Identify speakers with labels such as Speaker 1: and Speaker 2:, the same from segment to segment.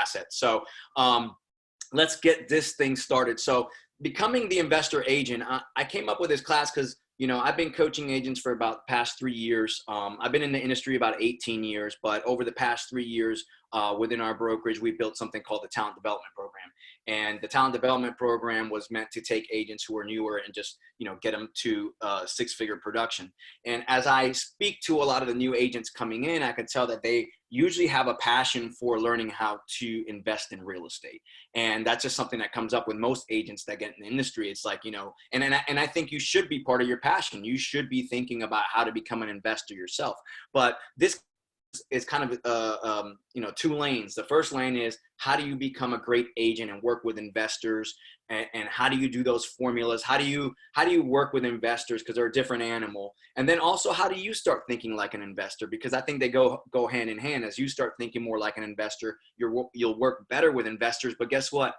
Speaker 1: assets. So let's get this thing started. So becoming the investor agent, I came up with this class because, you know, I've been coaching agents for about the past 3 years. I've been in the industry about 18 years, but over the past 3 years within our brokerage, we built something called the Talent Development Program. And the Talent Development Program was meant to take agents who are newer and just, you know, get them to six-figure production. And as I speak to a lot of the new agents coming in, I can tell that they usually have a passion for learning how to invest in real estate. And that's just something that comes up with most agents that get in the industry. It's like, you know, and I think you should be part of your passion. You should be thinking about how to become an investor yourself. But this is kind of you know, two lanes. The first lane is how do you become a great agent and work with investors, and how do you do those formulas? How do you work with investors, because they're a different animal? And then also, how do you start thinking like an investor? Because I think they go hand in hand. As you start thinking more like an investor, you'll work better with investors. But guess what?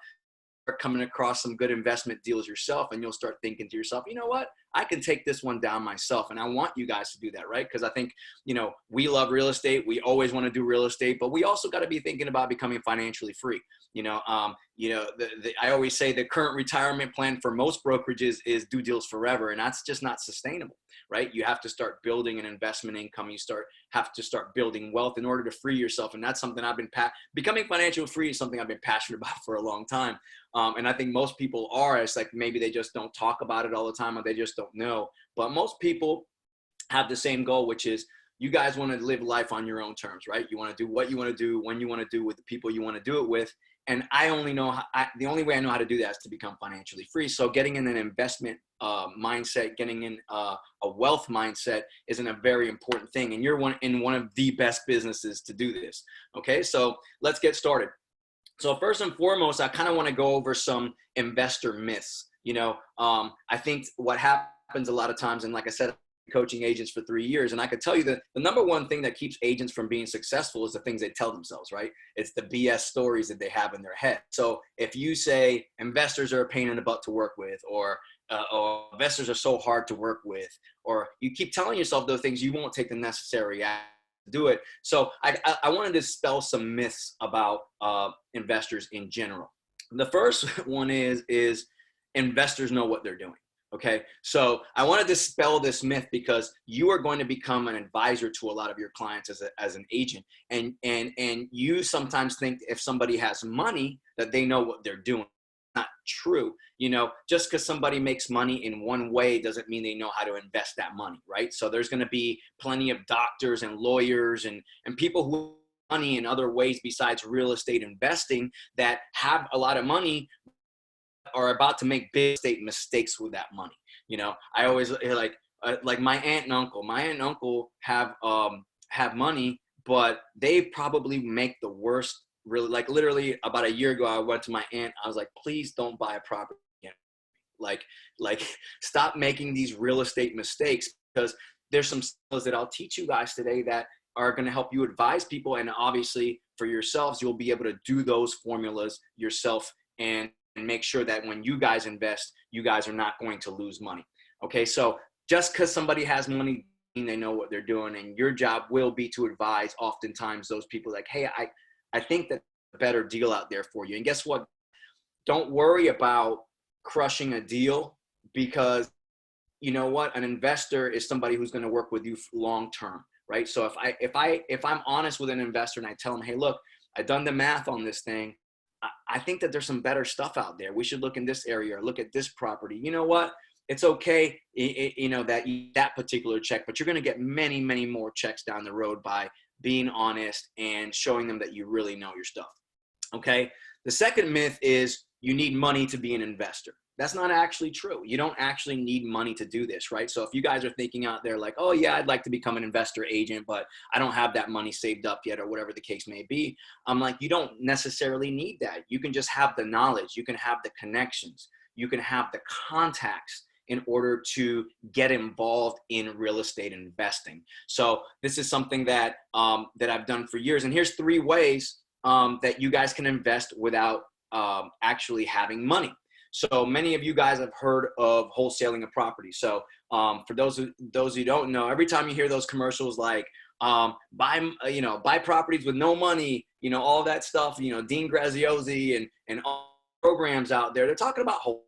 Speaker 1: You're coming across some good investment deals yourself, and you'll start thinking to yourself, you know what? I can take this one down myself. And I want you guys to do that, right? Because I think, you know, we love real estate. We always want to do real estate, but we also got to be thinking about becoming financially free. I always say the current retirement plan for most brokerages is do deals forever. And that's just not sustainable, right? You have to start building an investment income. You have to start building wealth in order to free yourself. And that's something becoming financially free is something I've been passionate about for a long time. And I think most people are. It's like maybe they just don't talk about it all the time, or they just don't know. But most people have the same goal, which is you guys want to live life on your own terms, right? You want to do what you want to do, when you want to do, with the people you want to do it with. And the only way I know how to do that is to become financially free. So getting in an investment mindset, getting in a wealth mindset is a very important thing. And you're in one of the best businesses to do this. Okay, so let's get started. So first and foremost, I kind of want to go over some investor myths. You know, I think what happens a lot of times, and like I said, coaching agents for 3 years, and I could tell you that the number one thing that keeps agents from being successful is the things they tell themselves, right? It's the BS stories that they have in their head. So if you say investors are a pain in the butt to work with, or investors are so hard to work with, or you keep telling yourself those things, you won't take the necessary action to do it. So I wanted to dispel some myths about investors in general. The first one is investors know what they're doing. Okay, so I want to dispel this myth, because you are going to become an advisor to a lot of your clients as an agent, and you sometimes think if somebody has money that they know what they're doing. Not true. You know, just because somebody makes money in one way doesn't mean they know how to invest that money, right? So there's going to be plenty of doctors and lawyers and people who have money in other ways besides real estate investing that have a lot of money, are about to make big estate mistakes with that money. You know, I always hear like my aunt and uncle. My aunt and uncle have money, but they probably make the worst. Really, like literally about a year ago, I went to my aunt. I was like, please don't buy a property again. Like stop making these real estate mistakes, because there's some skills that I'll teach you guys today that are going to help you advise people. And obviously for yourselves, you'll be able to do those formulas yourself and make sure that when you guys invest, you guys are not going to lose money. Okay, so just because somebody has money, they know what they're doing, and your job will be to advise oftentimes those people like, hey, I think that's a better deal out there for you. And guess what? Don't worry about crushing a deal, because you know what? An investor is somebody who's going to work with you long term, right? So if I'm honest with an investor and I tell them, hey, look, I've done the math on this thing. I think that there's some better stuff out there. We should look in this area or look at this property. You know what? It's okay, you know, that particular check, but you're going to get many, many more checks down the road by being honest and showing them that you really know your stuff. Okay. The second myth is you need money to be an investor. That's not actually true. You don't actually need money to do this, right? So if you guys are thinking out there like, oh yeah, I'd like to become an investor agent, but I don't have that money saved up yet, or whatever the case may be, I'm like, you don't necessarily need that. You can just have the knowledge. You can have the connections. You can have the contacts in order to get involved in real estate investing. So this is something that I've done for years. And here's 3 ways that you guys can invest without actually having money. So many of you guys have heard of wholesaling a property. So for those who don't know, every time you hear those commercials like buy properties with no money, all that stuff, Dean Graziosi and all programs out there. They're talking about whole.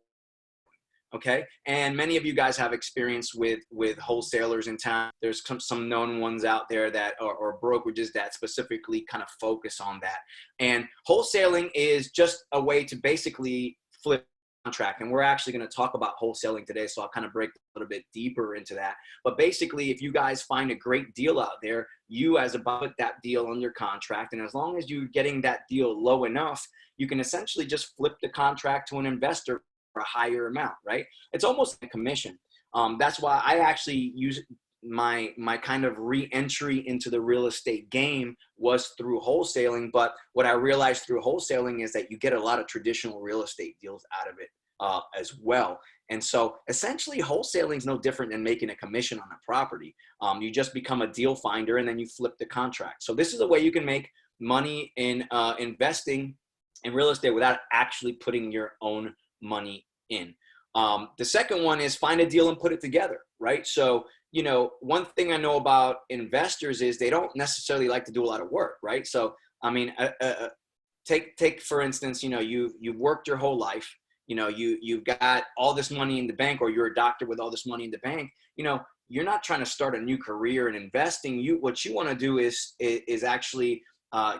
Speaker 1: Okay. And many of you guys have experience with wholesalers in town. There's some known ones out there that or brokerages that specifically kind of focus on that. And wholesaling is just a way to basically flip contract. And we're actually going to talk about wholesaling today. So I'll kind of break a little bit deeper into that. But basically, if you guys find a great deal out there, you as a buyer put that deal on your contract. And as long as you're getting that deal low enough, you can essentially just flip the contract to an investor for a higher amount, right? It's almost a commission. That's why I actually use my kind of re-entry into the real estate game was through wholesaling. But what I realized through wholesaling is that you get a lot of traditional real estate deals out of it as well. And so essentially wholesaling is no different than making a commission on a property. You just become a deal finder and then you flip the contract. So this is a way you can make money in investing in real estate without actually putting your own money in. The second one is find a deal and put it together, right? So, one thing I know about investors is they don't necessarily like to do a lot of work, right? So, I mean, take for instance, you've worked your whole life, you've got all this money in the bank, or you're a doctor with all this money in the bank, you're not trying to start a new career in investing. What you want to do is actually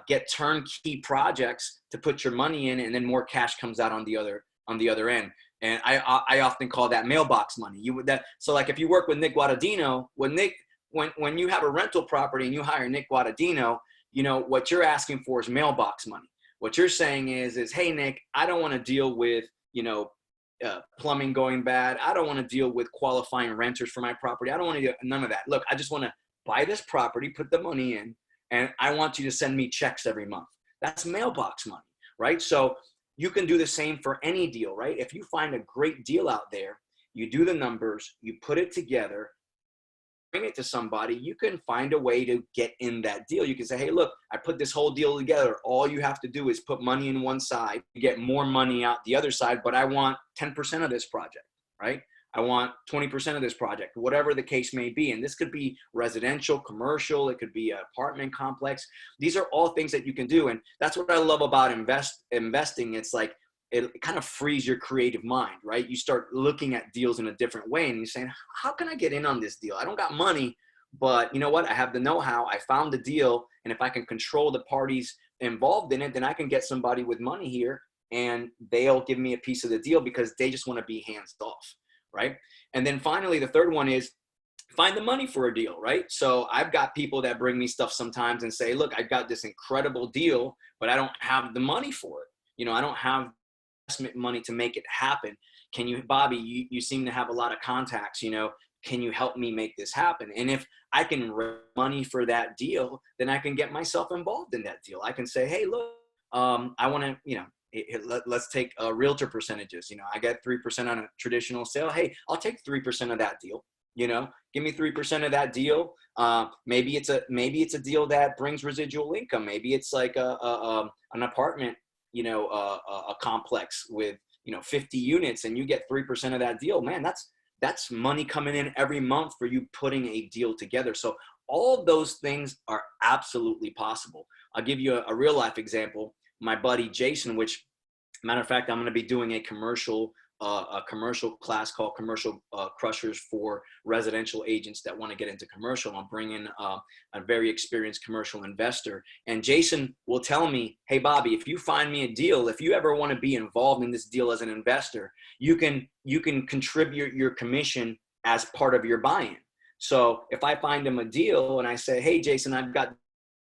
Speaker 1: get turnkey projects to put your money in, and then more cash comes out on the other end. And I often call that mailbox money. So like if you work with Nick Guadagnino, when you have a rental property and you hire Nick Guadagnino, what you're asking for is mailbox money. What you're saying is, hey Nick, I don't want to deal with plumbing going bad. I don't want to deal with qualifying renters for my property. I don't want to do none of that. Look, I just want to buy this property, put the money in, and I want you to send me checks every month. That's mailbox money, right? So you can do the same for any deal, right? If you find a great deal out there, you do the numbers, you put it together, bring it to somebody, you can find a way to get in that deal. You can say, hey, look, I put this whole deal together. All you have to do is put money in one side, get more money out the other side, but I want 10% of this project, right? I want 20% of this project, whatever the case may be. And this could be residential, commercial, it could be an apartment complex. These are all things that you can do. And that's what I love about investing. It's like, it kind of frees your creative mind, right? You start looking at deals in a different way and you're saying, how can I get in on this deal? I don't got money, but you know what? I have the know-how. I found the deal. And if I can control the parties involved in it, then I can get somebody with money here and they'll give me a piece of the deal because they just want to be hands off. Right. And then finally, the third one is find the money for a deal. Right. So I've got people that bring me stuff sometimes and say, look, I've got this incredible deal, but I don't have the money for it. I don't have investment money to make it happen. Can you, Bobby, you seem to have a lot of contacts, can you help me make this happen? And if I can raise money for that deal, then I can get myself involved in that deal. I can say, hey, look, I want to, let's take realtor percentages. I get 3% on a traditional sale. Hey, I'll take 3% of that deal. Give me 3% of that deal. Maybe it's a deal that brings residual income. Maybe it's like an apartment, a complex with 50 units, and you get 3% of that deal. Man, that's money coming in every month for you putting a deal together. So all of those things are absolutely possible. I'll give you a real life example. My buddy Jason, which matter of fact, I'm going to be doing a commercial class called Commercial Crushers for residential agents that want to get into commercial. I'm bringing a very experienced commercial investor, and Jason will tell me, hey, Bobby, if you find me a deal, if you ever want to be involved in this deal as an investor, you can contribute your commission as part of your buy-in. So if I find him a deal and I say, hey, Jason, I've got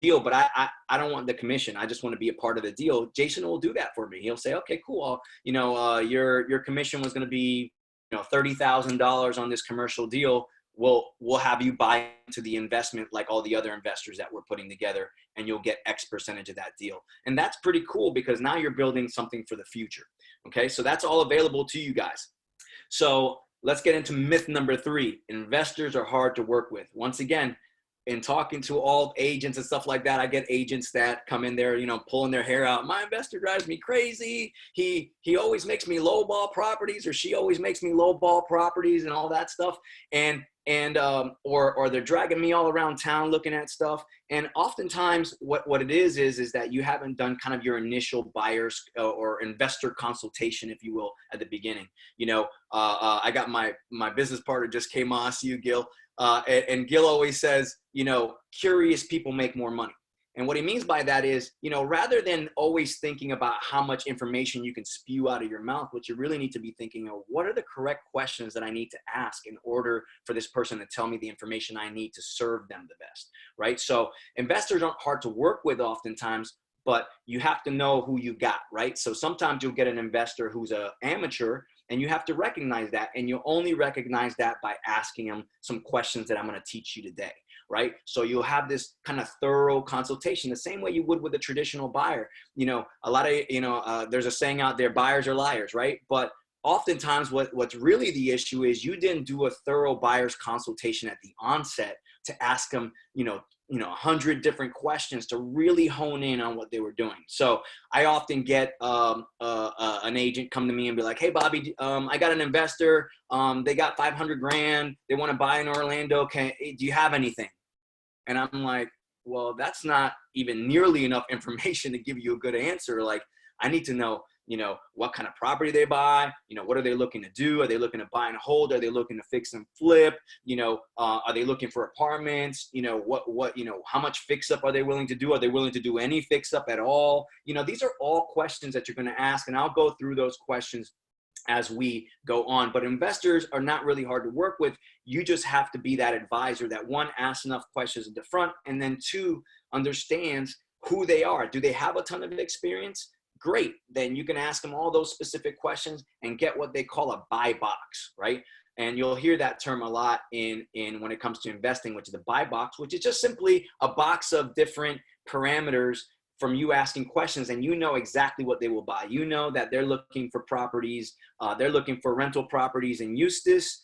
Speaker 1: deal, but I don't want the commission. I just want to be a part of the deal. Jason will do that for me. He'll say, okay, cool. Your commission was going to be, $30,000 on this commercial deal. We'll have you buy into the investment like all the other investors that we're putting together, and you'll get X percentage of that deal. And that's pretty cool because now you're building something for the future. Okay. So that's all available to you guys. So let's get into myth number 3. Investors are hard to work with. Once again, in talking to all agents and stuff like that, I get agents that come in there, pulling their hair out. My investor drives me crazy. He always makes me lowball properties, or she always makes me lowball properties and all that stuff. And And or they're dragging me all around town looking at stuff. And oftentimes what it is that you haven't done kind of your initial buyer's or investor consultation, if you will, at the beginning. I got my business partner just came on. I see you, Gil. And Gil always says, curious people make more money. And what he means by that is, rather than always thinking about how much information you can spew out of your mouth, what you really need to be thinking of, what are the correct questions that I need to ask in order for this person to tell me the information I need to serve them the best, right? So investors aren't hard to work with oftentimes, but you have to know who you got, right? So sometimes you'll get an investor who's an amateur, and you have to recognize that. And you only recognize that by asking them some questions that I'm going to teach you today, right? So you'll have this kind of thorough consultation, the same way you would with a traditional buyer. A lot of, there's a saying out there, buyers are liars, right? But oftentimes what's really the issue is you didn't do a thorough buyer's consultation at the onset to ask them, 100 different questions to really hone in on what they were doing. So I often get an agent come to me and be like, hey, Bobby, I got an investor. They got 500 grand. They want to buy in Orlando. Do you have anything? And I'm like, well, that's not even nearly enough information to give you a good answer. Like, I need to know, what kind of property they buy, what are they looking to do? Are they looking to buy and hold? Are they looking to fix and flip? Are they looking for apartments? How much fix up are they willing to do? Are they willing to do any fix up at all? These are all questions that you're going to ask, and I'll go through those questions as we go on. But investors are not really hard to work with. You just have to be that advisor that, one, asks enough questions at the front, and then two, understands who they are. Do they have a ton of experience? Great. Then you can ask them all those specific questions and get what they call a buy box, right? And you'll hear that term a lot in when it comes to investing, which is the buy box, which is just simply a box of different parameters from you asking questions, and exactly what they will buy. That they're looking for properties. They're looking for rental properties in Eustis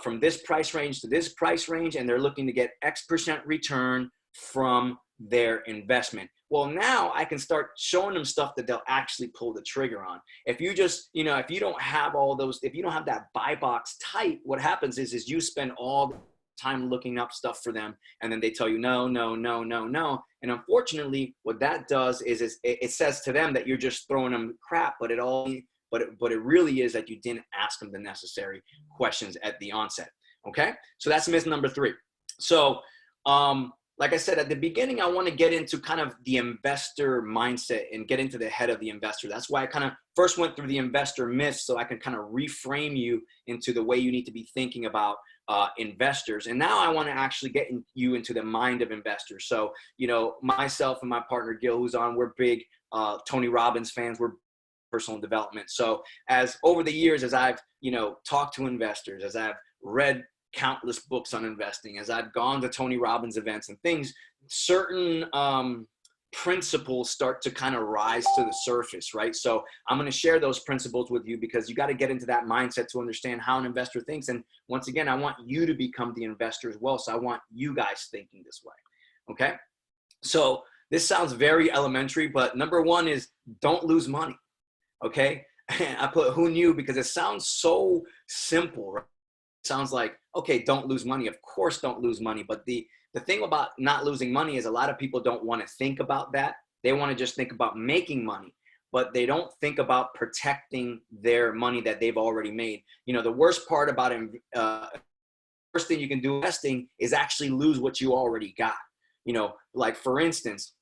Speaker 1: from this price range to this price range, and they're looking to get X% return from their investment. Well, now I can start showing them stuff that they'll actually pull the trigger on. If you just, if you don't have all those, if you don't have that buy box tight, what happens is you spend all the time looking up stuff for them, and then they tell you no, no, no, no, no. And unfortunately, what that does is it says to them that you're just throwing them crap, but it really is that you didn't ask them the necessary questions at the onset. Okay, so that's myth number 3. So, like I said, at the beginning, I want to get into kind of the investor mindset and get into the head of the investor. That's why I kind of first went through the investor myths, so I can kind of reframe you into the way you need to be thinking about investors. And now I want to actually get you into the mind of investors. So, myself and my partner, Gil, who's on, we're big Tony Robbins fans. We're personal development. So as over the years, as I've, talked to investors, as I've read countless books on investing, as I've gone to Tony Robbins events and things, certain principles start to kind of rise to the surface, right? So I'm going to share those principles with you, because you got to get into that mindset to understand how an investor thinks. And once again, I want you to become the investor as well. So I want you guys thinking this way. Okay. So this sounds very elementary, but number 1 is don't lose money. Okay. And I put who knew because it sounds so simple, right? Sounds like, okay, don't lose money. Of course, don't lose money. But the thing about not losing money is a lot of people don't want to think about that. They want to just think about making money, but they don't think about protecting their money that they've already made. The worst part about worst thing you can do investing is actually lose what you already got. Like for instance,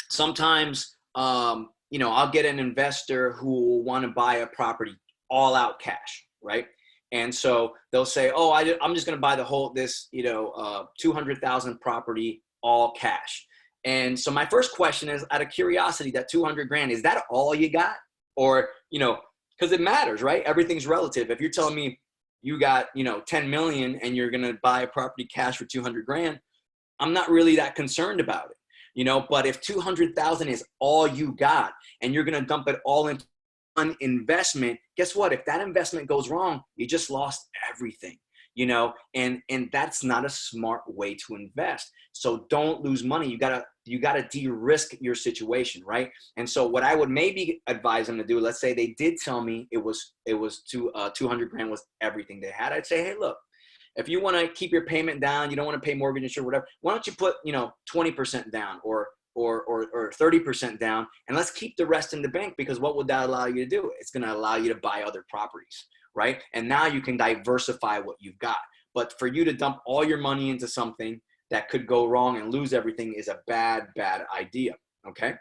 Speaker 1: sometimes, I'll get an investor who will want to buy a property all out cash, right? And so they'll say, oh, I'm just going to buy this 200,000 property all cash. And so my first question is, out of curiosity, that 200 grand, is that all you got? Or, because it matters, right? Everything's relative. If you're telling me you got, 10 million and you're going to buy a property cash for 200 grand, I'm not really that concerned about it, but if 200,000 is all you got and you're going to dump it all into an investment, guess what? If that investment goes wrong, you just lost everything, and that's not a smart way to invest. So don't lose money. You gotta de-risk your situation, right? And so what I would maybe advise them to do, let's say they did tell me it was 200 grand was everything they had. I'd say, hey, look, If you want to keep your payment down, you don't want to pay mortgage insurance, whatever, why don't you put, 20% down or 30% down, and let's keep the rest in the bank, because what would that allow you to do? It's going to allow you to buy other properties, right? And now you can diversify what you've got. But for you to dump all your money into something that could go wrong and lose everything is a bad idea, okay?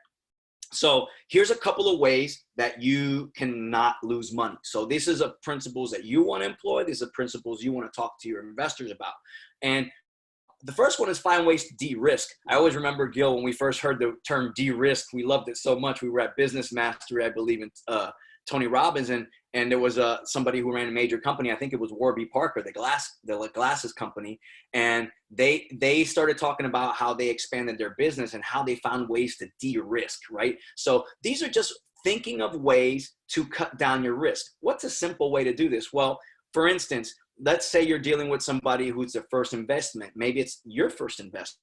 Speaker 1: So here's a couple of ways that you cannot lose money. So this is a principles that you want to employ. These are principles you want to talk to your investors about. And the first one is find ways to de-risk. I always remember, Gil, when we first heard the term de-risk, we loved it so much. We were at Business Mastery, I believe, in Tony Robbins, and there was somebody who ran a major company. I think it was Warby Parker, the glasses company, and they started talking about how they expanded their business and how they found ways to de-risk, right? So these are just thinking of ways to cut down your risk. What's a simple way to do this? Well, for instance, let's say you're dealing with somebody who's their first investment. Maybe it's your first investment.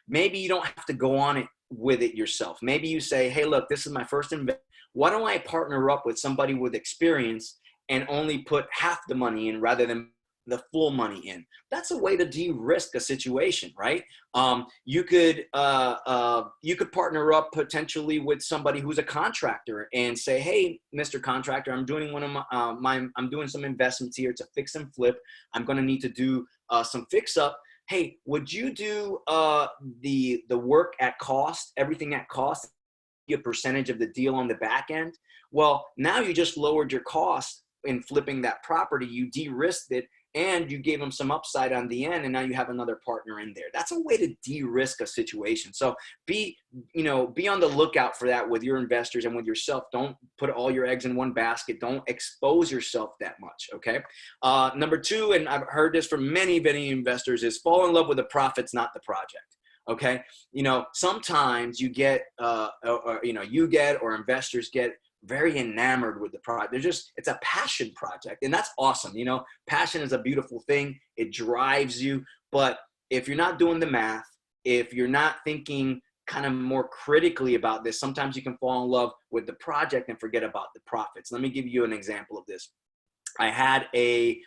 Speaker 1: Maybe you don't have to go on it with it yourself. Maybe you say, hey, look, this is my first investment. Why don't I partner up with somebody with experience and only put half the money in rather than the full money in? That's a way to de-risk a situation, right? You could partner up potentially with somebody who's a contractor and say, hey, Mr. Contractor, I'm doing I'm doing some investments here to fix and flip. I'm going to need to do some fix up. Hey, would you do the work at cost, everything at cost, a percentage of the deal on the back end? Well, now you just lowered your cost in flipping that property. You de-risked it, and you gave them some upside on the end, and now you have another partner in there. That's a way to de-risk a situation. So be on the lookout for that with your investors and with yourself. Don't put all your eggs in one basket. Don't expose yourself that much, okay? Number two, and I've heard this from many investors, is fall in love with the profits, not the project. Okay, sometimes you get, or investors get very enamored with the product. It's a passion project, and that's awesome. Passion is a beautiful thing. It drives you. But if you're not doing the math, if you're not thinking kind of more critically about this, sometimes you can fall in love with the project and forget about the profits. Let me give you an example of this. I had at the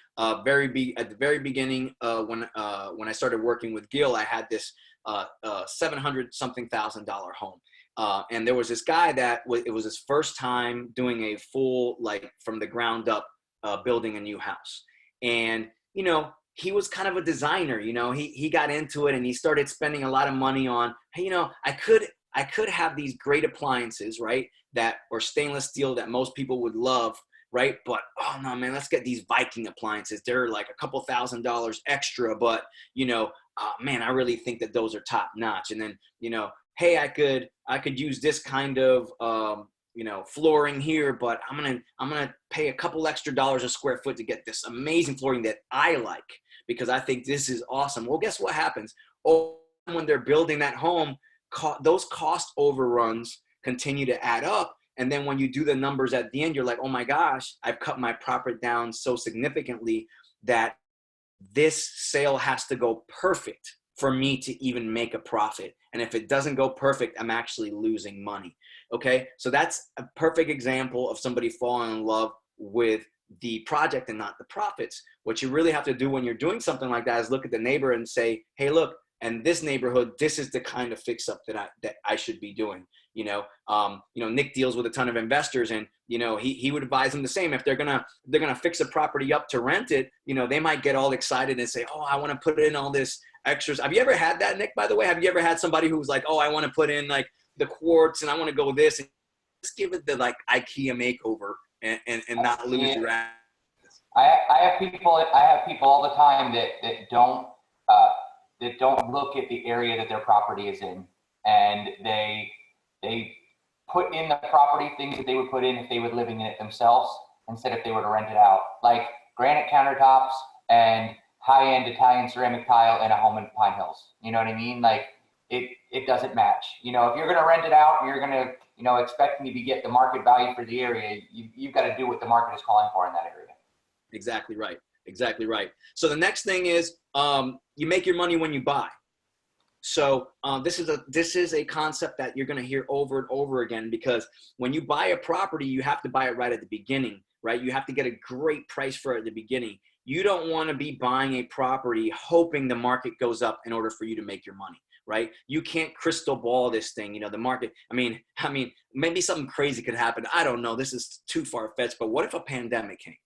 Speaker 1: very beginning, when I started working with Gil, I had this $700-something thousand home. And there was this guy that it was his first time doing a full, from the ground up, building a new house. And, he was kind of a designer, he got into it and he started spending a lot of money on, hey, I could have these great appliances, right? Or stainless steel that most people would love, right? But, oh no, man, let's get these Viking appliances. They're like a couple $1,000s extra, but, man, I really think that those are top notch. And then, hey, I could use this kind of, flooring here, but I'm gonna pay a couple extra dollars a square foot to get this amazing flooring that I like, because I think this is awesome. Well, guess what happens? When they're building that home, those cost overruns continue to add up. And then when you do the numbers at the end, you're like, oh my gosh, I've cut my profit down so significantly that this sale has to go perfect for me to even make a profit. And if it doesn't go perfect, I'm actually losing money. Okay, so that's a perfect example of somebody falling in love with the project and not the profits. What you really have to do when you're doing something like that is look at the neighbor and say, hey, look, and this neighborhood, this is the kind of fix up that I should be doing. Nick deals with a ton of investors, and he would advise them the same. If they're gonna fix a property up to rent it, they might get all excited and say, oh, I want to put in all this extras. Have you ever had that, Nick, by the way? Have you ever had somebody who was like, oh, I want to put in like the quartz and I want to go this, and just give it the like IKEA makeover and not lose your ass?
Speaker 2: I have people all the time that don't look at the area that their property is in, and they put in the property things that they would put in if they were living in it themselves instead if they were to rent it out, like granite countertops and high-end Italian ceramic tile in a home in Pine Hills. You know what I mean? Like it doesn't match. If you're going to rent it out and you're going to, expecting to get the market value for the area, you've got to do what the market is calling for in that area.
Speaker 1: Exactly right. Exactly right. So the next thing is you make your money when you buy. So this is a concept that you're going to hear over and over again, because when you buy a property, you have to buy it right at the beginning, right? You have to get a great price for it at the beginning. you don't want to be buying a property hoping the market goes up in order for you to make your money, right? You can't crystal ball this thing. You know, the market, I mean, maybe something crazy could happen. I don't know. This is too far-fetched, but what if a pandemic came?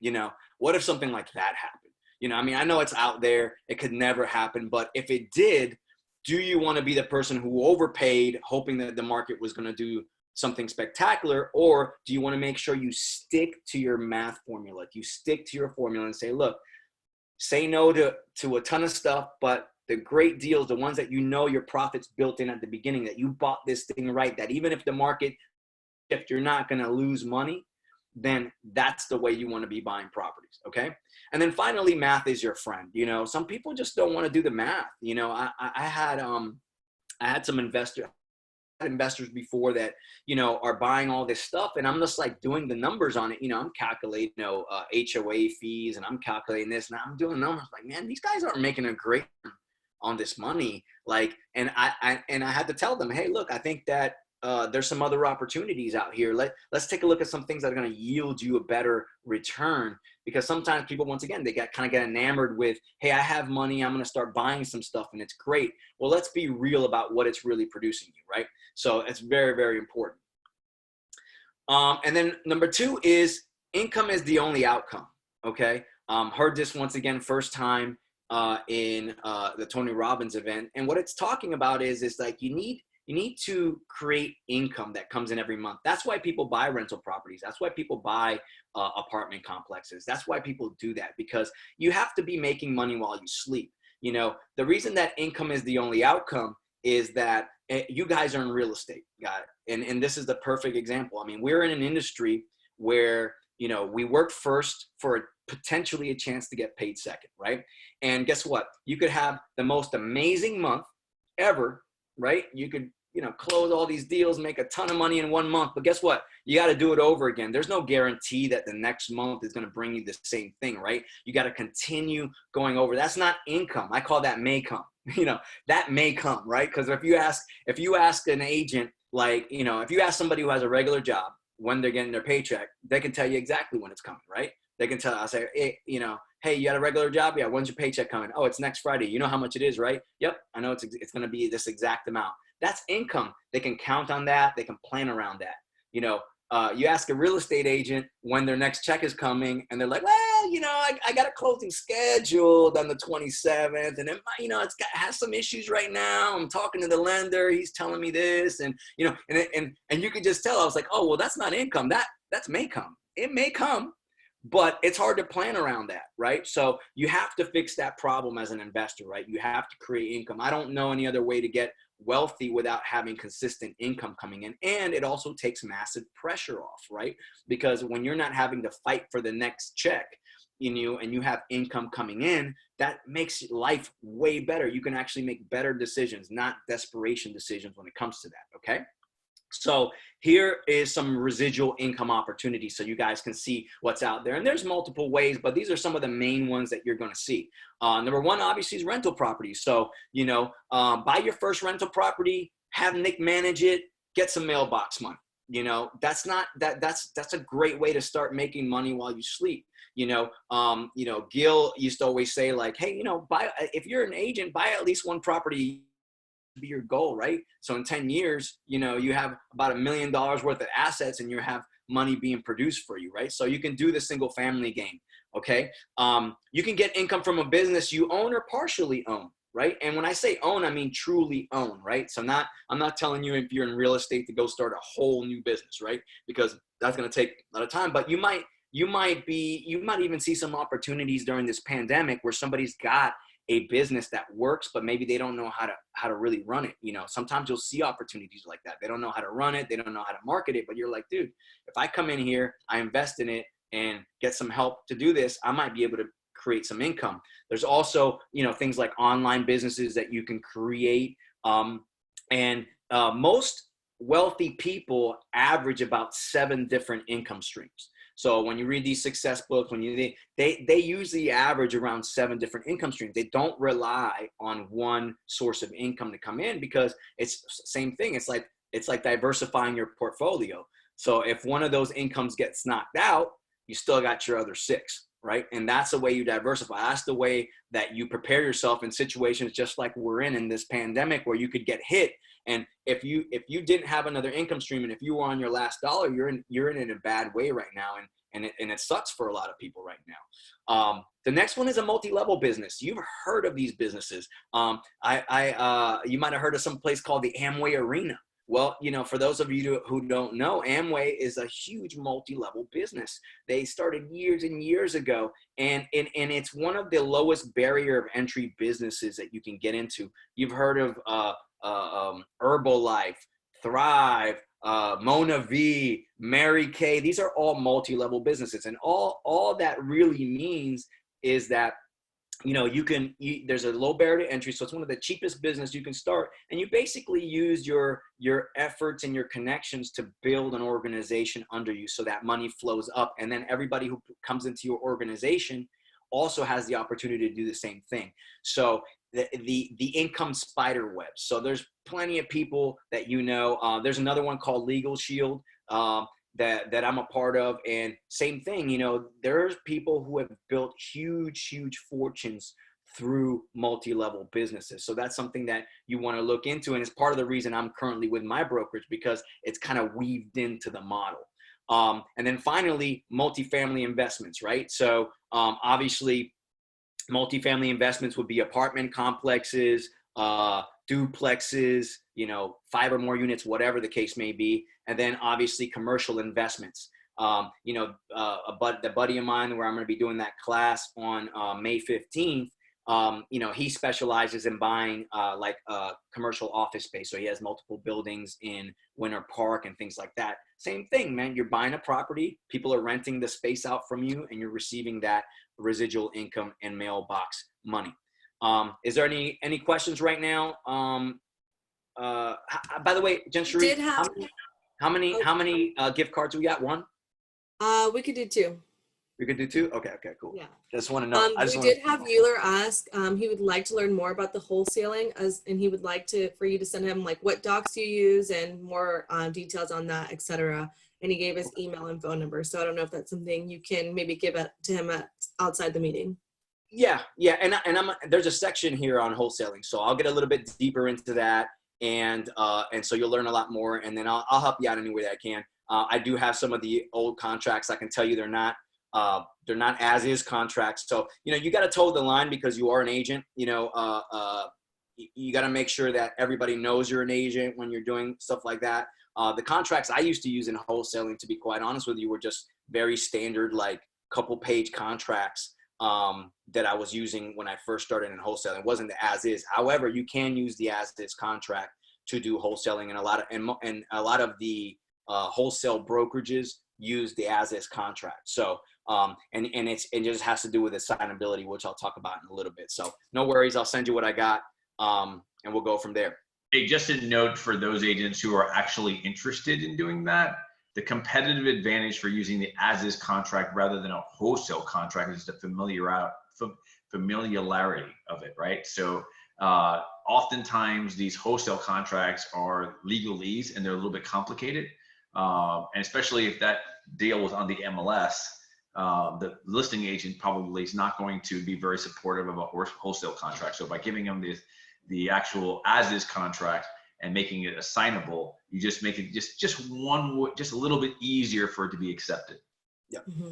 Speaker 1: You know, what if something like that happened? You know, I mean, I know it's out there. It could never happen. But if it did, do you want to be the person who overpaid hoping that the market was going to do something spectacular? Or do you want to make sure you stick to your math formula? You stick to your formula and say, look, say no to a ton of stuff, but the great deals, the ones that you know your profits built in at the beginning, that you bought this thing right, that even if the market, if you're not going to lose money, then that's the way you want to be buying properties. Okay. And then finally, math is your friend. You know, some people just don't want to do the math. You know, I had some investors before that, you know, are buying all this stuff, and I'm just like doing the numbers on it. You know, I'm calculating, you know, HOA fees, and I'm calculating this, and I'm doing numbers like, man, these guys aren't making a great on this money. Like, and I had to tell them, hey, look, I think that there's some other opportunities out here. Let's take a look at some things that are going to yield you a better return. Because sometimes people, once again, they kind of get enamored with, hey, I have money, I'm going to start buying some stuff and it's great. Well, let's be real about what it's really producing you, right? So it's very, very important. And then number two is income is the only outcome. Okay. Heard this once again, first time in the Tony Robbins event. And what it's talking about is like, you need to create income that comes in every month. That's why people buy rental properties. That's why people buy apartment complexes. That's why people do that, because you have to be making money while you sleep. You know, the reason that income is the only outcome is that you guys are in real estate, got it? And this is the perfect example. I mean, we're in an industry where, you know, we work first for potentially a chance to get paid second, right? And guess what? You could have the most amazing month ever, right? You could, you know, close all these deals, make a ton of money in 1 month, but guess what? You got to do it over again. There's no guarantee that the next month is going to bring you the same thing, right? You got to continue going over. That's not income. I call that may come. You know, that may come, right? Because if you ask an agent, like, you know, if you ask somebody who has a regular job when they're getting their paycheck, they can tell you exactly when it's coming, right? They can tell. I say, hey, you know, hey, you had a regular job? Yeah. When's your paycheck coming? Oh, it's next Friday. You know how much it is, right? Yep. I know it's going to be this exact amount. That's income. They can count on that. They can plan around that. You know, you ask a real estate agent when their next check is coming, and they're like, well, you know, I got a closing scheduled on the 27th, and it, you know, has some issues right now. I'm talking to the lender. He's telling me this, and, you know, and you could just tell. I was like, oh, well, that's not income. That's may come. It may come, but it's hard to plan around that, right? So you have to fix that problem as an investor, right? You have to create income. I don't know any other way to get wealthy without having consistent income coming in. And it also takes massive pressure off, right? Because when you're not having to fight for the next check in you and you have income coming in, that makes life way better. You can actually make better decisions, not desperation decisions when it comes to that, okay? So here is some residual income opportunities so you guys can see what's out there. And there's multiple ways, but these are some of the main ones that you're going to see. Number one, obviously, is rental properties. So, you know, buy your first rental property, have Nick manage it, get some mailbox money. You know, that's a great way to start making money while you sleep. You know, Gil used to always say, like, hey, you know, if you're an agent, buy at least one property be your goal, right? So in 10 years, you know, you have about $1 million worth of assets and you have money being produced for you, right? So you can do the single family game, okay? You can get income from a business you own or partially own, right? And when I say own, I mean truly own, right? So I'm not telling you if you're in real estate to go start a whole new business, right? Because that's going to take a lot of time, but you might even see some opportunities during this pandemic where somebody's got a business that works, but maybe they don't know how to really run it. You know, sometimes you'll see opportunities like that. They don't know how to run it. They don't know how to market it, but you're like, dude, if I come in here, I invest in it and get some help to do this, I might be able to create some income. There's also, you know, things like online businesses that you can create. Most wealthy people average about 7 different income streams. So when you read these success books, they usually average around 7 different income streams. They don't rely on one source of income to come in because it's same thing. It's like diversifying your portfolio. So if one of those incomes gets knocked out, you still got your other 6, right? And that's the way you diversify. That's the way that you prepare yourself in situations just like we're in this pandemic, where you could get hit. And if you didn't have another income stream, and if you were on your last dollar, you're in a bad way right now. And it sucks for a lot of people right now. The next one is a multi-level business. You've heard of these businesses. You might have heard of some place called the Amway Arena. Well, for those of you who don't know, Amway is a huge multi-level business. They started years and years ago, and it's one of the lowest barrier of entry businesses that you can get into. You've heard of Herbalife, Thrive, Mona V, Mary Kay. These are all multi-level businesses, and all that really means is that there's a low barrier to entry, so it's one of the cheapest business you can start, and you basically use your efforts and your connections to build an organization under you, so that money flows up, and then everybody who comes into your organization also has the opportunity to do the same thing. So the income spider web. So there's plenty of people that there's another one called Legal Shield that I'm a part of, and same thing, there's people who have built huge fortunes through multi-level businesses. So that's something that you want to look into, and it's part of the reason I'm currently with my brokerage, because it's kind of weaved into the model. And then finally, multifamily investments, right? So obviously, multifamily investments would be apartment complexes, duplexes, 5 or more units, whatever the case may be. And then obviously commercial investments. The buddy of mine where I'm going to be doing that class on May 15th, he specializes in buying commercial office space. So he has multiple buildings in Winter Park and things like that. Same thing, man. You're buying a property, people are renting the space out from you, and you're receiving that residual income and mailbox money. Is there any questions right now? By the way, Jen Cherie, how many gift cards we got? One?
Speaker 3: We could do 2.
Speaker 1: We could do 2? Okay, cool.
Speaker 3: Yeah.
Speaker 1: Just want to know.
Speaker 3: We did have Euler ask, he would like to learn more about the wholesaling, and he would like for you to send him what docs you use and more details on that, etc. And he gave his email and phone number. So I don't know if that's something you can maybe give to him outside the meeting. Yeah.
Speaker 1: And there's a section here on wholesaling, so I'll get a little bit deeper into that, and so you'll learn a lot more, and then I'll help you out any way that I can. I do have some of the old contracts. I can tell you they're not as is contracts. So you got to toe the line, because you are an agent. You got to make sure that everybody knows you're an agent when you're doing stuff like that. The contracts I used to use in wholesaling, to be quite honest with you, were just very standard, couple page contracts that I was using when I first started in wholesaling. It wasn't the as is. However, you can use the as is contract to do wholesaling, and a lot of the wholesale brokerages use the as is contract. So it just has to do with assignability, which I'll talk about in a little bit. So no worries, I'll send you what I got, and we'll go from there.
Speaker 4: Hey, just a note for those agents who are actually interested in doing that, the competitive advantage for using the as-is contract rather than a wholesale contract is the familiarity of it, right? So oftentimes these wholesale contracts are legalese, and they're a little bit complicated. And especially if that deal was on the MLS, the listing agent probably is not going to be very supportive of a wholesale contract. So by giving them the actual as-is contract and making it assignable, you just make it just a little bit easier for it to be accepted.
Speaker 1: Yeah. Mm-hmm.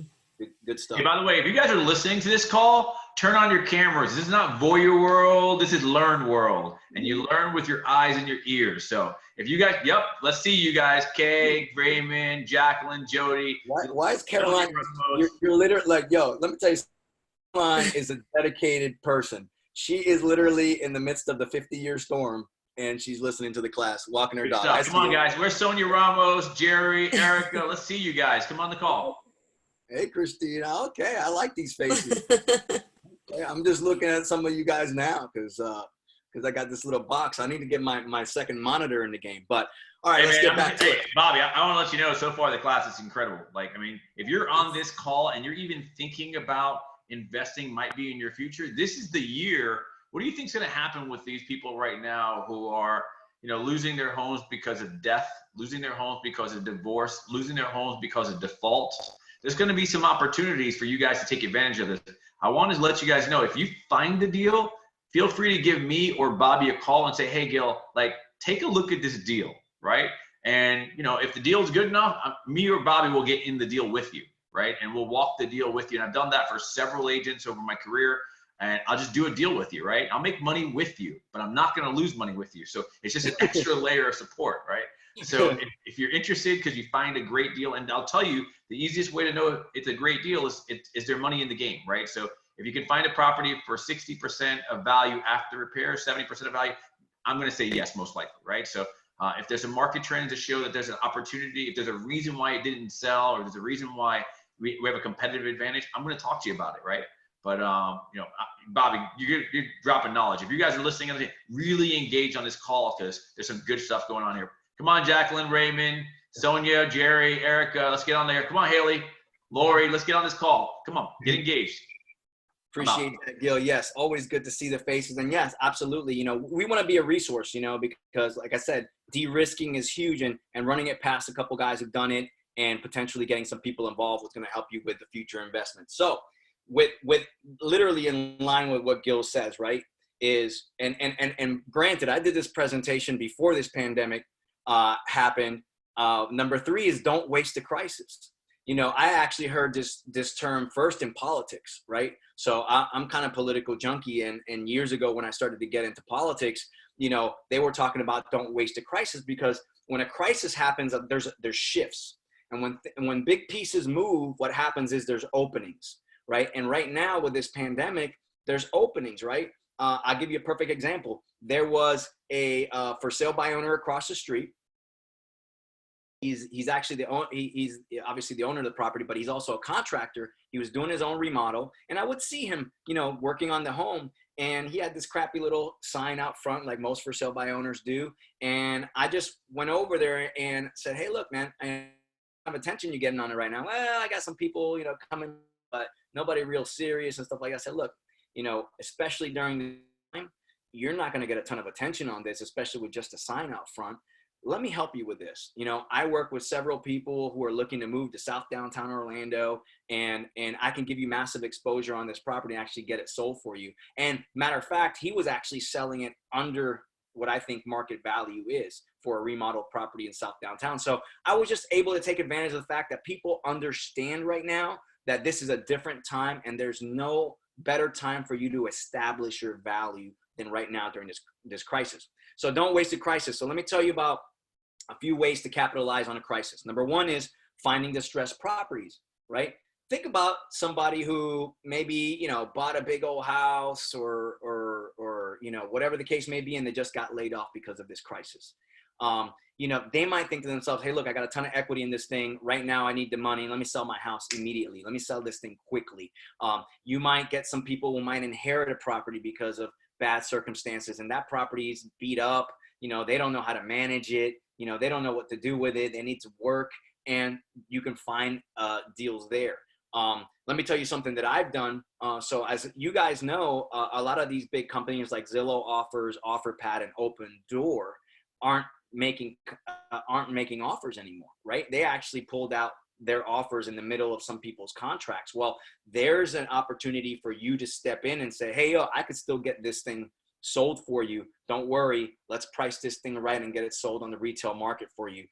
Speaker 1: Good stuff.
Speaker 4: Hey, by the way, if you guys are listening to this call, turn on your cameras. This is not voyeur world. This is learn world, and you learn with your eyes and your ears. So if you guys, let's see you guys. Kay, Raymond, Jacqueline, Jody.
Speaker 1: Why is Caroline? You're literally let me tell you, Caroline is a dedicated person. She is literally in the midst of the 50-year storm, and she's listening to the class, walking her dog.
Speaker 4: Come on, guys. Where's Sonia Ramos, Jerry, Erica? Let's see you guys. Come on the call.
Speaker 1: Hey, Christina. Okay, I like these faces. Okay, I'm just looking at some of you guys now because I got this little box. I need to get my second monitor in the game. But all right, let's get back to it.
Speaker 4: Bobby, I want to let you know, so far the class is incredible. If you're on this call and you're even thinking about investing might be in your future, this is the year. What do you think is going to happen with these people right now who are, losing their homes because of death, losing their homes because of divorce, losing their homes because of default? there's going to be some opportunities for you guys to take advantage of this. I want to let you guys know, if you find the deal, feel free to give me or Bobby a call and say, hey, Gil, like, take a look at this deal, right? And, you know, if the deal is good enough, me or Bobby will get in the deal with you, right? And we'll walk the deal with you. And I've done that for several agents over my career. And I'll just do a deal with you, right? I'll make money with you, but I'm not going to lose money with you. So it's just an extra layer of support, right? So if you're interested because you find a great deal, and I'll tell you, the easiest way to know it's a great deal is there money in the game, right? So if you can find a property for 60% of value after repair, 70% of value, I'm going to say yes, most likely, right? So if there's a market trend to show that there's an opportunity, if there's a reason why it didn't sell, or there's a reason why we have a competitive advantage, I'm going to talk to you about it, right? But, you know, Bobby, you're dropping knowledge. If you guys are listening, really engage on this call because there's some good stuff going on here. Come on, Jacqueline, Raymond, Sonia, Jerry, Erica, let's get on there. Come on, Haley, Lori, let's get on this call. Come on, get engaged.
Speaker 1: Appreciate that, Gil. Yes, always good to see the faces. And yes, absolutely. You know, we want to be a resource, you know, because like I said, de-risking is huge, and running it past a couple guys who've done it and potentially getting some people involved is going to help you with the future investment. So with literally in line with what Gil says, right, is, and granted, I did this presentation before this pandemic happened. Number 3 is don't waste a crisis. You know, I actually heard this term first in politics, right? So I'm kind of political junkie, and years ago when I started to get into politics, you know, they were talking about don't waste a crisis, because when a crisis happens, there's shifts, and when big pieces move, what happens is there's openings, right? And right now with this pandemic, there's openings, right? I'll give you a perfect example. There was a for sale by owner across the street. He's actually he's obviously the owner of the property, but he's also a contractor. He was doing his own remodel, and I would see him, you know, working on the home, and he had this crappy little sign out front like most for sale by owners do. And I just went over there and said, hey, look, man, I have attention you're getting on it right now. Well, I got some people, you know, coming, but nobody real serious and stuff like that. I said, look, you know, especially during the time, you're not going to get a ton of attention on this, especially with just a sign out front. Let me help you with this. You know, I work with several people who are looking to move to South Downtown Orlando, and I can give you massive exposure on this property and actually get it sold for you. And matter of fact, he was actually selling it under what I think market value is for a remodeled property in South Downtown. So I was just able to take advantage of the fact that people understand right now that this is a different time, and there's no better time for you to establish your value than right now during this crisis. So don't waste a crisis. So let me tell you about a few ways to capitalize on a crisis. Number 1 is finding distressed properties, right? Think about somebody who maybe, you know, bought a big old house or you know, whatever the case may be, and they just got laid off because of this crisis. You know, they might think to themselves, hey, look, I got a ton of equity in this thing. Right now, I need the money. Let me sell my house immediately. Let me sell this thing quickly. You might get some people who might inherit a property because of bad circumstances, and that property is beat up. You know, they don't know how to manage it. You know, they don't know what to do with it. They need to work, and you can find deals there. Let me tell you something that I've done. So as you guys know, a lot of these big companies like Zillow Offers, OfferPad, and Open Door aren't making offers anymore, right? They actually pulled out their offers in the middle of some people's contracts. Well, there's an opportunity for you to step in and say, hey, yo, I could still get this thing sold for you. Don't worry. Let's price this thing right and get it sold on the retail market for you.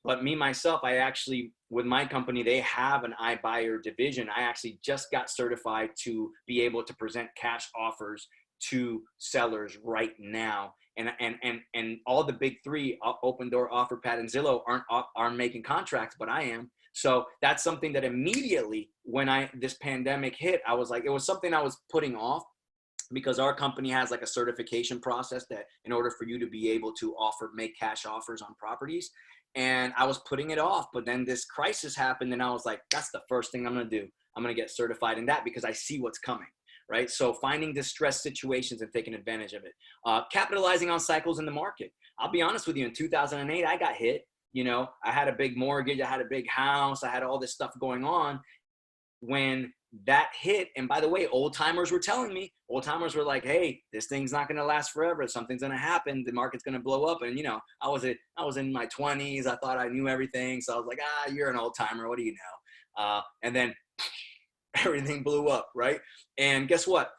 Speaker 1: But me, myself, I actually, with my company, they have an iBuyer division. I actually just got certified to be able to present cash offers to sellers right now. And all the big 3, Open Door, OfferPad, and Zillow aren't making contracts, but I am. So that's something that immediately when this pandemic hit, I was like, it was something I was putting off, because our company has like a certification process that in order for you to be able to make cash offers on properties. And I was putting it off, but then this crisis happened, and I was like, that's the first thing I'm going to do. I'm going to get certified in that because I see what's coming. Right? So finding distressed situations and taking advantage of it. Capitalizing on cycles in the market. I'll be honest with you, in 2008, I got hit. You know, I had a big mortgage, I had a big house, I had all this stuff going on. When that hit, and by the way, old timers were telling me, old timers were like, hey, this thing's not going to last forever. Something's going to happen. The market's going to blow up. And, you know, I was in my 20s. I thought I knew everything. So I was like, you're an old timer. What do you know? And then everything blew up, right? And guess what?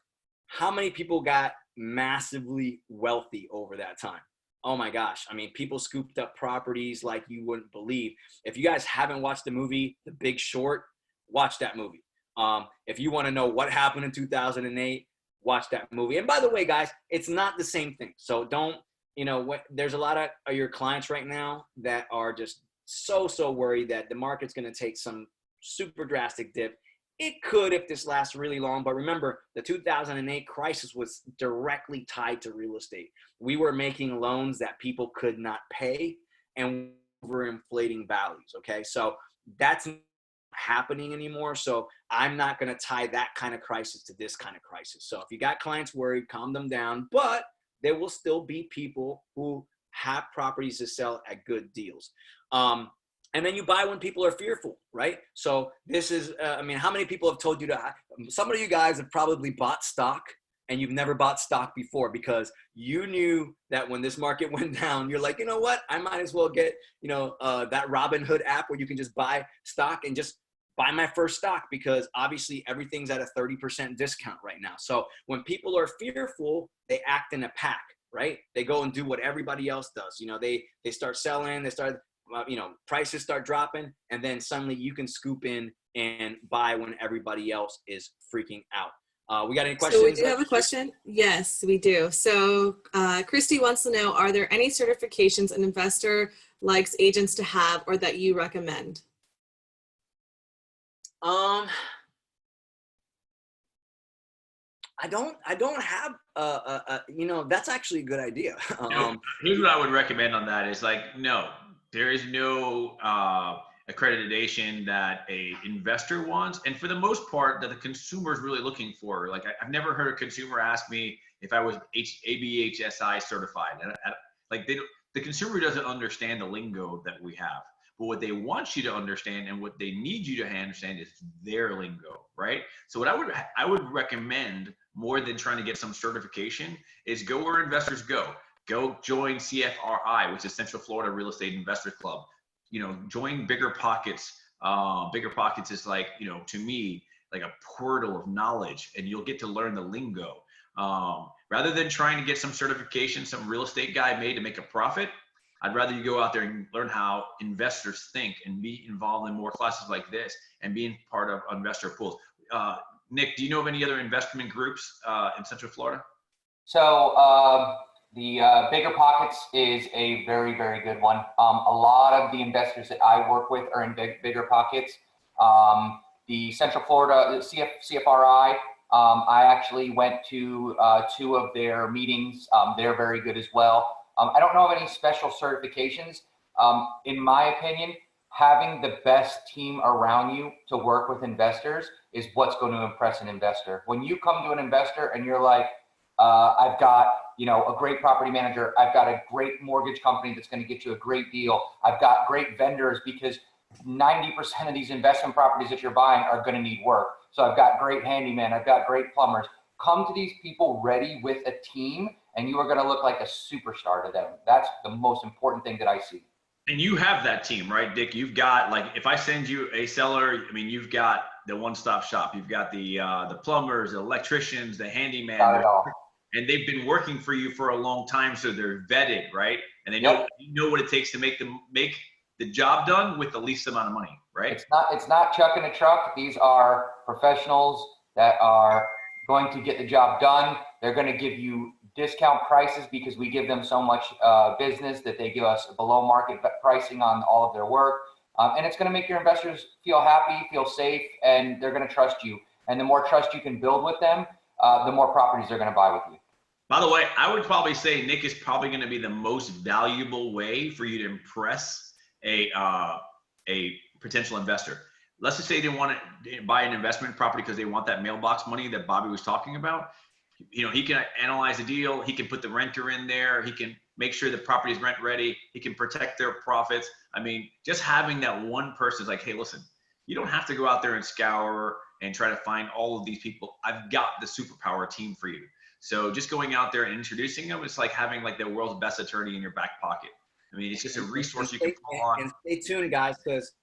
Speaker 1: How many people got massively wealthy over that time? Oh my gosh. I mean, people scooped up properties like you wouldn't believe. If you guys haven't watched the movie The Big Short, watch that movie. If you want to know what happened in 2008, watch that movie. And by the way, guys, it's not the same thing. So don't, there's a lot of your clients right now that are just so worried that the market's going to take some super drastic dip. It could if this lasts really long, but remember, the 2008 crisis was directly tied to real estate. We were making loans that people could not pay, and we're inflating values, okay? So that's not happening anymore, so I'm not going to tie that kind of crisis to this kind of crisis. So if you got clients worried, calm them down, but there will still be people who have properties to sell at good deals. And then you buy when people are fearful, right? So this is, how many people have told you to, some of you guys have probably bought stock and you've never bought stock before because you knew that when this market went down, you're like, you know what? I might as well get, that Robinhood app where you can just buy stock and just buy my first stock because obviously everything's at a 30% discount right now. So when people are fearful, they act in a pack, right? They go and do what everybody else does. They start selling, they start, prices start dropping, and then suddenly you can scoop in and buy when everybody else is freaking out. We got any questions?
Speaker 3: So we do have a question. Yes, we do. So Christy wants to know, are there any certifications an investor likes agents to have or that you recommend?
Speaker 1: I don't have that's actually a good idea.
Speaker 4: Here's what I would recommend on that is no, there is no accreditation that a investor wants, and for the most part that the consumer is really looking for. I've never heard a consumer ask me if I was ABHSI certified. The consumer doesn't understand the lingo that we have. But what they want you to understand and what they need you to understand is their lingo, right? So what I would recommend more than trying to get some certification is go where investors go. Go join CFRI, which is Central Florida Real Estate Investors Club. Join Bigger Pockets. Bigger Pockets is to me, like a portal of knowledge, and you'll get to learn the lingo. Rather than trying to get some certification some real estate guy made to make a profit, I'd rather you go out there and learn how investors think and be involved in more classes like this and being part of investor pools. Nick, do you know of any other investment groups in Central Florida?
Speaker 2: So the Bigger Pockets is a very, very good one. A lot of the investors that I work with are in Bigger Pockets. The Central Florida CFRI, I actually went to 2 of their meetings. They're very good as well. I don't know of any special certifications. In my opinion, having the best team around you to work with investors is what's going to impress an investor. When you come to an investor and you're like, I've got a great property manager, I've got a great mortgage company that's going to get you a great deal, I've got great vendors, because 90% of these investment properties that you're buying are going to need work. So I've got great handyman, I've got great plumbers. Come to these people ready with a team, and you are going to look like a superstar to them. That's the most important thing that I see.
Speaker 4: And you have that team, right, Dick? You've got, if I send you a seller, you've got the one-stop shop. You've got the plumbers, the electricians, the handyman, and they've been working for you for a long time, so they're vetted, right? And they know what it takes to make the job done with the least amount of money, right?
Speaker 2: It's not chucking a truck. These are professionals that are going to get the job done. They're going to give you discount prices because we give them so much business that they give us below market pricing on all of their work. And it's going to make your investors feel happy, feel safe, and they're going to trust you. And the more trust you can build with them, the more properties they're going to buy with you.
Speaker 4: By the way, I would probably say Nick is probably going to be the most valuable way for you to impress a potential investor. Let's just say they want to buy an investment property because they want that mailbox money that Bobby was talking about. He can analyze the deal. He can put the renter in there. He can make sure the property is rent ready. He can protect their profits. Just having that one person is like, hey, listen, you don't have to go out there and scour and try to find all of these people. I've got the superpower team for you. So just going out there and introducing them, it's like having the world's best attorney in your back pocket. It's just a resource you can pull on.
Speaker 1: And stay tuned, guys, because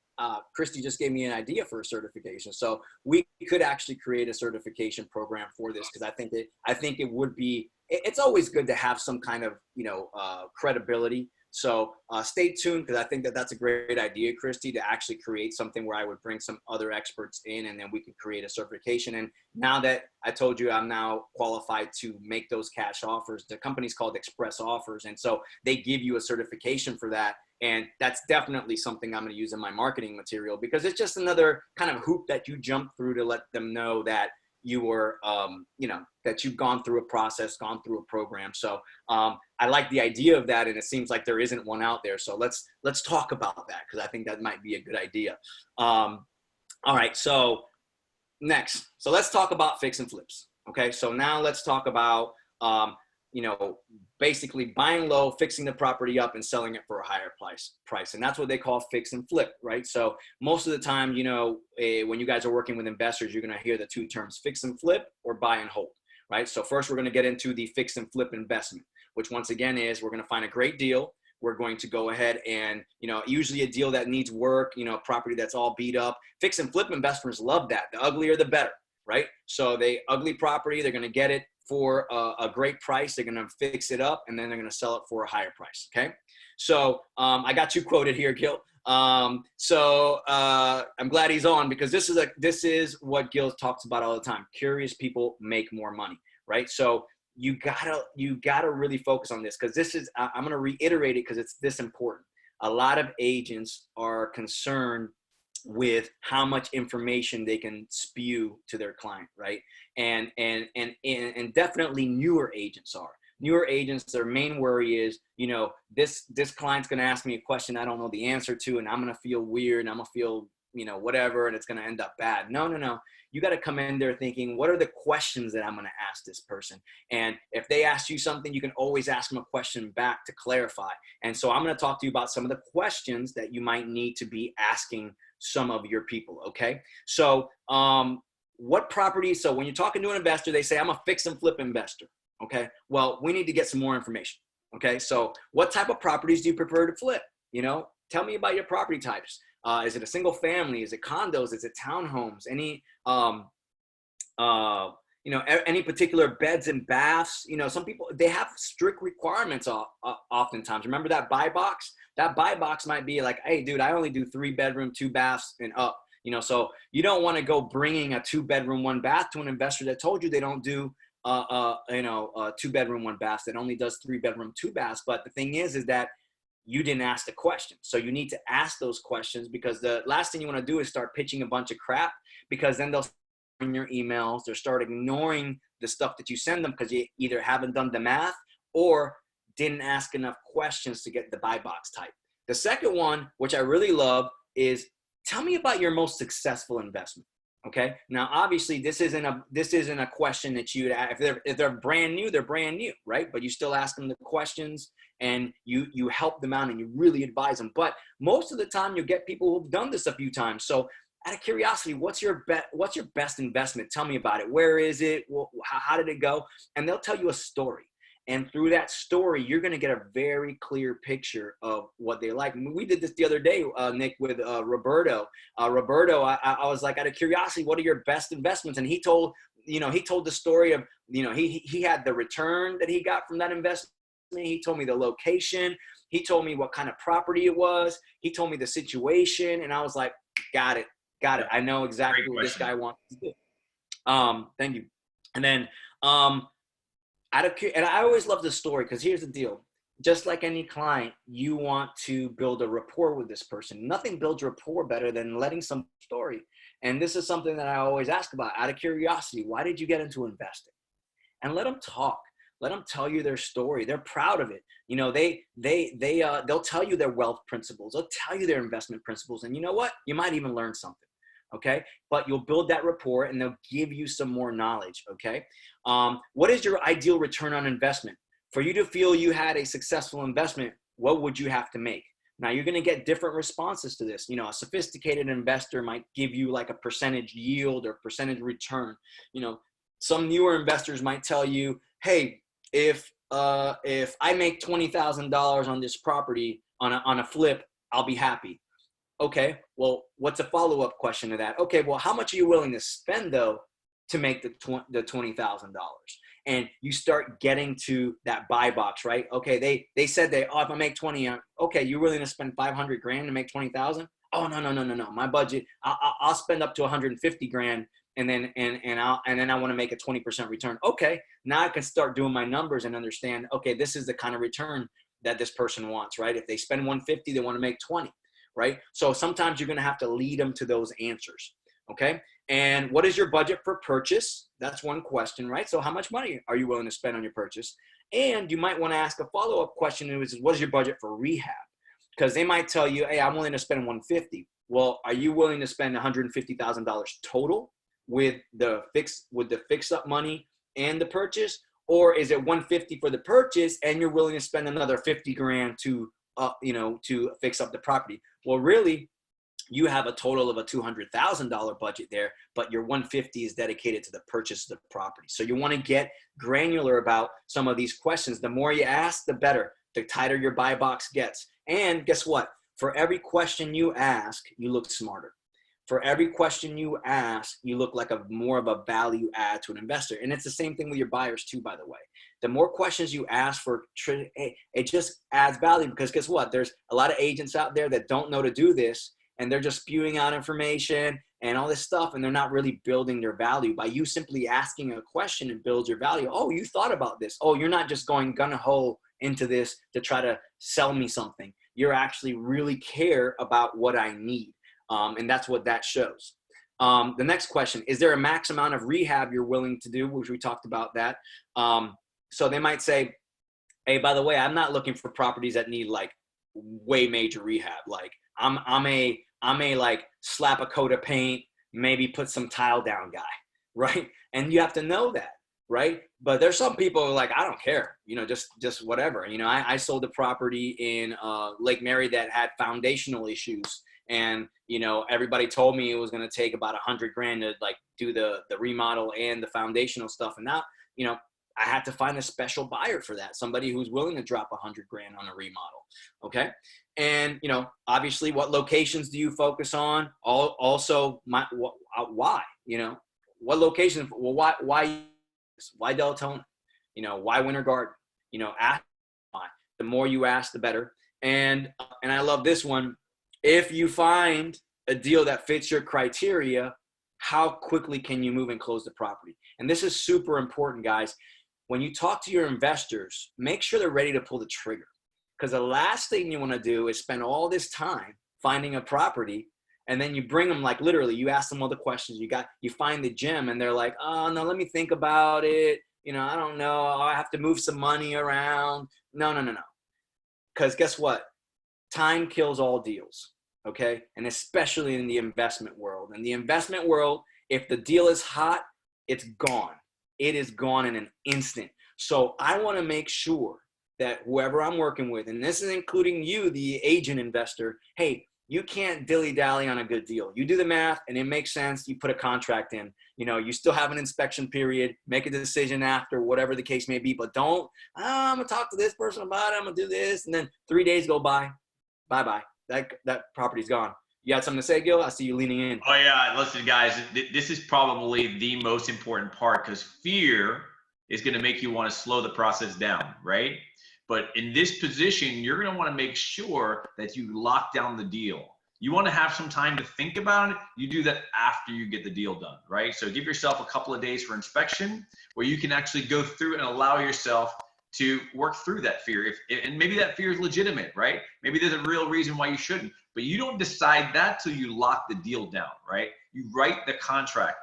Speaker 1: Christy just gave me an idea for a certification. So we could actually create a certification program for this, because I think it would be, it's always good to have some kind of, credibility. So stay tuned, because I think that's a great idea, Christy, to actually create something where I would bring some other experts in, and then we could create a certification. And now that I told you I'm now qualified to make those cash offers, the company's called Express Offers. And so they give you a certification for that. And that's definitely something I'm going to use in my marketing material, because it's just another kind of hoop that you jump through to let them know that you were, that you've gone through a process, gone through a program. So I like the idea of that, and it seems like there isn't one out there. So let's talk about that, because I think that might be a good idea. All right, so next, so let's talk about fix and flips. Okay, so now let's talk about basically buying low, fixing the property up, and selling it for a higher price. And that's what they call fix and flip, right? So most of the time, when you guys are working with investors, you're going to hear the two terms, fix and flip or buy and hold, right? So first, we're going to get into the fix and flip investment, which once again is, we're going to find a great deal. We're going to go ahead and, usually a deal that needs work, property that's all beat up. Fix and flip investors love that. The uglier, the better, right? So ugly property, they're going to get it for a great price. They're going to fix it up, and then they're going to sell it for a higher price. Okay. So I got you quoted here, Gil. So I'm glad he's on, because this is what Gil talks about all the time. Curious people make more money, right? So you gotta really focus on this, because I'm going to reiterate it because it's this important. A lot of agents are concerned with how much information they can spew to their client, right? And definitely newer agents are. Newer agents, their main worry is, this client's going to ask me a question I don't know the answer to, and I'm going to feel weird, and I'm going to feel, whatever, and it's going to end up bad. No. You got to come in there thinking, what are the questions that I'm going to ask this person? And if they ask you something, you can always ask them a question back to clarify. And so I'm going to talk to you about some of the questions that you might need to be asking some of your people. Okay. So, what property? So when you're talking to an investor, they say, I'm a fix and flip investor. Okay. Well, we need to get some more information. Okay. So what type of properties do you prefer to flip? Tell me about your property types. Is it a single family? Is it condos? Is it townhomes? Any particular beds and baths? Some people, they have strict requirements oftentimes. Remember that buy box? That buy box might be like, hey, dude, I only do 3-bedroom, 2 baths and up. So you don't want to go bringing a 2-bedroom, 1 bath to an investor that told you they don't do, 2-bedroom, 1 bath, that only does 3-bedroom, 2 baths. But the thing is that you didn't ask the question. So you need to ask those questions, because the last thing you want to do is start pitching a bunch of crap, because then they'll in your emails, they'll start ignoring the stuff that you send them, because you either haven't done the math or didn't ask enough questions to get the buy box type. The second one, which I really love, is tell me about your most successful investment. Okay. Now, obviously this isn't a question that you'd ask. If they're brand new, they're brand new, right? But you still ask them the questions, and you help them out, and you really advise them. But most of the time you'll get people who've done this a few times. So out of curiosity, what's your best investment? Tell me about it. Where is it? How did it go? And they'll tell you a story. And through that story, you're going to get a very clear picture of what they like. We did this the other day, Nick, with Roberto. Roberto, I was like, out of curiosity, what are your best investments? And he told the story of, he had the return that he got from that investment. He told me the location. He told me what kind of property it was. He told me the situation. And I was like, got it. I know exactly what this guy wants to do. Thank you. And then, and I always love this story, because here's the deal. Just like any client, you want to build a rapport with this person. Nothing builds rapport better than letting some story. And this is something that I always ask about out of curiosity. Why did you get into investing? And let them talk. Let them tell you their story. They're proud of it. They'll tell you their wealth principles. They'll tell you their investment principles. And you know what? You might even learn something. Okay. But you'll build that rapport, and they'll give you some more knowledge. Okay. What is your ideal return on investment? For you to feel you had a successful investment, what would you have to make? Now, you're going to get different responses to this. A sophisticated investor might give you like a percentage yield or percentage return. Some newer investors might tell you, hey, if I make $20,000 on this property on a flip, I'll be happy. Okay, well, what's a follow-up question to that? Okay, well, how much are you willing to spend though to make the $20,000? And you start getting to that buy box, right? Okay, they said oh, if I make 20, okay, you're willing to spend 500 grand to make 20,000? Oh, no. My budget, I'll spend up to 150 grand, and then I want to make a 20% return. Okay, now I can start doing my numbers and understand, okay, this is the kind of return that this person wants, right? If they spend 150, they want to make 20. Right? So sometimes you're going to have to lead them to those answers. Okay. And what is your budget for purchase? That's one question, right? So how much money are you willing to spend on your purchase? And you might want to ask a follow-up question, which is, what is your budget for rehab? Because they might tell you, hey, I'm willing to spend 150. Well, are you willing to spend $150,000 total with the fix up money and the purchase? Or is it 150 for the purchase and you're willing to spend another 50 grand to fix up the property? Well, really, you have a total of a $200,000 budget there, but your 150 is dedicated to the purchase of the property. So you want to get granular about some of these questions. The more you ask, the better. The tighter your buy box gets. And guess what? For every question you ask, you look smarter. For every question you ask, you look like more of a value add to an investor. And it's the same thing with your buyers too, by the way. The more questions you ask it just adds value, because guess what? There's a lot of agents out there that don't know to do this, and they're just spewing out information and all this stuff, and they're not really building their value. By you simply asking a question, and builds your value. Oh, you thought about this. Oh, you're not just going gung-ho into this to try to sell me something. You're actually really care about what I need. And that's what that shows. The next question, is there a max amount of rehab you're willing to do? Which we talked about that. So they might say, hey, by the way, I'm not looking for properties that need like way major rehab. Like I'm a like slap a coat of paint, maybe put some tile down guy, right? And you have to know that, right? But there's some people who are like, I don't care, just whatever. I sold a property in Lake Mary that had foundational issues. And, everybody told me it was going to take about 100 grand to like do the remodel and the foundational stuff. And now, I had to find a special buyer for that. Somebody who's willing to drop 100 grand on a remodel. Okay. And, obviously what locations do you focus on? Also why, what locations? Well, why Deltona? Why Winter Garden? Ask why. The more you ask, the better. And I love this one. If you find a deal that fits your criteria, how quickly can you move and close the property? And this is super important, guys. When you talk to your investors, make sure they're ready to pull the trigger. Because the last thing you want to do is spend all this time finding a property, and then you bring them, like literally, you ask them all the questions. You find the gem, and they're like, oh, no, let me think about it. I don't know. I have to move some money around. No. Because guess what? Time kills all deals. Okay. And especially in the investment world. In the investment world, if the deal is hot, it's gone. It is gone in an instant. So I want to make sure that whoever I'm working with, and this is including you, the agent investor, hey, you can't dilly-dally on a good deal. You do the math and it makes sense. You put a contract in, you still have an inspection period, make a decision after, whatever the case may be, but don't, I'm going to talk to this person about it. I'm going to do this. And then 3 days go by. Bye-bye. That property's gone. You got something to say, Gil? I see you leaning in.
Speaker 4: Oh yeah, listen guys, this is probably the most important part, because fear is going to make you want to slow the process down, right? But in this position, you're going to want to make sure that you lock down the deal. You want to have some time to think about it. You do that after you get the deal done, right? So give yourself a couple of days for inspection where you can actually go through and allow yourself to work through that fear. And maybe that fear is legitimate, right? Maybe there's a real reason why you shouldn't, but you don't decide that till you lock the deal down, right? You write the contract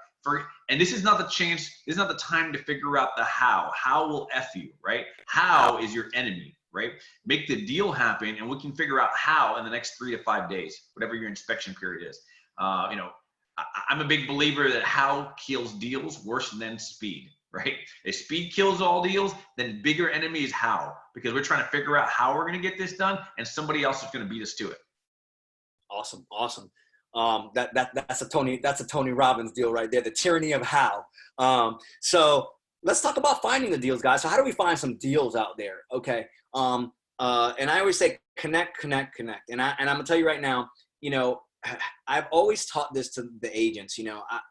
Speaker 4: and this is not the chance, this is not the time to figure out the how. How will F you, right? How is your enemy, right? Make the deal happen and we can figure out how in the next 3 to 5 days, whatever your inspection period is. I'm a big believer that how kills deals worse than speed. Right? If speed kills all deals, then bigger enemy is how, because we're trying to figure out how we're going to get this done, and somebody else is going to beat us to it.
Speaker 1: Awesome. That's a Tony Robbins deal right there. The tyranny of how. So let's talk about finding the deals, guys. So how do we find some deals out there? Okay. And I always say connect. And I'm gonna tell you right now, I've always taught this to the agents.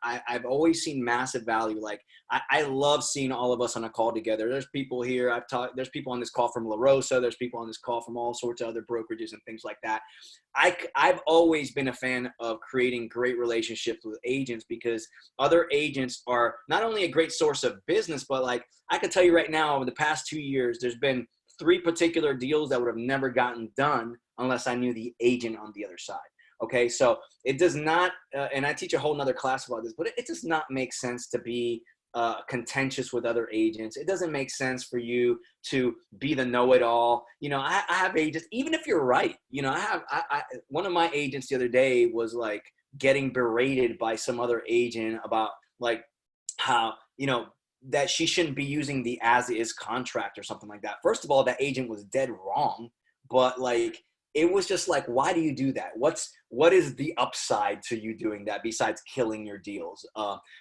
Speaker 1: I've always seen massive value. Like I love seeing all of us on a call together. There's people here. There's people on this call from La Rosa. There's people on this call from all sorts of other brokerages and things like that. I've always been a fan of creating great relationships with agents, because other agents are not only a great source of business, but like I can tell you right now, over the past 2 years, there's been 3 particular deals that would have never gotten done unless I knew the agent on the other side. Okay, so it does not, and I teach a whole nother class about this, but it does not make sense to be contentious with other agents. It doesn't make sense for you to be the know-it-all. I have agents, even if you're right. One of my agents the other day was like getting berated by some other agent about like how, that she shouldn't be using the as-is contract or something like that. First of all, that agent was dead wrong, but like, it was just like, why do you do that? What is the upside to you doing that besides killing your deals?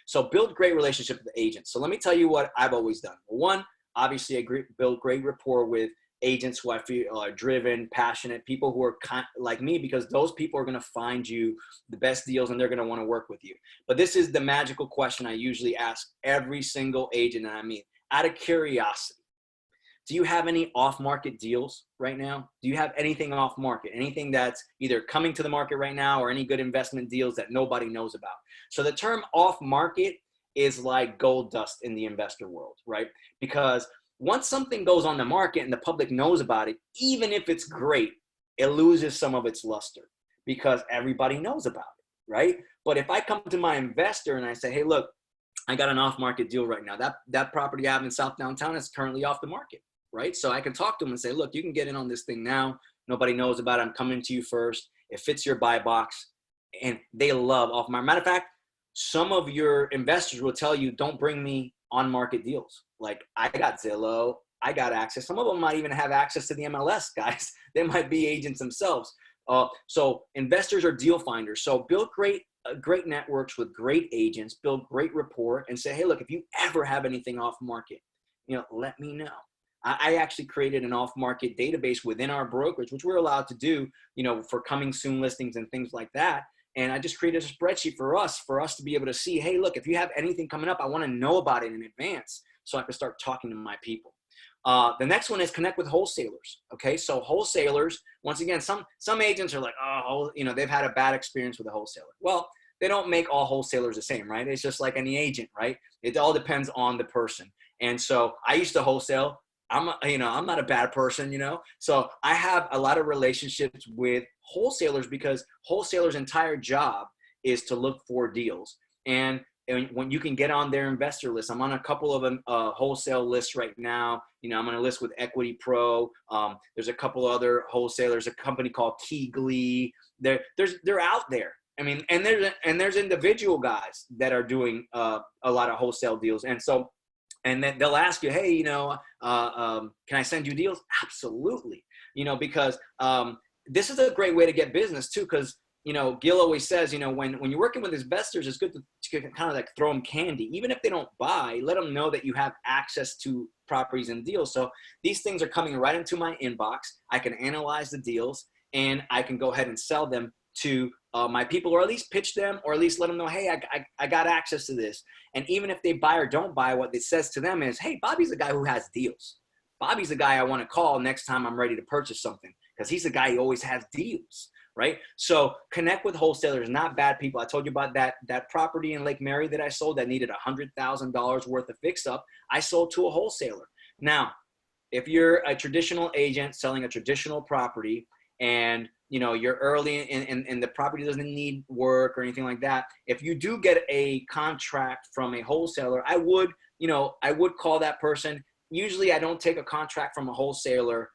Speaker 1: So build great relationship with agents. So let me tell you what I've always done. One, obviously I build great rapport with agents who I feel are driven, passionate, people who are like me, because those people are going to find you the best deals and they're going to want to work with you. But this is the magical question I usually ask every single agent that I meet, out of curiosity. Do you have any off-market deals right now? Do you have anything off-market? Anything that's either coming to the market right now, or any good investment deals that nobody knows about? So the term off-market is like gold dust in the investor world, right? Because once something goes on the market and the public knows about it, even if it's great, it loses some of its luster because everybody knows about it, right? But if I come to my investor and I say, hey, look, I got an off-market deal right now. That property I have in South Downtown is currently off the market. Right? So I can talk to them and say, look, you can get in on this thing now. Nobody knows about it. I'm coming to you first. It fits your buy box. And they love off market. Matter of fact, some of your investors will tell you, don't bring me on market deals. Like I got Zillow, I got access. Some of them might even have access to the MLS, guys. They might be agents themselves. So investors are deal finders. So build great networks with great agents, build great rapport, and say, hey, look, if you ever have anything off market, let me know. I actually created an off-market database within our brokerage, which we're allowed to do, for coming soon listings and things like that. And I just created a spreadsheet for us to be able to see, hey, look, if you have anything coming up, I want to know about it in advance so I can start talking to my people. The next one is connect with wholesalers. Okay, so wholesalers, once again, some agents are like, oh, they've had a bad experience with a wholesaler. Well, they don't make all wholesalers the same, right? It's just like any agent, right? It all depends on the person. And so I used to wholesale. I'm not a bad person, So I have a lot of relationships with wholesalers because wholesalers' entire job is to look for deals. And when you can get on their investor list, I'm on a couple of wholesale lists right now. I'm on a list with Equity Pro. There's a couple other wholesalers, a company called Keegley. They're out there. I mean, and there's individual guys that are doing a lot of wholesale deals. And so, and then they'll ask you, hey, can I send you deals? Absolutely. Because this is a great way to get business too. Because, Gil always says, when you're working with investors, it's good to kind of like throw them candy. Even if they don't buy, let them know that you have access to properties and deals. So these things are coming right into my inbox. I can analyze the deals and I can go ahead and sell them to my people, or at least pitch them, or at least let them know, hey, I got access to this. And even if they buy or don't buy, what it says to them is, hey, Bobby's the guy who has deals. Bobby's the guy I want to call next time I'm ready to purchase something, because he's the guy who always has deals, right? So connect with wholesalers, not bad people. I told you about that property in Lake Mary that I sold that needed $100,000 worth of fix up. I sold to a wholesaler. Now, if you're a traditional agent selling a traditional property and you're early and the property doesn't need work or anything like that, if you do get a contract from a wholesaler, I would call that person. Usually I don't take a contract from a wholesaler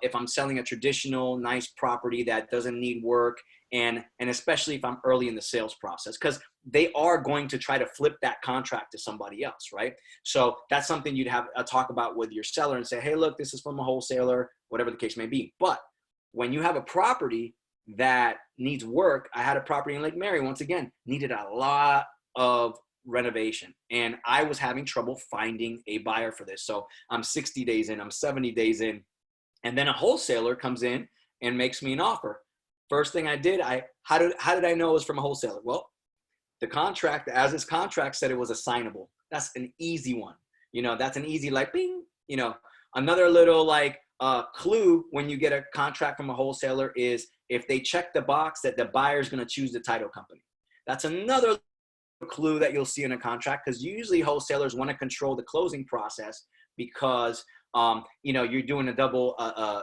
Speaker 1: if I'm selling a traditional nice property that doesn't need work, and especially if I'm early in the sales process, because they are going to try to flip that contract to somebody else, right? So that's something you'd have a talk about with your seller and say, hey, look, this is from a wholesaler, whatever the case may be. But when you have a property that needs work, I had a property in Lake Mary, once again, needed a lot of renovation. And I was having trouble finding a buyer for this. So I'm 60 days in, I'm 70 days in. And then a wholesaler comes in and makes me an offer. First thing I did, how did I know it was from a wholesaler? Well, the contract, as its contract said, it was assignable. That's an easy one. You know, that's an easy like bing. You know, another little like clue when you get a contract from a wholesaler is if they check the box that the buyer's going to choose the title company. That's another clue that you'll see in a contract, because usually wholesalers want to control the closing process because you know, you're doing a double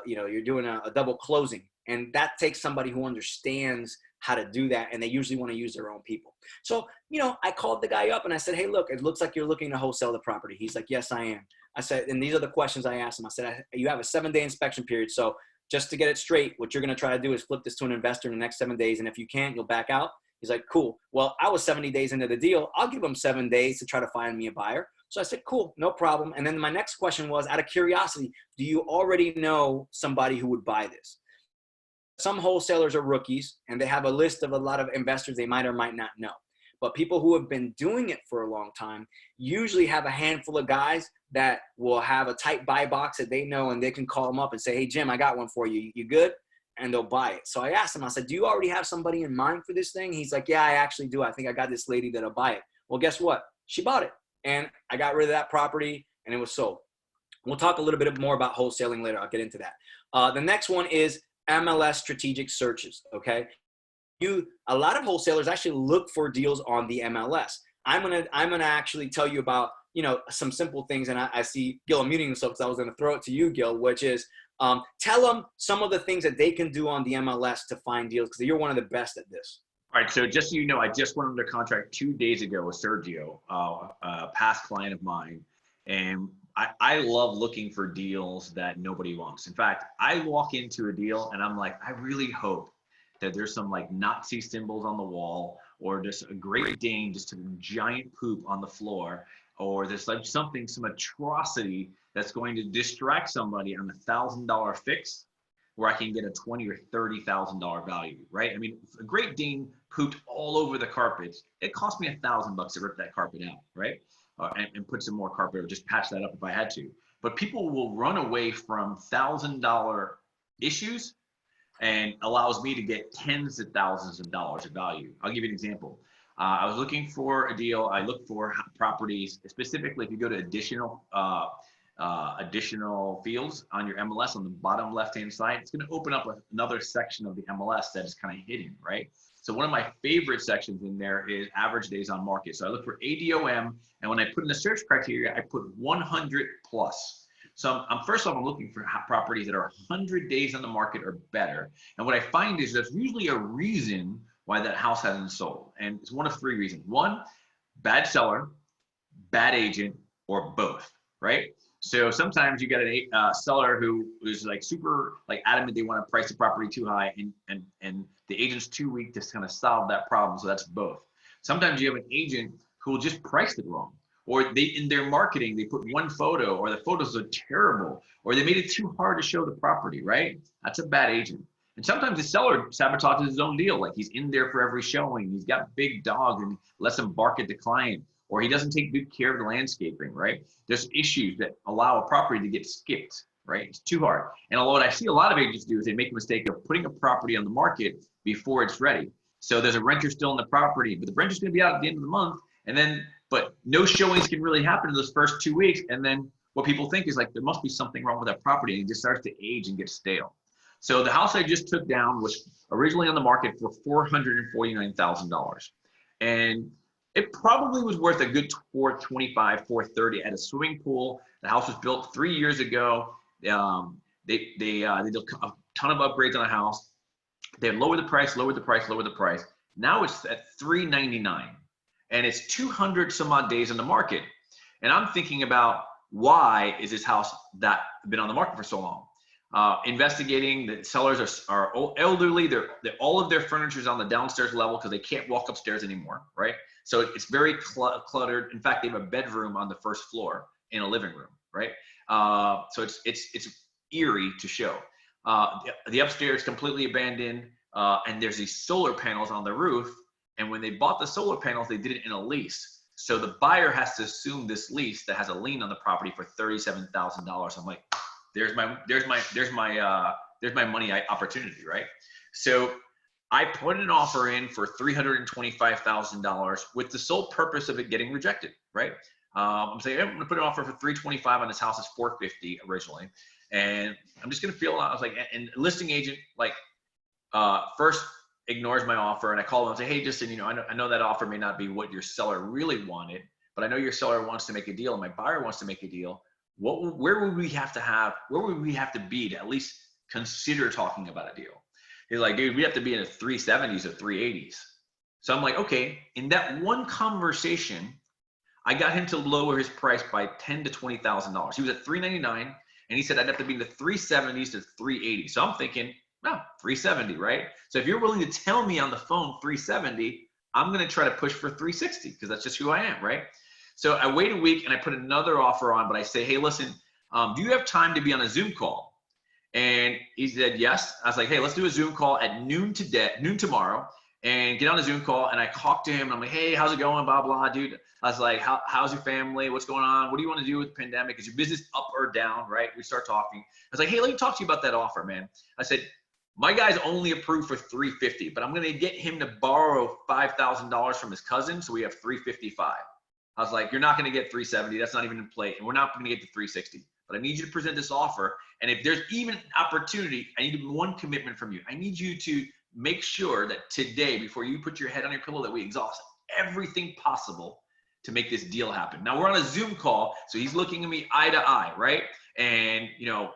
Speaker 1: you're doing a double closing, and that takes somebody who understands how to do that, and they usually want to use their own people. So, you know, I called the guy up and I said, hey, look, it looks like you're looking to wholesale the property. He's like, yes, I am. I said, and these are the questions I asked him. I said, you have a 7-day inspection period. So just to get it straight, what you're going to try to do is flip this to an investor in the next 7 days. And if you can't, you'll back out. He's like, cool. Well, I was 70 days into the deal. I'll give him 7 days to try to find me a buyer. So I said, cool, no problem. And then my next question was, out of curiosity, do you already know somebody who would buy this? Some wholesalers are rookies and they have a list of a lot of investors they might or might not know. But people who have been doing it for a long time usually have a handful of guys that will have a tight buy box that they know, and they can call them up and say, hey, Jim, I got one for you. You good? And they'll buy it. So I asked him, I said, do you already have somebody in mind for this thing? He's like, yeah, I actually do. I think I got this lady that'll buy it. Well, guess what? She bought it. And I got rid of that property and it was sold. We'll talk a little bit more about wholesaling later. I'll get into that. The next one is MLS strategic searches. Okay. A lot of wholesalers actually look for deals on the MLS. I'm gonna actually tell you about, you know, some simple things. And I see Gil muting himself because I was gonna throw it to you, Gil, which is tell them some of the things that they can do on the MLS to find deals, because you're one of the best at this.
Speaker 4: All right, so just so you know, I just went under contract 2 days ago with Sergio, a past client of mine, and I love looking for deals that nobody wants. In fact, I walk into a deal and I'm like, I really hope that there's some like Nazi symbols on the wall, or just a Great Dane, just a giant poop on the floor, or there's like something, some atrocity that's going to distract somebody on $1,000 fix, where I can get a $20,000 or $30,000 value, right? I mean, if a Great Dane pooped all over the carpets, it cost me $1,000 to rip that carpet out, right? And put some more carpet, or just patch that up if I had to. But people will run away from $1,000 issues, and allows me to get tens of thousands of dollars of value. I'll give you an example. I was looking for a deal. I look for properties, specifically if you go to additional fields on your MLS on the bottom left-hand side, it's going to open up another section of the MLS that is kind of hidden, right? So one of my favorite sections in there is average days on market. So I look for ADOM, and when I put in the search criteria, I put 100 plus. So first off, I'm looking for properties that are 100 days on the market or better. And what I find is there's usually a reason why that house hasn't sold. And it's one of 3 reasons. 1, bad seller, bad agent, or both, right? So sometimes you get a seller who is like super like adamant they want to price the property too high, and the agent's too weak to kind of solve that problem. So that's both. Sometimes you have an agent who will just price it wrong, or they in their marketing they put one photo, or the photos are terrible, or they made it too hard to show the property, right? That's a bad agent. And sometimes the seller sabotages his own deal, like he's in there for every showing, he's got big dogs and lets them bark at the client, or he doesn't take good care of the landscaping, right? There's issues that allow a property to get skipped, right? It's too hard. And what I see a lot of agents do is they make a mistake of putting a property on the market before it's ready. So there's a renter still in the property, but the renter's gonna be out at the end of the month, and then, but no showings can really happen in those first 2 weeks. And then what people think is like, there must be something wrong with that property, and it just starts to age and get stale. So the house I just took down was originally on the market for $449,000. And it probably was worth a good $425,000, $430,000 at a swimming pool. The house was built 3 years ago. They did a ton of upgrades on the house. They lowered the price. Now it's at $399,000, and it's 200 some odd days on the market. And I'm thinking about, why is this house that been on the market for so long? Investigating, the sellers are elderly. They're all of their furniture is on the downstairs level because they can't walk upstairs anymore, right? So it's very cluttered. In fact, they have a bedroom on the first floor in a living room, right? So it's eerie to show. The upstairs completely abandoned, and there's these solar panels on the roof. And when they bought the solar panels, they did it in a lease. So the buyer has to assume this lease that has a lien on the property for $37,000. I'm like, there's my money opportunity, right? So I put an offer in for $325,000 with the sole purpose of it getting rejected, right? I'm saying I'm gonna put an offer for $325 on this house. It's $450 originally, and I'm just gonna feel. I was like, and listing agent like first ignores my offer, and I call them and say, hey, Justin, you know, I know that offer may not be what your seller really wanted, but I know your seller wants to make a deal, and my buyer wants to make a deal. Where would we have to be to at least consider talking about a deal? He's like, dude, we have to be in the 370s or 380s. So I'm like, okay. In that one conversation, I got him to lower his price by $10,000 to $20,000. He was at $399, and he said I'd have to be in the 370s to 380. So I'm thinking, no, 370, right? So if you're willing to tell me on the phone 370, I'm going to try to push for 360 because that's just who I am, right? So I wait a week and I put another offer on, but I say, hey, listen, do you have time to be on a Zoom call? And he said, yes. I was like, hey, let's do a Zoom call at noon tomorrow, and get on a Zoom call. And I talked to him, and I'm like, hey, how's it going? Blah, blah, dude. I was like, how's your family? What's going on? What do you want to do with the pandemic? Is your business up or down, right? We start talking. I was like, hey, let me talk to you about that offer, man. I said, my guy's only approved for $350, but I'm going to get him to borrow $5,000 from his cousin, so we have $355. I was like, you're not going to get 370. That's not even in play. And we're not going to get to 360. But I need you to present this offer. And if there's even an opportunity, I need one commitment from you. I need you to make sure that today, before you put your head on your pillow, that we exhaust everything possible to make this deal happen. Now we're on a Zoom call, so he's looking at me eye to eye, right? And you know,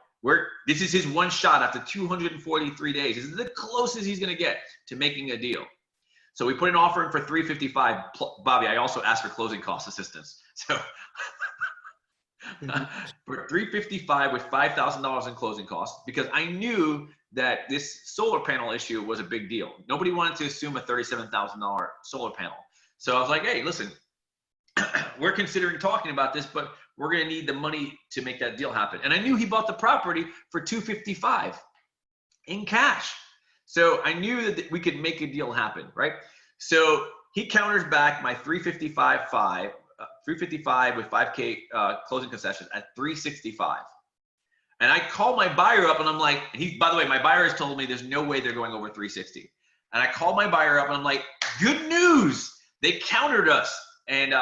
Speaker 4: this is his one shot after 243 days. This is the closest he's going to get to making a deal. So we put an offer in for $355. Bobby, I also asked for closing cost assistance. So for $355 with $5,000 in closing costs, because I knew that this solar panel issue was a big deal. Nobody wanted to assume a $37,000 solar panel. So I was like, hey, listen, we're considering talking about this, but we're going to need the money to make that deal happen. And I knew he bought the property for $255 in cash. So I knew that we could make a deal happen, right? So he counters back my $355 with 5K closing concessions at $365. And I call my buyer up and I'm like, by the way, my buyer has told me there's no way they're going over 360. And I called my buyer up and I'm like, good news. They countered us, and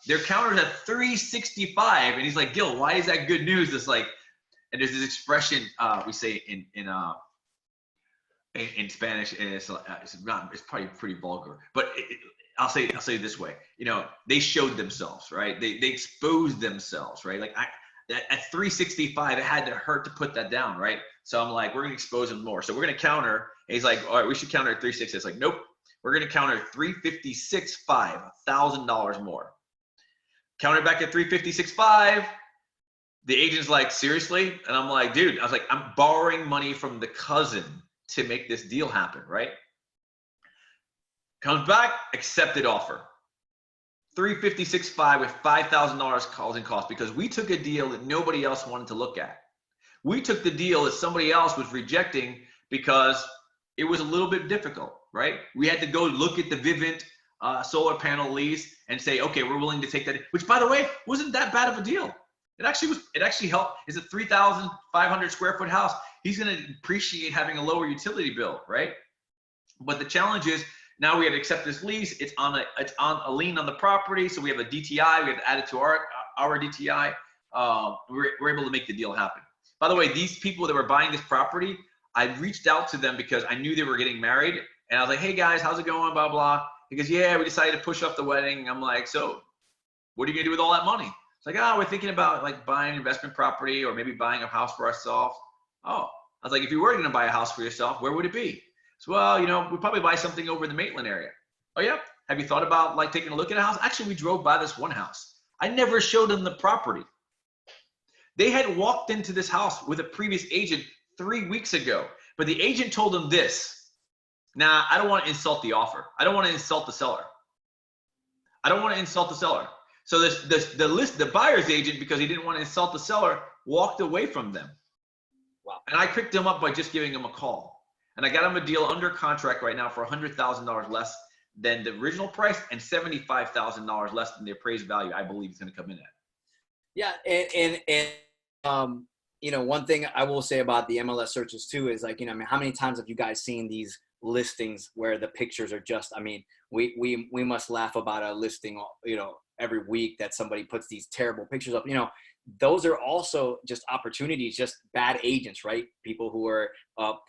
Speaker 4: they're countered at 365. And he's like, Gil, why is that good news? It's like, and there's this expression we say in Spanish, and it's probably pretty vulgar, but I'll say it this way. You know, they showed themselves, right? They exposed themselves, right? Like at 365, it had to hurt to put that down, right? So I'm like, we're gonna expose them more. So we're gonna counter. And he's like, all right, we should counter at 360. It's like, nope, we're gonna counter 356.5, $1,000 more. Counter back at 356.5. The agent's like, seriously? And I'm like, dude, I was like, I'm borrowing money from the cousin to make this deal happen, right? Comes back, accepted offer. 356.5 with $5,000 closing costs, because we took a deal that nobody else wanted to look at. We took the deal that somebody else was rejecting because it was a little bit difficult, right? We had to go look at the Vivint solar panel lease and say, okay, we're willing to take that, which by the way, wasn't that bad of a deal. It actually helped. It's a 3,500 square foot house. He's going to appreciate having a lower utility bill, right? But the challenge is, now we have to accept this lease. It's on a lien on the property, so we have a DTI. We have to add it to our DTI. We're able to make the deal happen. By the way, these people that were buying this property, I reached out to them because I knew they were getting married, and I was like, "Hey guys, how's it going?" Blah blah. He goes, "Yeah, we decided to push off the wedding." I'm like, "So, what are you gonna do with all that money?" It's like, "Oh, we're thinking about like buying an investment property or maybe buying a house for ourselves." Oh, I was like, "If you were gonna buy a house for yourself, where would it be?" So, well, you know, we'd probably buy something over in the Maitland area. Oh yeah? Have you thought about like taking a look at a house? Actually, we drove by this one house. I never showed them the property. They had walked into this house with a previous agent 3 weeks ago, but the agent told them this. Now, I don't want to insult the offer. I don't want to insult the seller. So the buyer's agent, because he didn't want to insult the seller, walked away from them. Wow. And I picked him up by just giving him a call. And I got him a deal under contract right now for $100,000 less than the original price and $75,000 less than the appraised value I believe it's going to come in at.
Speaker 1: Yeah, and one thing I will say about the MLS searches too is like, I mean, how many times have you guys seen these listings where the pictures are just, I mean, we must laugh about a listing, every week that somebody puts these terrible pictures up. Those are also just opportunities, just bad agents, right? People who are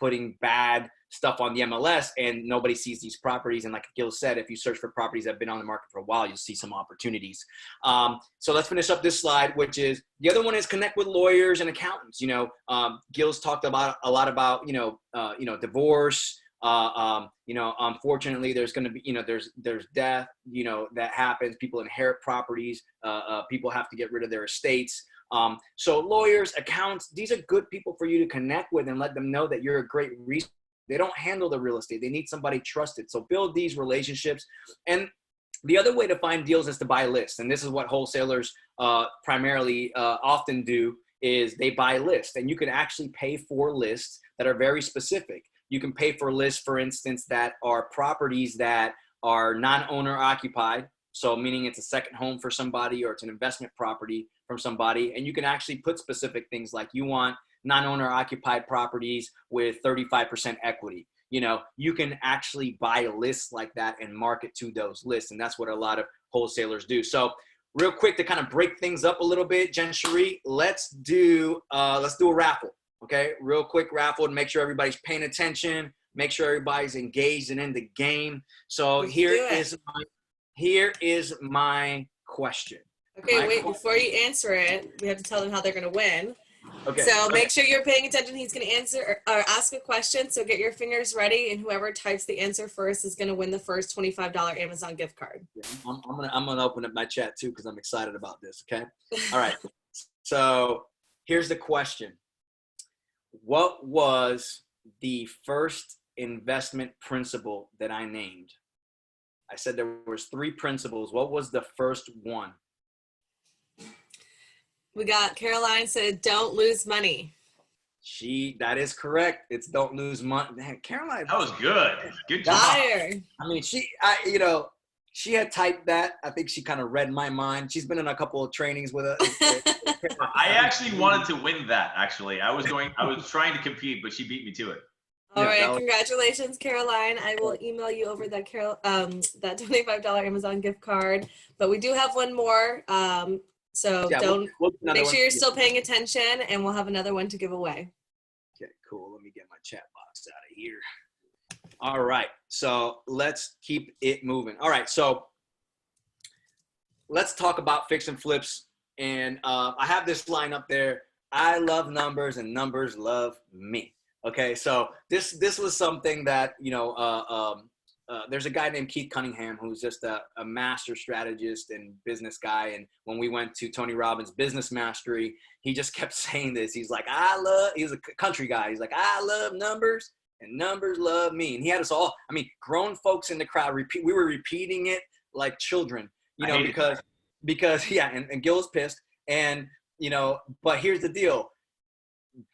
Speaker 1: putting bad stuff on the MLS and nobody sees these properties. And like Gil said, if you search for properties that have been on the market for a while, you'll see some opportunities. So let's finish up this slide, which is the other one is connect with lawyers and accountants. Gil's talked about a lot about, divorce. Unfortunately, there's going to be, there's death, that happens. People inherit properties. People have to get rid of their estates. So lawyers, accountants, these are good people for you to connect with and let them know that you're a great resource. They don't handle the real estate. They need somebody trusted. So build these relationships. And the other way to find deals is to buy lists. And this is what wholesalers primarily often do is they buy lists. And you can actually pay for lists that are very specific. You can pay for lists, for instance, that are properties that are non-owner occupied. So meaning it's a second home for somebody or it's an investment property from somebody. And you can actually put specific things like you want non-owner occupied properties with 35% equity. You can actually buy lists like that and market to those lists. And that's what a lot of wholesalers do. So real quick to kind of break things up a little bit, Jen Cherie, let's do a raffle. Okay, real quick raffle to make sure everybody's paying attention, make sure everybody's engaged and in the game. So here is my question.
Speaker 3: Okay, wait, before you answer it, we have to tell them how they're going to win.
Speaker 1: Okay.
Speaker 3: So make sure you're paying attention. He's going to answer or ask a question. So get your fingers ready, and whoever types the answer first is going to win the first $25 Amazon gift card.
Speaker 1: Yeah, I'm gonna open up my chat too because I'm excited about this. Okay. All right. So here's the question. What was the first investment principle that I named? I said there was 3 principles. What was the first one?
Speaker 3: We got Caroline said, don't lose money.
Speaker 1: That is correct. It's don't lose money. Man, Caroline.
Speaker 4: That was good. Good job.
Speaker 3: Fire.
Speaker 1: I mean, she had typed that. I think she kind of read my mind. She's been in a couple of trainings with us.
Speaker 4: I actually wanted to win that. Actually, I was trying to compete, but she beat me to it.
Speaker 3: All right, congratulations, Caroline. I will email you over that that $25 Amazon gift card. But we do have one more. So we'll make sure you're still paying attention, and we'll have another one to give away.
Speaker 1: Okay, cool. Let me get my chat box out of here. All right, so let's keep it moving. All right, so let's talk about fix and flips. And I have this line up there. I love numbers, and numbers love me. Okay, so this was something that there's a guy named Keith Cunningham who's just a master strategist and business guy. And when we went to Tony Robbins' Business Mastery, he just kept saying this. He's like, he's a country guy. He's like, I love numbers and numbers love me. And he had us all, I mean, grown folks in the crowd, we were repeating it like children, because yeah, and Gil's pissed. And, but here's the deal.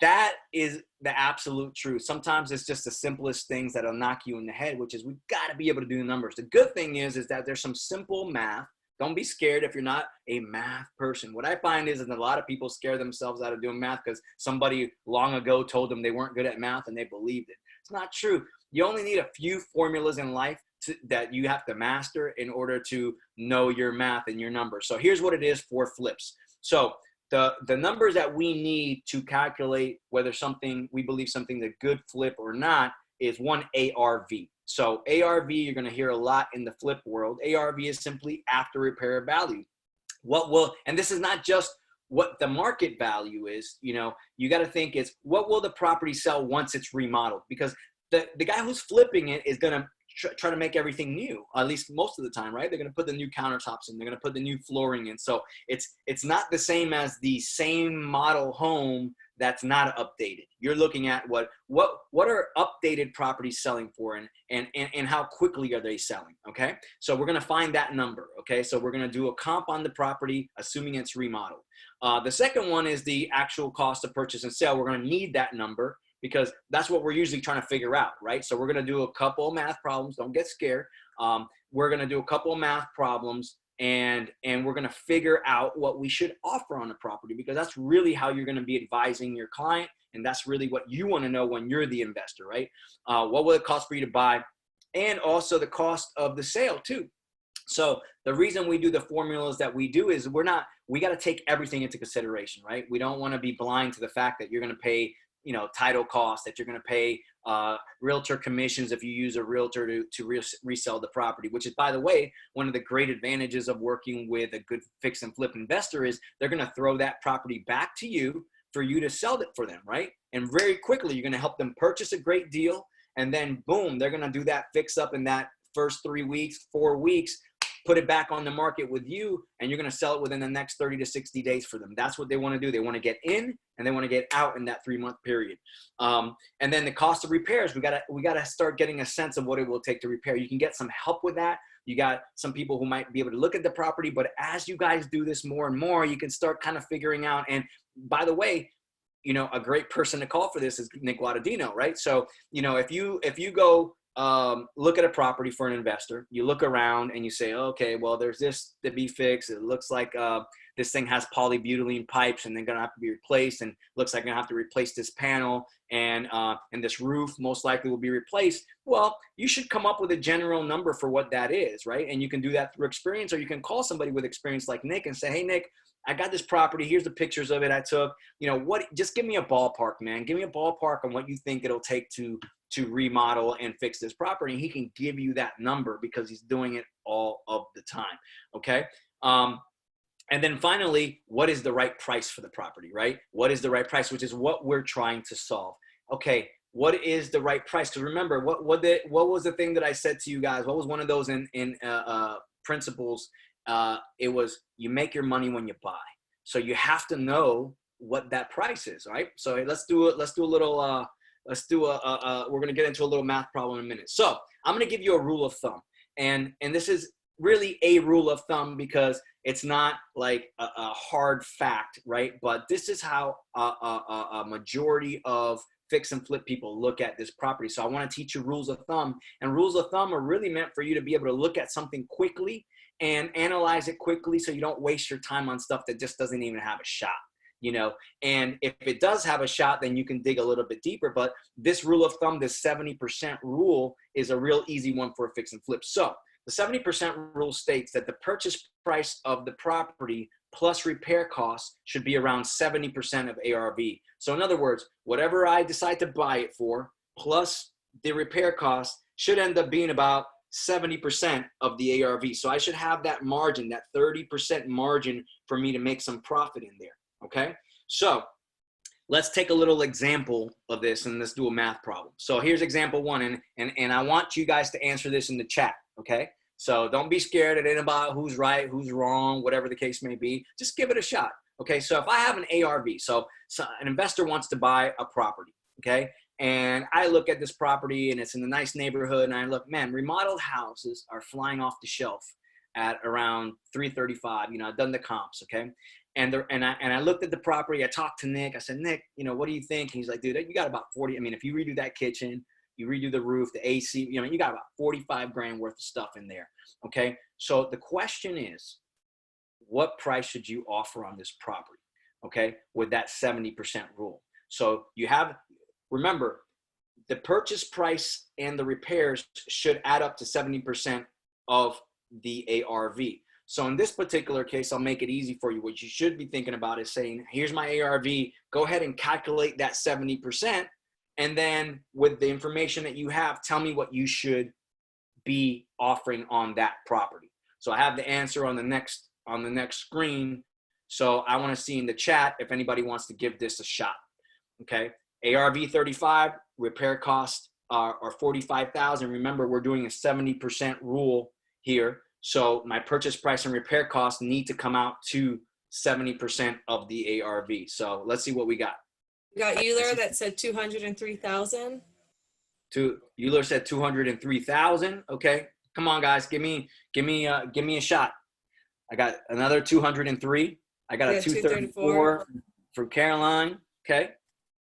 Speaker 1: That is the absolute truth. Sometimes it's just the simplest things that'll knock you in the head, which is we've got to be able to do the numbers. The good thing is that there's some simple math. Don't be scared if you're not a math person. What I find is that a lot of people scare themselves out of doing math because somebody long ago told them they weren't good at math and they believed it. It's not true. You only need a few formulas in life that you have to master in order to know your math and your numbers. So here's what it is for flips. So the numbers that we need to calculate whether we believe something's a good flip or not is one ARV. So ARV, you're going to hear a lot in the flip world. ARV is simply after repair value. And this is not just what the market value is, you got to think it's what will the property sell once it's remodeled? Because the guy who's flipping it is going to try to make everything new, at least most of the time, right? They're going to put the new countertops in, they're going to put the new flooring in. So it's not the same as the same model home that's not updated. You're looking at what are updated properties selling for and how quickly are they selling, okay? So we're going to find that number, okay? So we're going to do a comp on the property, assuming it's remodeled. The second one is the actual cost of purchase and sale. We're going to need that number, because that's what we're usually trying to figure out, right? So we're going to do a couple of math problems. Don't get scared. We're going to do a couple of math problems and we're going to figure out what we should offer on the property, because that's really how you're going to be advising your client. And that's really what you want to know when you're the investor, right? What will it cost for you to buy? And also the cost of the sale too. So the reason we do the formulas that we do is we got to take everything into consideration, right? We don't want to be blind to the fact that you're going to pay, title costs, that you're going to pay realtor commissions if you use a realtor to resell the property, which is, by the way, one of the great advantages of working with a good fix and flip investor is they're going to throw that property back to you for you to sell it for them, right? And very quickly, you're going to help them purchase a great deal. And then boom, they're going to do that fix up in that first 3 weeks, 4 weeks, put it back on the market with you, and you're going to sell it within the next 30 to 60 days for them. That's what they want to do. They want to get in and they want to get out in that 3-month period. And then the cost of repairs, we got to start getting a sense of what it will take to repair. You can get some help with that. You got some people who might be able to look at the property, but as you guys do this more and more, you can start kind of figuring out. And by the way, a great person to call for this is Nick Guadagnino, right? So, if you go look at a property for an investor, you look around and you say, okay, well, there's this to be fixed. It looks like this thing has polybutylene pipes and they're going to have to be replaced, and looks like I'm going to have to replace this panel, and this roof most likely will be replaced. Well, you should come up with a general number for what that is, right? And you can do that through experience, or you can call somebody with experience like Nick and say, hey, Nick, I got this property. Here's the pictures of it I took. Just give me a ballpark, man. Give me a ballpark on what you think it'll take to remodel and fix this property. And he can give you that number because he's doing it all of the time. Okay. And then finally, what is the right price for the property, right? What is the right price, which is what we're trying to solve. Okay. What is the right price? Because remember, what was the thing that I said to you guys? What was one of those in principles? It was, you make your money when you buy. So you have to know what that price is, right? So let's do a little, we're going to get into a little math problem in a minute. So I'm going to give you a rule of thumb, and this is really a rule of thumb because it's not like a hard fact, right? But this is how a majority of fix and flip people look at this property. So I want to teach you rules of thumb, and rules of thumb are really meant for you to be able to look at something quickly and analyze it quickly, so you don't waste your time on stuff that just doesn't even have a shot, and if it does have a shot, then you can dig a little bit deeper. But this rule of thumb, this 70% rule, is a real easy one for a fix and flip. So the 70% rule states that the purchase price of the property plus repair costs should be around 70% of ARV. So in other words, whatever I decide to buy it for plus the repair costs should end up being about 70% of the ARV. So I should have that margin, that 30% margin, for me to make some profit in there. Okay. So let's take a little example of this and let's do a math problem. So here's example one. And I want you guys to answer this in the chat. Okay. So don't be scared. It ain't about who's right, who's wrong, whatever the case may be. Just give it a shot. Okay. So if I have an ARV, so an investor wants to buy a property. Okay. And I look at this property and it's in a nice neighborhood, and I look, man, remodeled houses are flying off the shelf at around 335. I've done the comps. Okay. And I looked at the property. I talked to Nick. I said, Nick, what do you think? And he's like, dude, you got about 40. I mean, if you redo that kitchen, you redo the roof, the AC, you got about 45 grand worth of stuff in there. Okay. So the question is, what price should you offer on this property? Okay. With that 70% rule. So remember, the purchase price and the repairs should add up to 70% of the ARV. So in this particular case, I'll make it easy for you. What you should be thinking about is saying, here's my ARV, go ahead and calculate that 70%. And then with the information that you have, tell me what you should be offering on that property. So I have the answer on the next screen. So I want to see in the chat if anybody wants to give this a shot. Okay. ARV 35, repair costs are 45,000. Remember, we're doing a 70% rule here. So my purchase price and repair costs need to come out to 70% of the ARV. So let's see what we got.
Speaker 3: We got Euler that said 203,000.
Speaker 1: Euler said 203,000. Okay, come on, guys, give me a shot. I got another 203. I got a 234 from Caroline. Okay,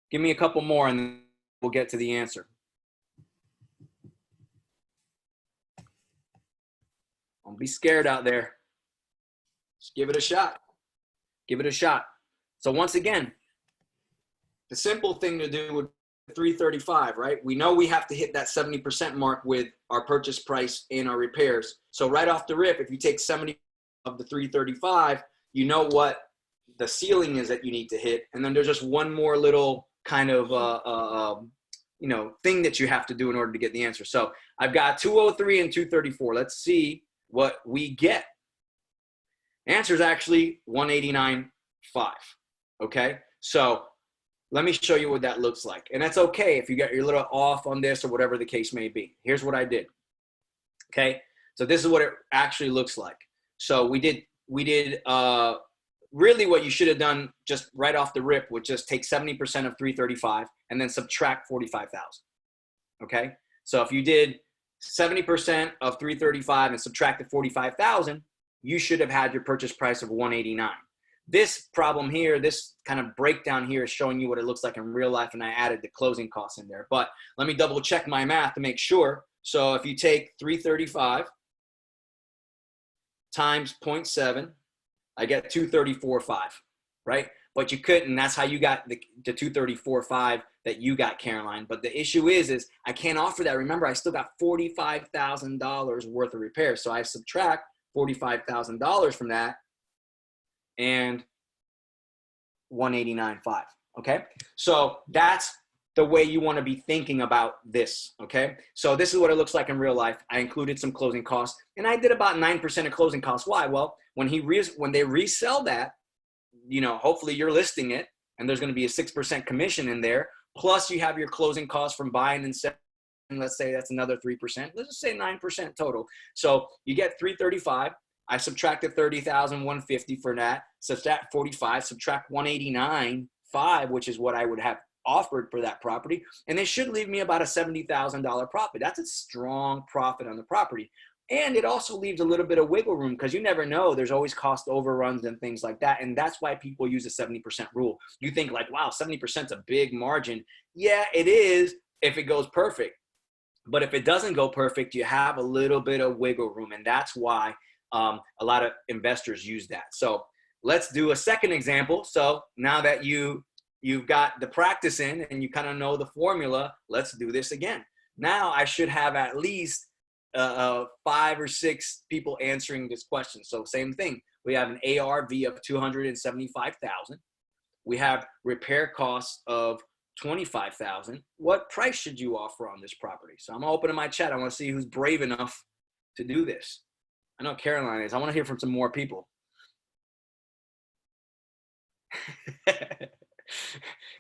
Speaker 1: give me a couple more, and then we'll get to the answer. Don't be scared out there. Just give it a shot. Give it a shot. So once again, the simple thing to do would be 335, right? We know we have to hit that 70% mark with our purchase price and our repairs. So right off the rip, if you take 70 of the 335, you know what the ceiling is that you need to hit. And then there's just one more little kind of, thing that you have to do in order to get the answer. So I've got 203 and 234. Let's see what we get. Answer is actually 189.5. Okay. So let me show you what that looks like. And that's okay if you get your little off on this or whatever the case may be. Here's what I did. Okay. So this is what it actually looks like. So we did really what you should have done just right off the rip would just take 70% of 335 and then subtract 45,000. Okay. So if you did 70% of 335 and subtracted 45,000, you should have had your purchase price of 189. This problem here, this kind of breakdown here is showing you what it looks like in real life, and I added the closing costs in there. But let me double check my math to make sure. So if you take 335 times 0.7, I get 234.5, right? But you couldn't. That's how you got the 234.5 that you got, Caroline. But the issue is I can't offer that. Remember, I still got $45,000 worth of repairs. So I subtract $45,000 from that and 189.5. Okay. So that's the way you want to be thinking about this. Okay. So this is what it looks like in real life. I included some closing costs and I did about 9% of closing costs. Why? Well, when they resell that, hopefully you're listing it and there's going to be a 6% commission in there. Plus you have your closing costs from buying and selling. Let's say that's another 3%. Let's just say 9% total. So you get 335. I subtracted 30,150 for that. Subtract 45, subtract 189.5, which is what I would have offered for that property. And it should leave me about a $70,000 profit. That's a strong profit on the property. And it also leaves a little bit of wiggle room because you never know. There's always cost overruns and things like that. And that's why people use a 70% rule. You think like, wow, 70% is a big margin. Yeah, it is if it goes perfect. But if it doesn't go perfect, you have a little bit of wiggle room. And that's why a lot of investors use that. So let's do a second example. So now that you've got the practice in and you kind of know the formula, let's do this again. Now I should have at least 5 or 6 people answering this question. So same thing. We have an ARV of 275,000. We have repair costs of 25,000. What price should you offer on this property? So I'm gonna open my chat. I want to see who's brave enough to do this. I know Caroline is. I want to hear from some more people.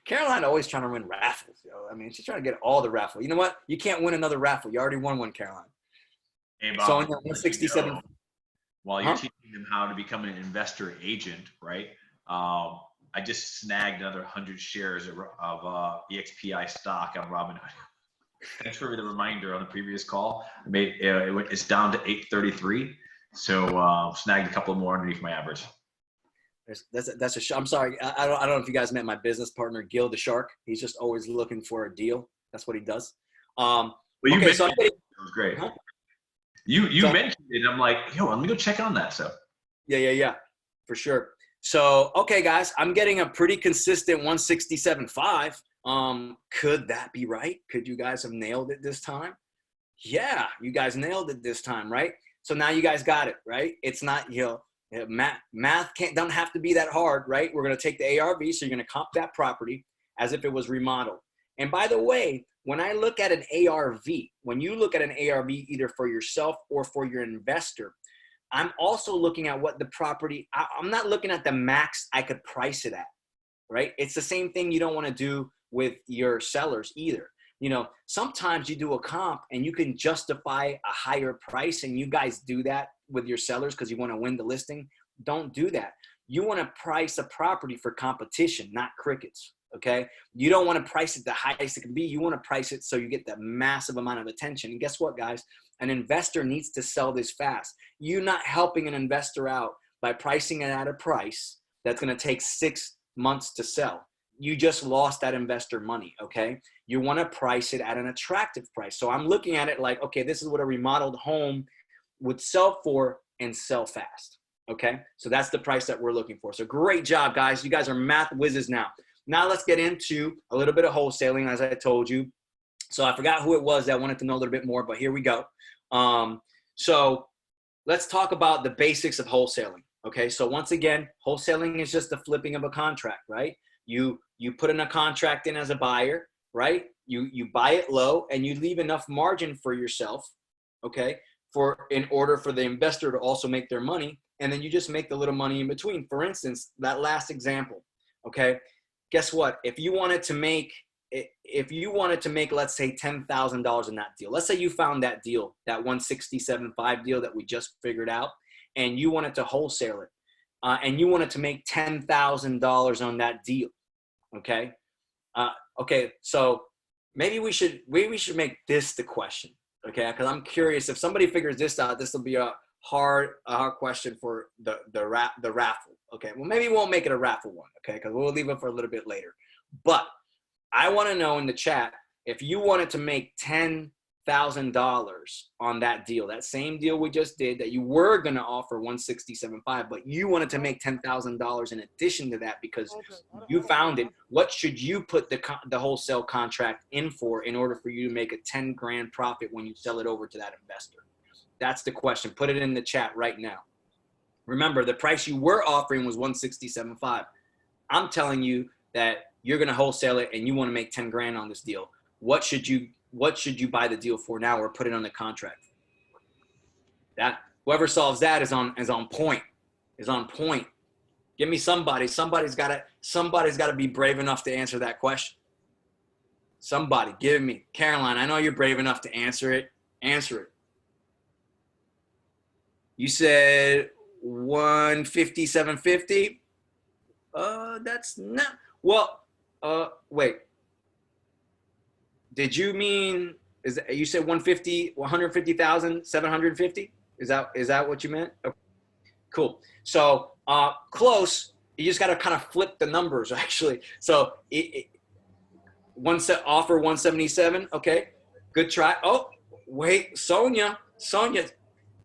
Speaker 1: Caroline always trying to win raffles. I mean, she's trying to get all the raffle. You know what? You can't win another raffle. You already won one, Caroline.
Speaker 4: Hey, Bob,
Speaker 1: so in 167.
Speaker 4: While you're teaching them how to become an investor agent, right? I just snagged another 100 shares of EXPI stock on Robinhood. Thanks for the reminder on the previous call. It's down to 833. So snagged a couple more underneath my average. I'm sorry. I don't know if you guys met my business partner, Gil the Shark. He's just always looking for a deal. That's what he does. Well, you mentioned it. It was great.
Speaker 1: Huh?
Speaker 4: You mentioned it. And I'm like, let me go check on that. So.
Speaker 1: Yeah, for sure. So, okay, guys, I'm getting a pretty consistent 167.5. Could that be right? Could you guys have nailed it this time? Yeah, you guys nailed it this time, right? So now you guys got it, right? It's not, math don't have to be that hard, right? We're going to take the ARV, so you're going to comp that property as if it was remodeled. And by the way, when I look at an ARV, when you look at an ARV either for yourself or for your investor, I'm also looking at what the property, I'm not looking at the max I could price it at, right? It's the same thing you don't want to do with your sellers either. Sometimes you do a comp and you can justify a higher price, and you guys do that with your sellers because you want to win the listing. Don't do that. You want to price a property for competition, not crickets, okay? You don't want to price it the highest it can be. You want to price it so you get the massive amount of attention. And guess what, guys? An investor needs to sell this fast. You're not helping an investor out by pricing it at a price that's going to take 6 months to sell. You just lost that investor money, okay? You want to price it at an attractive price. So I'm looking at it like, okay, this is what a remodeled home would sell for and sell fast, Okay, so that's the price that we're looking for. So great job, guys. You guys are math whizzes now. Now let's get into a little bit of wholesaling, as I told you. So I forgot who it was that wanted to know a little bit more, but here we go. So let's talk about the basics of wholesaling. Okay, so once again, wholesaling is just the flipping of a contract, right? You put in a contract in as a buyer, right? You buy it low and you leave enough margin for yourself, okay, in order for the investor to also make their money, and then you just make the little money in between. For instance, that last example, okay, guess what? If you wanted to make, let's say $10,000 in that deal, let's say you found that deal, that 167.5 deal that we just figured out, and you wanted to wholesale it, and you wanted to make $10,000 on that deal, okay? Okay, so maybe we should make this the question, okay? Because I'm curious, if somebody figures this out, this will be a hard question for the raffle. Okay, well, maybe we won't make it a raffle one, okay? Because we'll leave it for a little bit later. But I want to know in the chat, if you wanted to make $10,000 on that deal, that same deal we just did, that you were going to offer 167.5, but you wanted to make $10,000 in addition to that because you found it, what should you put the wholesale contract in for in order for you to make a 10 grand profit when you sell it over to that investor? That's the question. Put it in the chat right now. Remember, the price you were offering was 167.5. I'm telling you that you're going to wholesale it and you want to make 10 grand on this deal. What should you buy the deal for now or put it on the contract? That whoever solves that is on point. Give me somebody. Somebody's got to be brave enough to answer that question. Somebody, give me. Caroline, I know you're brave enough to answer it. Answer it. You said 157.50. That's not, well, wait. Did you mean, you said 150,750? Is that what you meant? Okay. Cool. So, close. You just got to kind of flip the numbers, actually. So, offer 177. Okay. Good try. Oh, wait, Sonia.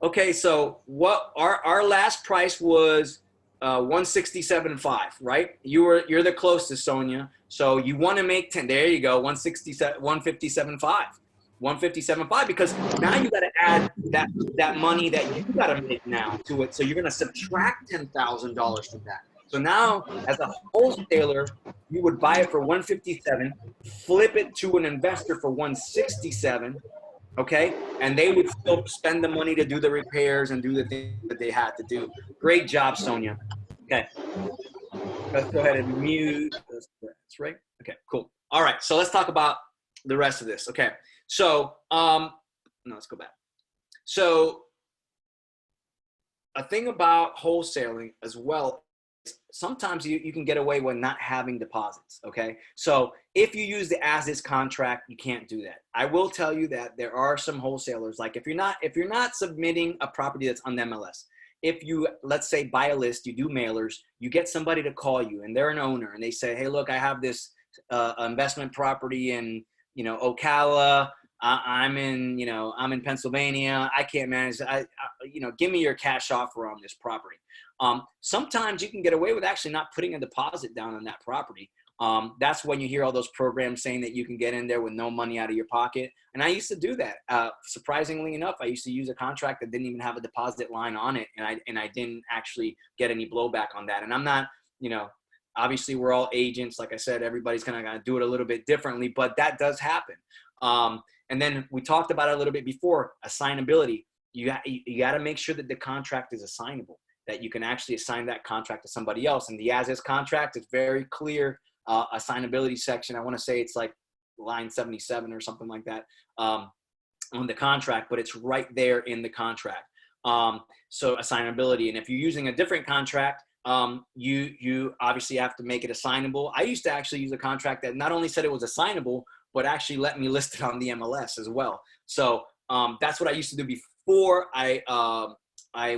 Speaker 1: Okay. So what our last price was 167.5, right? You're the closest, Sonia. So you want to make 10. There you go. 157.5, because now you got to add that money that you got to make now to it. So you're going to subtract $10,000 from that. So now, as a wholesaler, you would buy it for 157, flip it to an investor for 167. Okay, and they would still spend the money to do the repairs and do the things that they had to do. Great job, Sonia. Okay, let's go ahead and mute. That's right. Okay, cool. All right, so let's talk about the rest of this. Okay, so no, let's go back. So a thing about wholesaling as well, sometimes you can get away with not having deposits. Okay, so if you use the as is contract, you can't do that. I will tell you that there are some wholesalers, like if you're not submitting a property that's on the MLS, if you, let's say, buy a list, you do mailers, you get somebody to call you and they're an owner and they say, hey, look, I have this investment property in Ocala. I'm in Pennsylvania. I can't manage. Give me your cash offer on this property. Sometimes you can get away with actually not putting a deposit down on that property. That's when you hear all those programs saying that you can get in there with no money out of your pocket. And I used to do that. Surprisingly enough, I used to use a contract that didn't even have a deposit line on it. And I didn't actually get any blowback on that. And I'm not, obviously we're all agents. Like I said, everybody's going to do it a little bit differently, but that does happen. And then we talked about it a little bit before, assignability. You got to make sure that the contract is assignable, that you can actually assign that contract to somebody else. And the as-is contract is very clear assignability section. I want to say it's like line 77 or something like that on the contract, but it's right there in the contract. So assignability. And if you're using a different contract, you obviously have to make it assignable. I used to actually use a contract that not only said it was assignable, but actually let me list it on the MLS as well. So that's what I used to do before I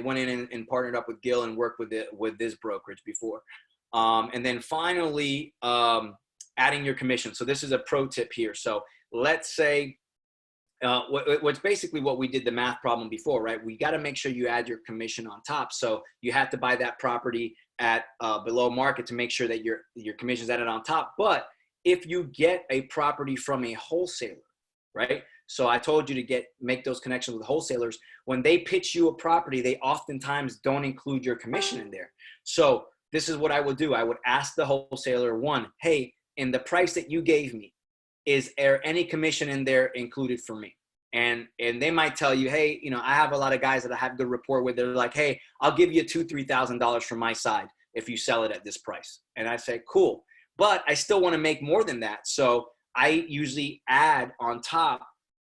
Speaker 1: went in and partnered up with Gil and worked with this brokerage before. And then finally, adding your commission. So this is a pro tip here. So let's say what's basically what we did the math problem before, right? We got to make sure you add your commission on top. So you have to buy that property at below market to make sure that your commission's added on top. But if you get a property from a wholesaler, right? So I told you to make those connections with wholesalers. When they pitch you a property, they oftentimes don't include your commission in there. So this is what I would do. I would ask the wholesaler, one, hey, in the price that you gave me, is there any commission in there included for me? And they might tell you, hey, you know, I have a lot of guys that I have good rapport with. They're like, hey, I'll give you $2,000-$3,000 from my side if you sell it at this price. And I say, cool, but I still want to make more than that. So I usually add on top,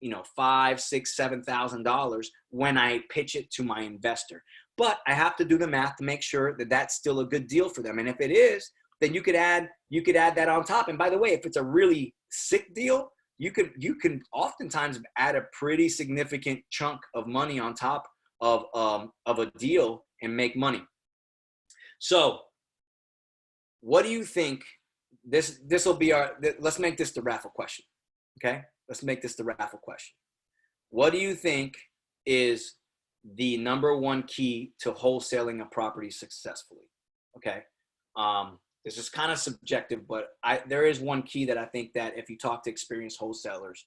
Speaker 1: you know, $5,000, $6,000, $7,000 when I pitch it to my investor. But I have to do the math to make sure that that's still a good deal for them. And if it is, then you could add that on top. And by the way, if it's a really sick deal, you can oftentimes add a pretty significant chunk of money on top of a deal and make money. So what do you think? This will be let's make this the raffle question. Okay, let's make this the raffle question. What do you think is the number one key to wholesaling a property successfully? Okay. This is kind of subjective, but there is one key that I think that if you talk to experienced wholesalers,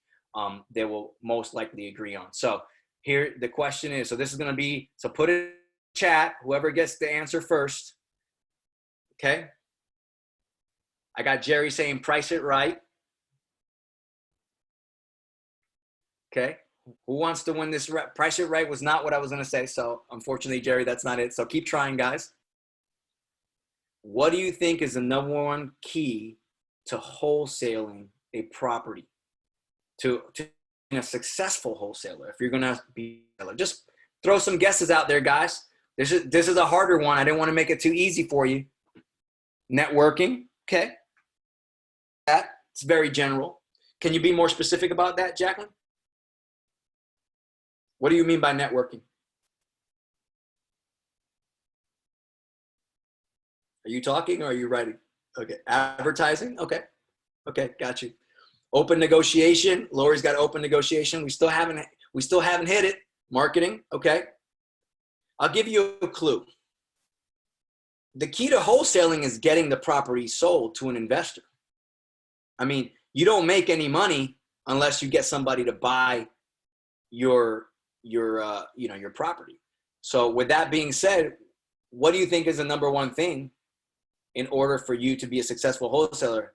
Speaker 1: they will most likely agree on. So here the question is, so this is going to be, so put it in chat, whoever gets the answer first. Okay. I got Jerry saying price it right. Okay. Who wants to win this? Price it right was not what I was going to say. So unfortunately, Jerry, that's not it. So keep trying, guys. What do you think is the number one key to wholesaling a property, to a successful wholesaler? If you're going to be, just throw some guesses out there, guys. This is a harder one. I didn't want to make it too easy for you. Networking. Okay. That's very general. Can you be more specific about that, Jacqueline? What do you mean by networking? Are you talking or are you writing? Okay. Advertising? Okay. Okay. Got you. Open negotiation. Lori's got open negotiation. We still haven't hit it. Marketing. Okay. I'll give you a clue. The key to wholesaling is getting the property sold to an investor. I mean, you don't make any money unless you get somebody to buy your property. So with that being said, what do you think is the number one thing in order for you to be a successful wholesaler?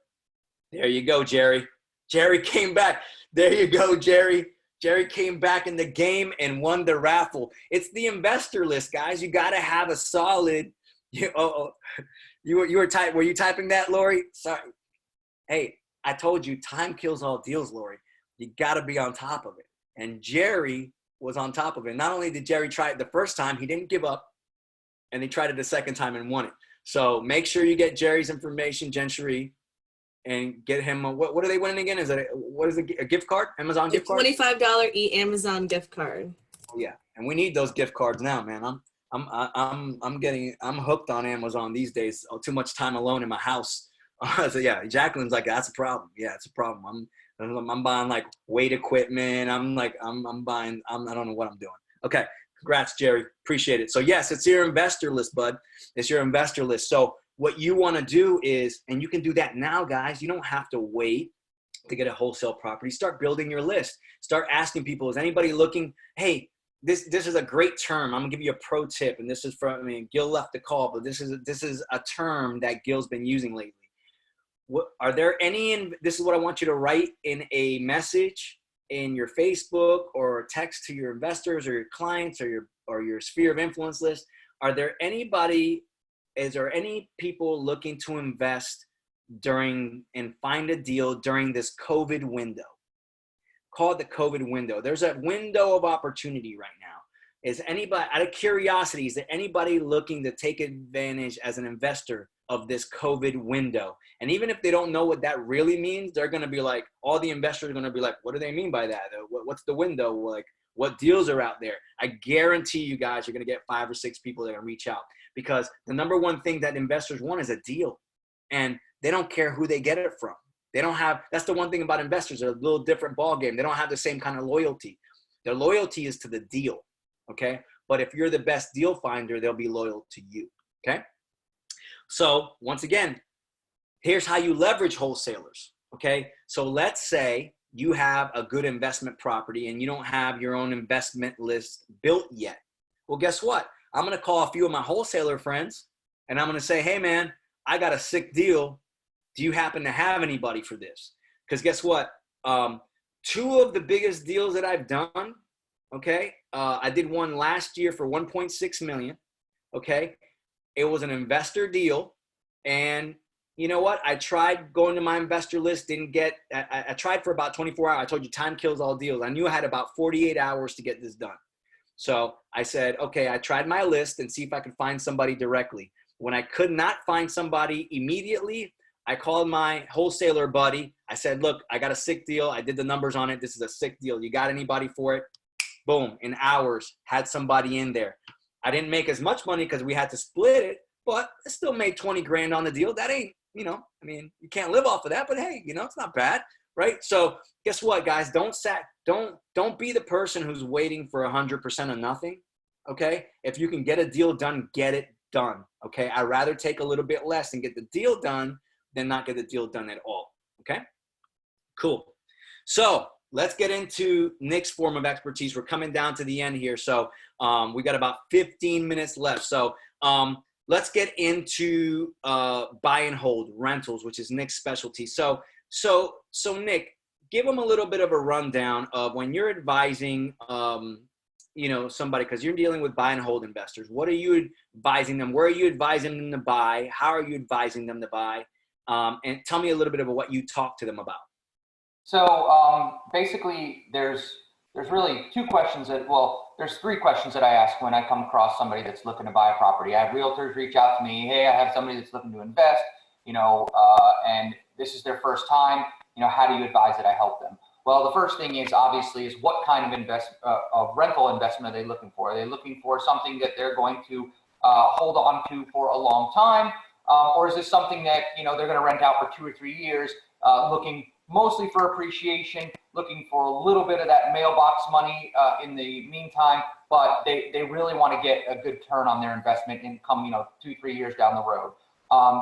Speaker 1: There you go, Jerry. Jerry came back. There you go, Jerry. Jerry came back in the game and won the raffle. It's the investor list, guys. You got to have a solid. You were typing. Were you typing that, Lori? Sorry. Hey, I told you, time kills all deals, Lori. You got to be on top of it. And Jerry was on top of it. Not only did Jerry try it the first time, he didn't give up, and he tried it the second time and won it. So make sure you get Jerry's information, Jen Cherie, and get him what are they winning again? Is it a gift card? Amazon gift card?
Speaker 3: $25 Amazon gift card.
Speaker 1: Oh, yeah, and we need those gift cards now, man. I'm hooked on Amazon these days. Too much time alone in my house. So yeah, Jacqueline's like, that's a problem. Yeah, it's a problem. I'm buying like weight equipment. I'm buying. I don't know what I'm doing. Okay. Congrats, Jerry. Appreciate it. So yes, it's your investor list, bud. It's your investor list. So what you want to do is, and you can do that now, guys. You don't have to wait to get a wholesale property. Start building your list. Start asking people, is anybody looking? Hey, this is a great term. I'm gonna give you a pro tip. And this is Gil left the call, but this is a term that Gil's been using lately. Are there any, this is what I want you to write in a message in your Facebook or text to your investors or your clients or your sphere of influence list. Is there any people looking to invest during and find a deal during this COVID window? Call it the COVID window. There's a window of opportunity right now. Is anybody, out of curiosity, is there anybody looking to take advantage as an investor of this COVID window? And even if they don't know what that really means, they're going to be like, all the investors are going to be like, what do they mean by that? What's the window? Like, what deals are out there? I guarantee you guys, you're going to get 5 or 6 people that are going to reach out, because the number one thing that investors want is a deal, and they don't care who they get it from. They don't have, that's the one thing about investors. They're a little different ball game. They don't have the same kind of loyalty. Their loyalty is to the deal, okay? But if you're the best deal finder, they'll be loyal to you, okay? So once again, here's how you leverage wholesalers, okay? So let's say you have a good investment property and you don't have your own investment list built yet. Well, guess what? I'm going to call a few of my wholesaler friends and I'm going to say, hey man, I got a sick deal. Do you happen to have anybody for this? Because guess what? Two of the biggest deals that I've done, okay? I did one last year for 1.6 million, okay? It was an investor deal. And you know what? I tried going to my investor list, didn't get, I tried for about 24 hours. I told you time kills all deals. I knew I had about 48 hours to get this done. So I said, okay, I tried my list and see if I could find somebody directly. When I could not find somebody immediately, I called my wholesaler buddy. I said, look, I got a sick deal. I did the numbers on it. This is a sick deal. You got anybody for it? Boom, in hours, had somebody in there. I didn't make as much money because we had to split it, but I still made 20 grand on the deal. That ain't, you know, I mean, you can't live off of that, but hey, you know, it's not bad, right? So guess what, guys? Don't be the person who's waiting for 100% of nothing, okay? If you can get a deal done, get it done, okay? I'd rather take a little bit less and get the deal done than not get the deal done at all, okay? Cool. So let's get into Nick's form of expertise. We're coming down to the end here. So we got about 15 minutes left. So let's get into buy and hold rentals, which is Nick's specialty. So Nick, give them a little bit of a rundown of when you're advising, you know, somebody, because you're dealing with buy and hold investors. What are you advising them? Where are you advising them to buy? How are you advising them to buy? And tell me a little bit about what you talk to them about.
Speaker 2: So basically, there's really two questions that, well, there's three questions that I ask when I come across somebody that's looking to buy a property. I have realtors reach out to me, hey, I have somebody that's looking to invest, you know, and this is their first time, you know, how do you advise that I help them? Well, the first thing is obviously is what kind of rental investment are they looking for? Are they looking for something that they're going to hold on to for a long time? Or is this something that, you know, they're going to rent out for 2 or 3 years, looking mostly for appreciation, looking for a little bit of that mailbox money in the meantime, but they really want to get a good turn on their investment income, you know, 2-3 years down the road.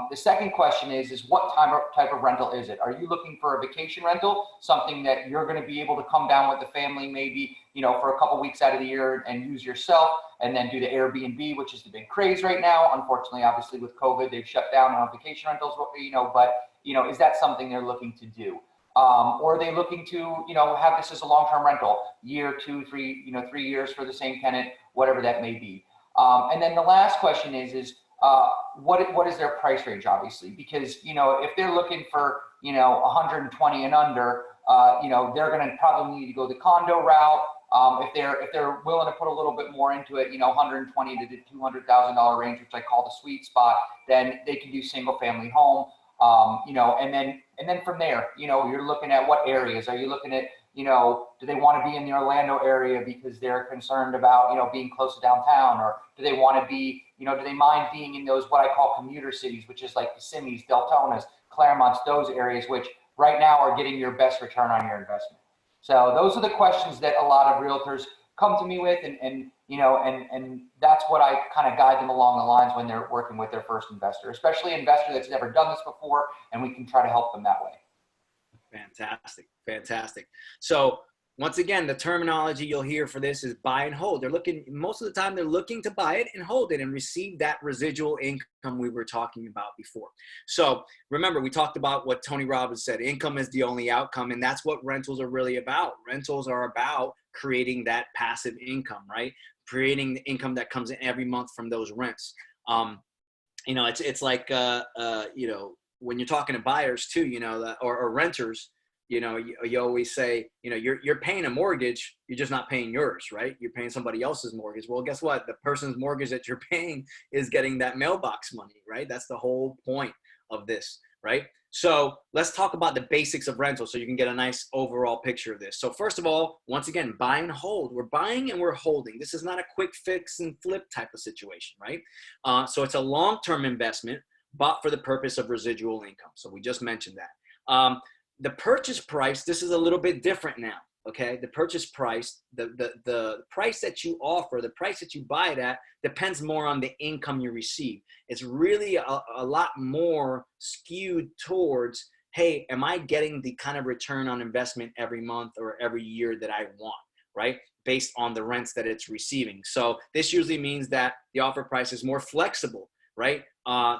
Speaker 2: The second question is what type of rental is it? Are you looking for a vacation rental, something that you're going to be able to come down with the family maybe, you know, for a couple weeks out of the year and use yourself, and then do the Airbnb, which is the big craze right now. Unfortunately, obviously with COVID, they've shut down on vacation rentals, you know, but, you know, is that something they're looking to do? Or are they looking to, you know, have this as a long-term rental, year, 2, 3, you know, 3 years for the same tenant, whatever that may be. And then the last question is what is their price range, obviously, because, you know, if they're looking for, you know, 120 and under, you know, they're going to probably need to go the condo route. If they're willing to put a little bit more into it, you know, 120 to the $200,000 range, which I call the sweet spot, then they can do single family home. You know, and then from there, you know, you're looking at what areas. Are you looking at, you know, do they want to be in the Orlando area because they're concerned about, you know, being close to downtown, or do they want to be, you know, do they mind being in those, what I call commuter cities, which is like Kissimmee's, Deltonas, Claremonts, those areas, which right now are getting your best return on your investment. So those are the questions that a lot of realtors come to me with, and you know, and that's what I kind of guide them along the lines when they're working with their first investor, especially an investor that's never done this before, and we can try to help them that way.
Speaker 1: Fantastic. Fantastic. So once again, the terminology you'll hear for this is buy and hold. They're looking, most of the time, they're looking to buy it and hold it and receive that residual income we were talking about before. So remember, we talked about what Tony Robbins said, income is the only outcome. And that's what rentals are really about. Rentals are about creating that passive income, right? Creating the income that comes in every month from those rents. You know, it's like, you know, when you're talking to buyers too, you know, or renters, you know, you always say, you know, you're paying a mortgage, you're just not paying yours, right? You're paying somebody else's mortgage. Well, guess what? The person's mortgage that you're paying is getting that mailbox money, right? That's the whole point of this, right? So let's talk about the basics of rental so you can get a nice overall picture of this. So first of all, once again, buy and hold. We're buying and we're holding. This is not a quick fix and flip type of situation, right? So it's a long-term investment, bought for the purpose of residual income. So we just mentioned that. the purchase price, this is a little bit different now. Okay, the purchase price, the price that you offer, the price that you buy it at, depends more on the income you receive. It's really a lot more skewed towards, hey, am I getting the kind of return on investment every month or every year that I want, right? Based on the rents that it's receiving. So this usually means that the offer price is more flexible, right?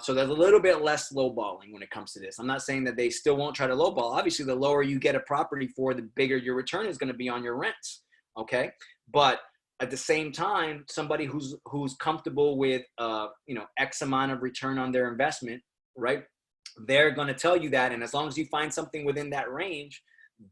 Speaker 1: So there's a little bit less lowballing when it comes to this. I'm not saying that they still won't try to lowball. Obviously, the lower you get a property for, the bigger your return is going to be on your rents, okay? But at the same time, somebody who's comfortable with X amount of return on their investment, right? They're going to tell you that, and as long as you find something within that range,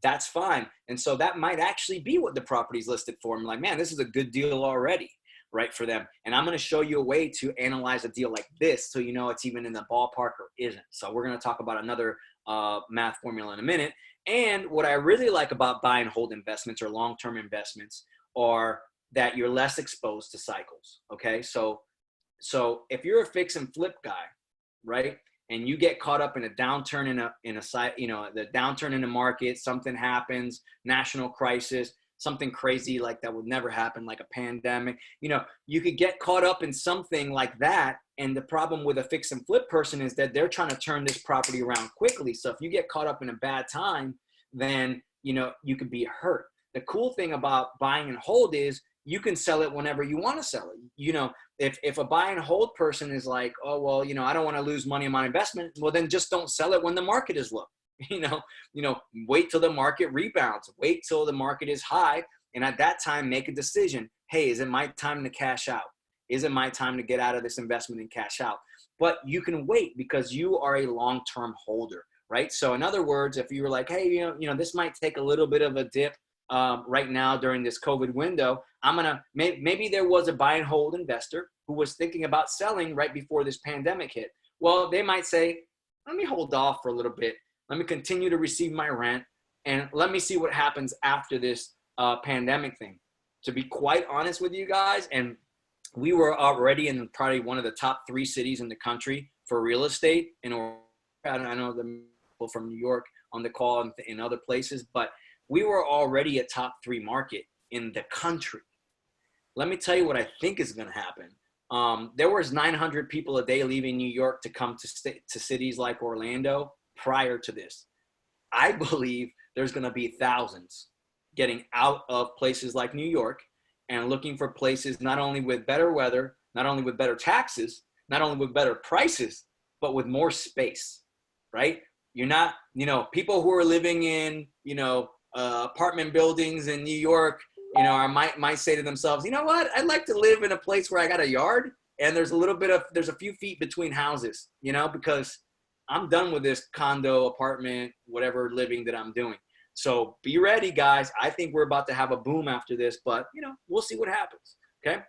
Speaker 1: that's fine. And so that might actually be what the property's listed for. I'm like, man, this is a good deal already, right, for them. And I'm going to show you a way to analyze a deal like this so you know it's even in the ballpark or isn't. So we're going to talk about another math formula in a minute. And what I really like about buy and hold investments or long-term investments are that you're less exposed to cycles, okay? So if you're a fix and flip guy, right, and you get caught up in a downturn in a site, the downturn in the market, something happens, national crisis, something crazy like that would never happen, like a pandemic, you could get caught up in something like that. And the problem with a fix and flip person is that they're trying to turn this property around quickly. So if you get caught up in a bad time, then, you could be hurt. The cool thing about buying and hold is you can sell it whenever you want to sell it. If a buy and hold person is like, oh, well, I don't want to lose money on my investment. Well, then just don't sell it when the market is low. Wait till the market rebounds, wait till the market is high. And at that time, make a decision. Hey, is it my time to cash out? Is it my time to get out of this investment and cash out? But you can wait because you are a long-term holder, right? So in other words, if you were like, hey, this might take a little bit of a dip right now during this COVID window, maybe there was a buy and hold investor who was thinking about selling right before this pandemic hit. Well, they might say, let me hold off for a little bit. Let me continue to receive my rent, and let me see what happens after this pandemic thing. To be quite honest with you guys, and we were already in probably one of the top 3 cities in the country for real estate. I know the people from New York on the call and in other places, but we were already a top 3 market in the country. Let me tell you what I think is going to happen. There was 900 people a day leaving New York to come to cities like Orlando prior to this. I believe there's going to be thousands getting out of places like New York and looking for places not only with better weather, not only with better taxes, not only with better prices, but with more space, right? You're not, people who are living in, apartment buildings in New York, might say to themselves, you know what? I'd like to live in a place where I got a yard and there's a few feet between houses, because I'm done with this condo, apartment, whatever living that I'm doing. So be ready, guys. I think we're about to have a boom after this, but we'll see what happens. Okay.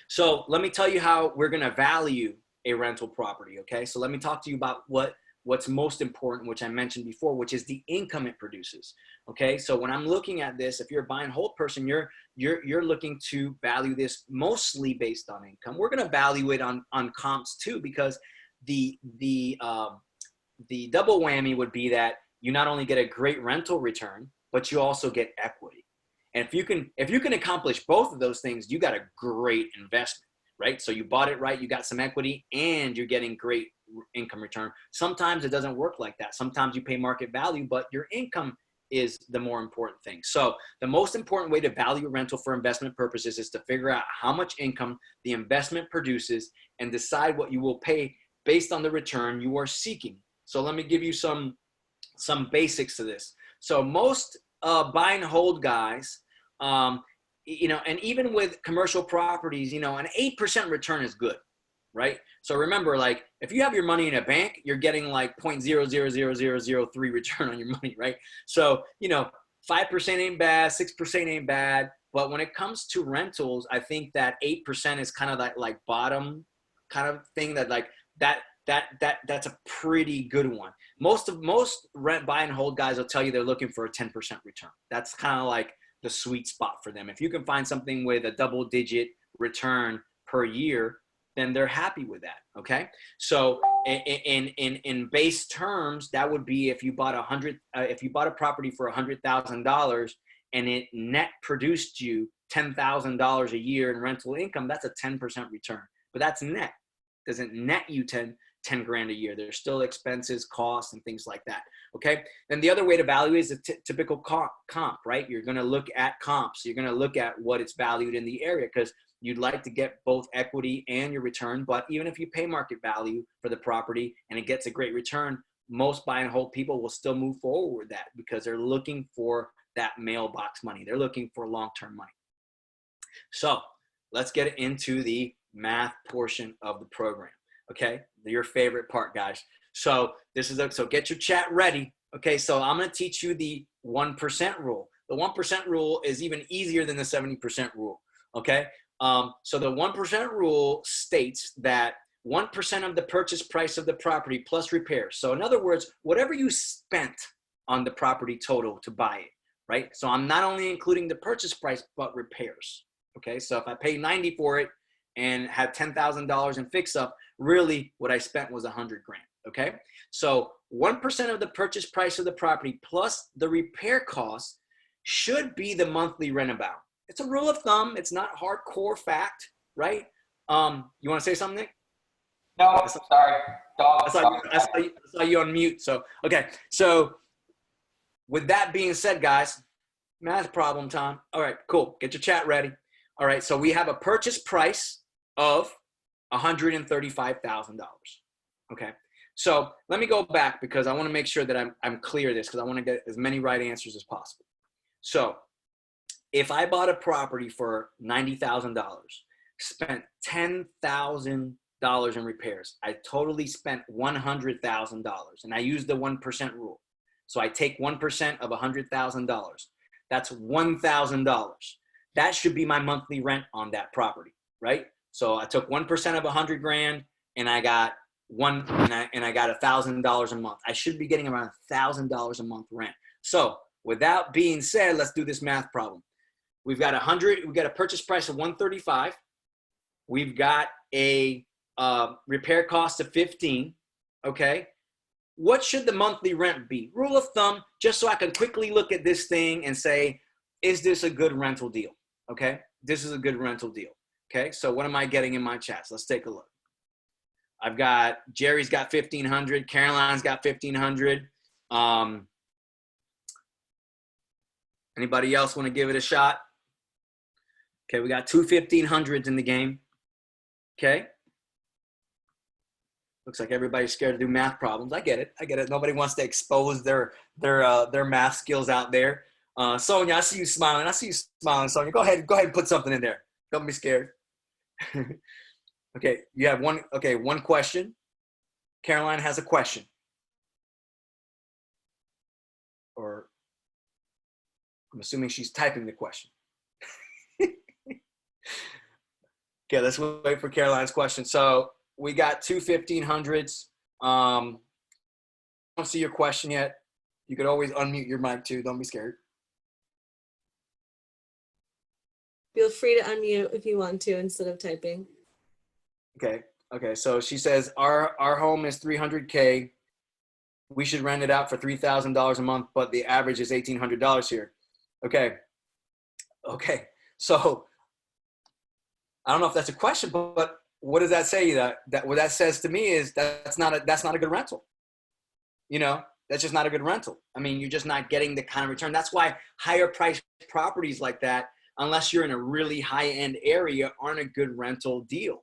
Speaker 1: So let me tell you how we're going to value a rental property. Okay. So let me talk to you about what's most important, which I mentioned before, which is the income it produces. Okay. So when I'm looking at this, if you're a buy and hold person, you're looking to value this mostly based on income. We're going to value it on comps too, because the double whammy would be that you not only get a great rental return, but you also get equity. And if you can accomplish both of those things, you got a great investment, right? So you bought it right, you got some equity, and you're getting great income return. Sometimes it doesn't work like that. Sometimes you pay market value, but your income is the more important thing. So the most important way to value rental for investment purposes is to figure out how much income the investment produces and decide what you will pay based on the return you are seeking. So let me give you some basics to this. So most buy and hold guys, and even with commercial properties, an 8% return is good, right? So remember, like if you have your money in a bank, you're getting like 0.000003 return on your money, right? So 5% ain't bad, 6% ain't bad, but when it comes to rentals, I think that 8% is kind of that like bottom kind of thing that like that's a pretty good one. Most rent buy and hold guys will tell you they're looking for a 10% return. That's kind of like the sweet spot for them. If you can find something with a double digit return per year, then they're happy with that. Okay. So in base terms, that would be if you bought if you bought a property for $100,000 and it net produced you $10,000 a year in rental income, that's a 10% return, but that's net. Doesn't net you 10 grand a year. There's still expenses, costs, and things like that. Okay. Then the other way to value is a typical comp, right? You're going to look at comps. You're going to look at what it's valued in the area, because you'd like to get both equity and your return. But even if you pay market value for the property and it gets a great return, most buy and hold people will still move forward with that because they're looking for that mailbox money. They're looking for long-term money. So let's get into the math portion of the program. Okay, your favorite part, guys. So so get your chat ready. Okay, so I'm going to teach you the 1% rule. The 1% rule is even easier than the 70% rule. Okay, so the 1% rule states that 1% of the purchase price of the property plus repairs. So in other words, whatever you spent on the property total to buy it, right? So I'm not only including the purchase price, but repairs. Okay, so if I pay 90 for it and had $10,000 in fix up, really what I spent was 100 grand. Okay, so 1% of the purchase price of the property plus the repair costs should be the monthly rent amount. It's a rule of thumb. It's not hardcore fact, right? You want to say something, Nick?
Speaker 2: No, sorry. Dog.
Speaker 1: I saw you on mute. So, okay. So with that being said, guys, math problem time. All right, cool. Get your chat ready. All right. So we have a purchase price of $135,000. Okay. So let me go back because I want to make sure that I'm clear this because I want to get as many right answers as possible. So if I bought a property for $90,000, spent $10,000 in repairs, I totally spent $100,000, and I use the 1% rule. So I take 1% of $100,000. That's $1,000. That should be my monthly rent on that property, right? So I took 1% of 100 grand, and I got $1,000 a month. I should be getting around $1,000 a month rent. So with that being said, let's do this math problem. We've got a purchase price of 135. We've got a repair cost of 15. Okay. What should the monthly rent be? Rule of thumb, just so I can quickly look at this thing and say, is this a good rental deal? Okay. This is a good rental deal. Okay. So what am I getting in my chats? Let's take a look. I've got, Jerry's got 1,500. Caroline's got 1,500. Anybody else want to give it a shot? Okay, we got two 1,500s in the game. Okay. Looks like everybody's scared to do math problems. I get it. I get it. Nobody wants to expose their math skills out there. Sonia, I see you smiling. Sonia. Go ahead and put something in there. Don't be scared. Okay, you have one question. Caroline has a question. Or I'm assuming she's typing the question. Okay, let's wait for Caroline's question. So we got two 1,500s. I don't see your question yet. You could always unmute your mic too. Don't be scared.
Speaker 3: Feel free to unmute if you want to instead of typing.
Speaker 1: Okay. So she says our home is $300K. We should rent it out for $3,000 a month, but the average is $1,800 here. Okay. So I don't know if that's a question, but what does that say? That what that says to me is that's not a good rental. You know, that's just not a good rental. I mean, you're just not getting the kind of return. That's why higher priced properties like that, unless you're in a really high end area, aren't a good rental deal.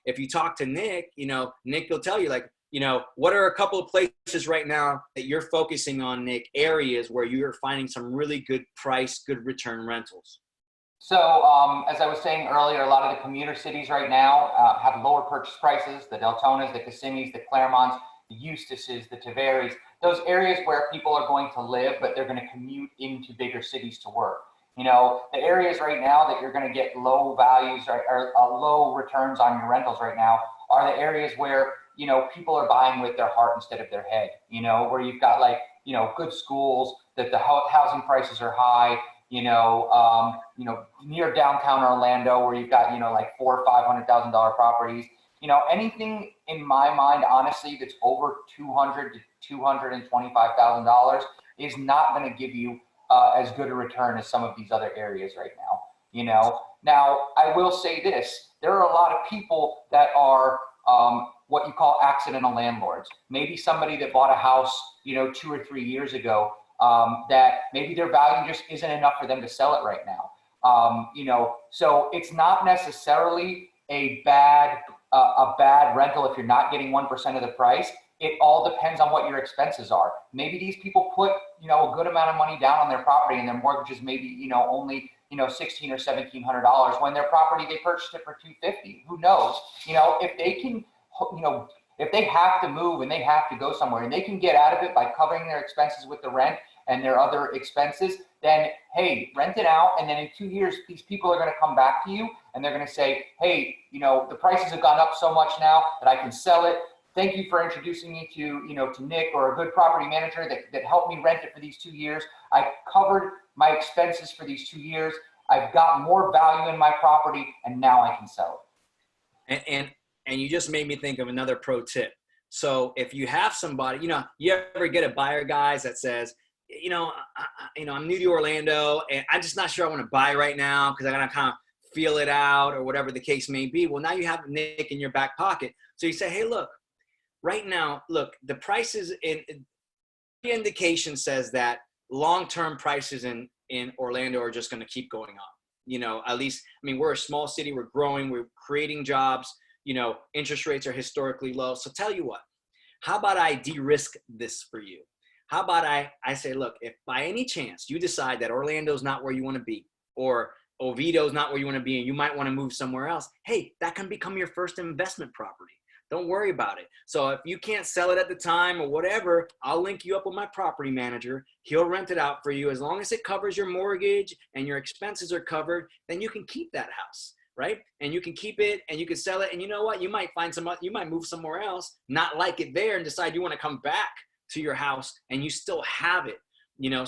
Speaker 1: If you talk to Nick, Nick will tell you, like, what are a couple of places right now that you're focusing on, Nick, areas where you're finding some really good price, good return rentals?
Speaker 2: So as I was saying earlier, a lot of the commuter cities right now have lower purchase prices. The Deltonas, the Kissimmees, the Claremonts, the Eustaces, the Tavares, those areas where people are going to live, but they're going to commute into bigger cities to work. The areas right now that you're going to get low values or low returns on your rentals right now are the areas where, people are buying with their heart instead of their head, where you've got good schools, that the housing prices are high, near downtown Orlando, where you've got, like $400,000 or $500,000 properties. Anything in my mind, honestly, that's over $200,000 to $225,000 is not going to give you as good a return as some of these other areas right now. Now I will say this: there are a lot of people that are what you call accidental landlords. Maybe somebody that bought a house, 2 or 3 years ago, that maybe their value just isn't enough for them to sell it right now. So it's not necessarily a bad rental if you're not getting 1% of the price. It all depends on what your expenses are. Maybe these people put, a good amount of money down on their property, and their mortgage is maybe, only, $1,600 or $1,700, when their property, they purchased it for $250. Who knows? If they can, if they have to move and they have to go somewhere and they can get out of it by covering their expenses with the rent and their other expenses, then hey, rent it out. And then in 2 years, these people are going to come back to you and they're going to say, hey, the prices have gone up so much now that I can sell it. Thank you for introducing me to Nick, or a good property manager that helped me rent it for these 2 years. I covered my expenses for these 2 years. I've got more value in my property, and now I can sell
Speaker 1: it. And you just made me think of another pro tip. So if you have somebody, you ever get a buyer, guys, that says, I'm new to Orlando and I'm just not sure I want to buy right now because I gotta kind of feel it out, or whatever the case may be. Well, now you have Nick in your back pocket. So you say, hey, look, right now, the prices the indication says that long-term prices in Orlando are just going to keep going up. At least, we're a small city, we're growing, we're creating jobs, interest rates are historically low. So tell you what, how about I de-risk this for you? How about I say, look, if by any chance you decide that Orlando's not where you want to be, or Oviedo's not where you want to be, and you might want to move somewhere else, hey, that can become your first investment property. Don't worry about it. So if you can't sell it at the time or whatever, I'll link you up with my property manager. He'll rent it out for you. As long as it covers your mortgage and your expenses are covered, then you can keep that house, right? And you can keep it and you can sell it. And you know what? You might you might move somewhere else, not like it there, and decide you want to come back to your house and you still have it.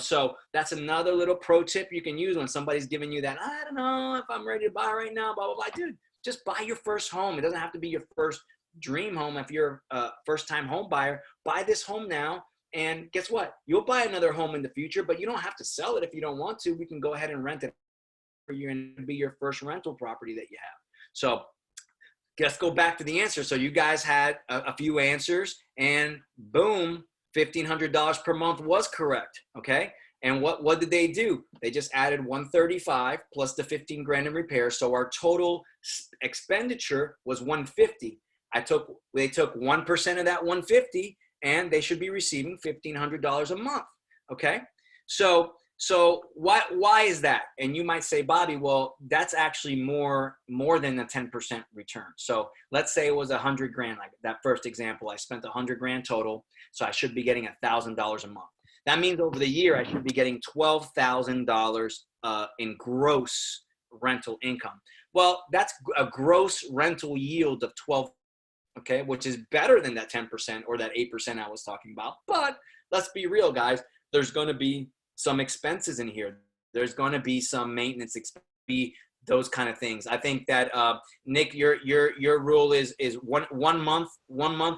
Speaker 1: So that's another little pro tip you can use when somebody's giving you that, I don't know if I'm ready to buy right now, blah, blah, blah. Dude, just buy your first home. It doesn't have to be your first dream home. If you're a first-time home buyer, buy this home now, and guess what? You'll buy another home in the future, but you don't have to sell it if you don't want to. We can go ahead and rent it for you and be your first rental property that you have. So let's go back to the answer. So you guys had a few answers, and boom, $1,500 per month was correct. Okay. And what did they do? They just added 135 plus the 15 grand in repairs. So our total expenditure was 150. They took 1% of that 150, and they should be receiving $1,500 a month. Okay. So why is that? And you might say, Bobby, well, that's actually more than the 10% return. So let's say it was 100 grand, like that first example. I spent 100 grand total. So I should be getting $1,000 a month. That means over the year, I should be getting $12,000 in gross rental income. Well, that's a gross rental yield of 12%. Okay, which is better than that 10% or that 8% I was talking about. But let's be real, guys. There's going to be some expenses in here. There's going to be some maintenance expenses, those kind of things. I think that Nick, your rule is one month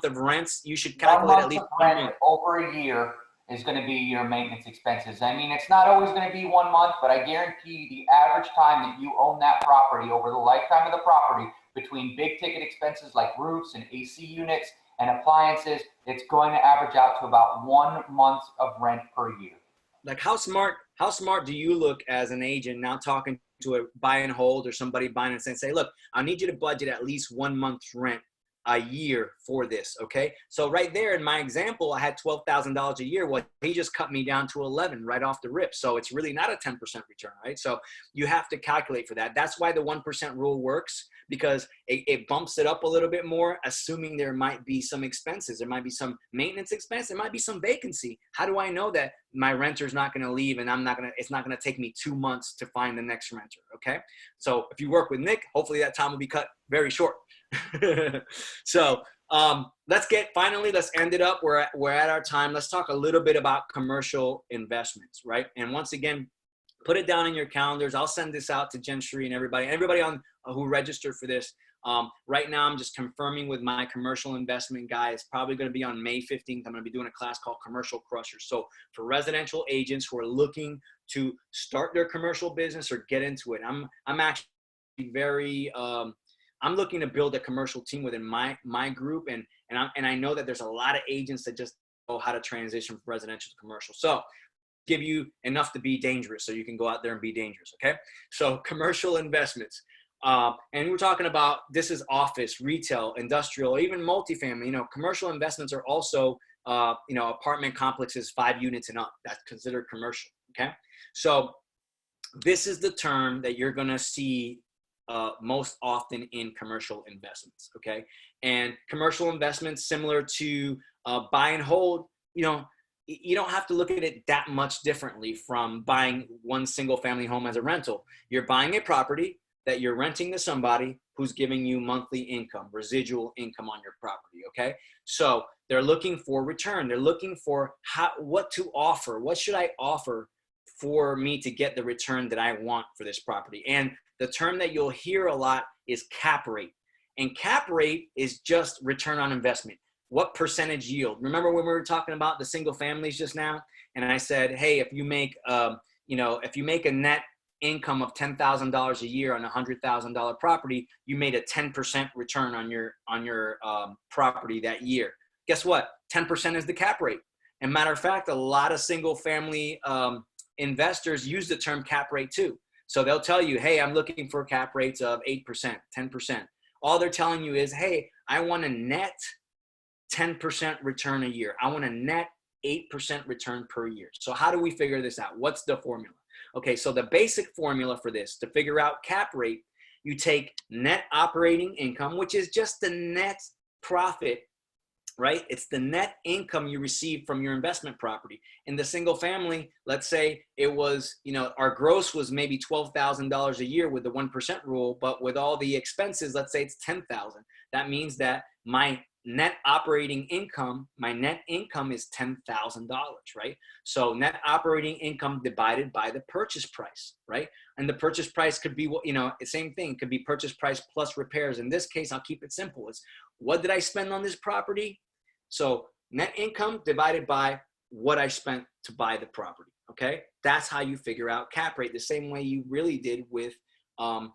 Speaker 1: of rents. You should calculate at least 1 month.
Speaker 2: Over a year is going to be your maintenance expenses. It's not always going to be 1 month, but I guarantee the average time that you own that property over the lifetime of the property, between big ticket expenses like roofs and AC units and appliances, it's going to average out to about 1 month of rent per year.
Speaker 1: Like how smart do you look as an agent now talking to a buy and hold or somebody buying and saying, look, I need you to budget at least 1 month's rent a year for this. Okay. So right there in my example, I had $12,000 a year. Well, he just cut me down to 11 right off the rip. So it's really not a 10% return, right? So you have to calculate for that. That's why the 1% rule works, because it bumps it up a little bit more, assuming there might be some expenses. There might be some maintenance expense. There might be some vacancy. How do I know that my renter's not going to leave and it's not going to take me 2 months to find the next renter? Okay. So if you work with Nick, hopefully that time will be cut very short. So let's end it up. We're at our time. Let's talk a little bit about commercial investments, right? And once again, Put it down in your calendars. I'll send this out to Jen Shree and everybody on who registered for this. Right now, I'm just confirming with my commercial investment guy. It's probably going to be on May 15th. I'm going to be doing a class called Commercial Crushers. So for residential agents who are looking to start their commercial business or get into it, I'm actually very I'm looking to build a commercial team within my group, and I know that there's a lot of agents that just know how to transition from residential to commercial. So give you enough to be dangerous, so you can go out there and be dangerous. Okay, so commercial investments. And we're talking about, this is office, retail, industrial, even multifamily. You know, commercial investments are also, you know, apartment complexes 5 units and up. That's considered commercial. Okay, so this is the term that you're going to see most often in commercial investments. Okay, and commercial investments, similar to buy and hold, you know, you don't have to look at it that much differently from buying one single family home as a rental. You're buying a property that you're renting to somebody who's giving you monthly income, residual income on your property. Okay, so they're looking for return. They're looking for what to offer. What should I offer for me to get the return that I want for this property? And the term that you'll hear a lot is cap rate. And cap rate is just return on investment. What percentage yield? Remember when we were talking about the single families just now? And I said, hey, if you make, you know, if you make a net income of $10,000 a year on a $100,000 property, you made a 10% return on your property that year. Guess what? 10% is the cap rate. And matter of fact, a lot of single family investors use the term cap rate too. So they'll tell you, hey, I'm looking for cap rates of 8%, 10%. All they're telling you is, hey, I want a net 10% return a year. I want a net 8% return per year. So how do we figure this out? What's the formula? Okay, so the basic formula for this, to figure out cap rate, you take net operating income, which is just the net profit, right? It's the net income you receive from your investment property. In the single family, let's say it was, you know, our gross was maybe $12,000 a year with the 1% rule, but with all the expenses, let's say it's $10,000. That means that my net operating income, my net income is $10,000, right? So net operating income divided by the purchase price, right? And the purchase price could be, you know, the same thing, could be purchase price plus repairs. In this case, I'll keep it simple. It's what did I spend on this property? So net income divided by what I spent to buy the property, okay? That's how you figure out cap rate, the same way you really did with a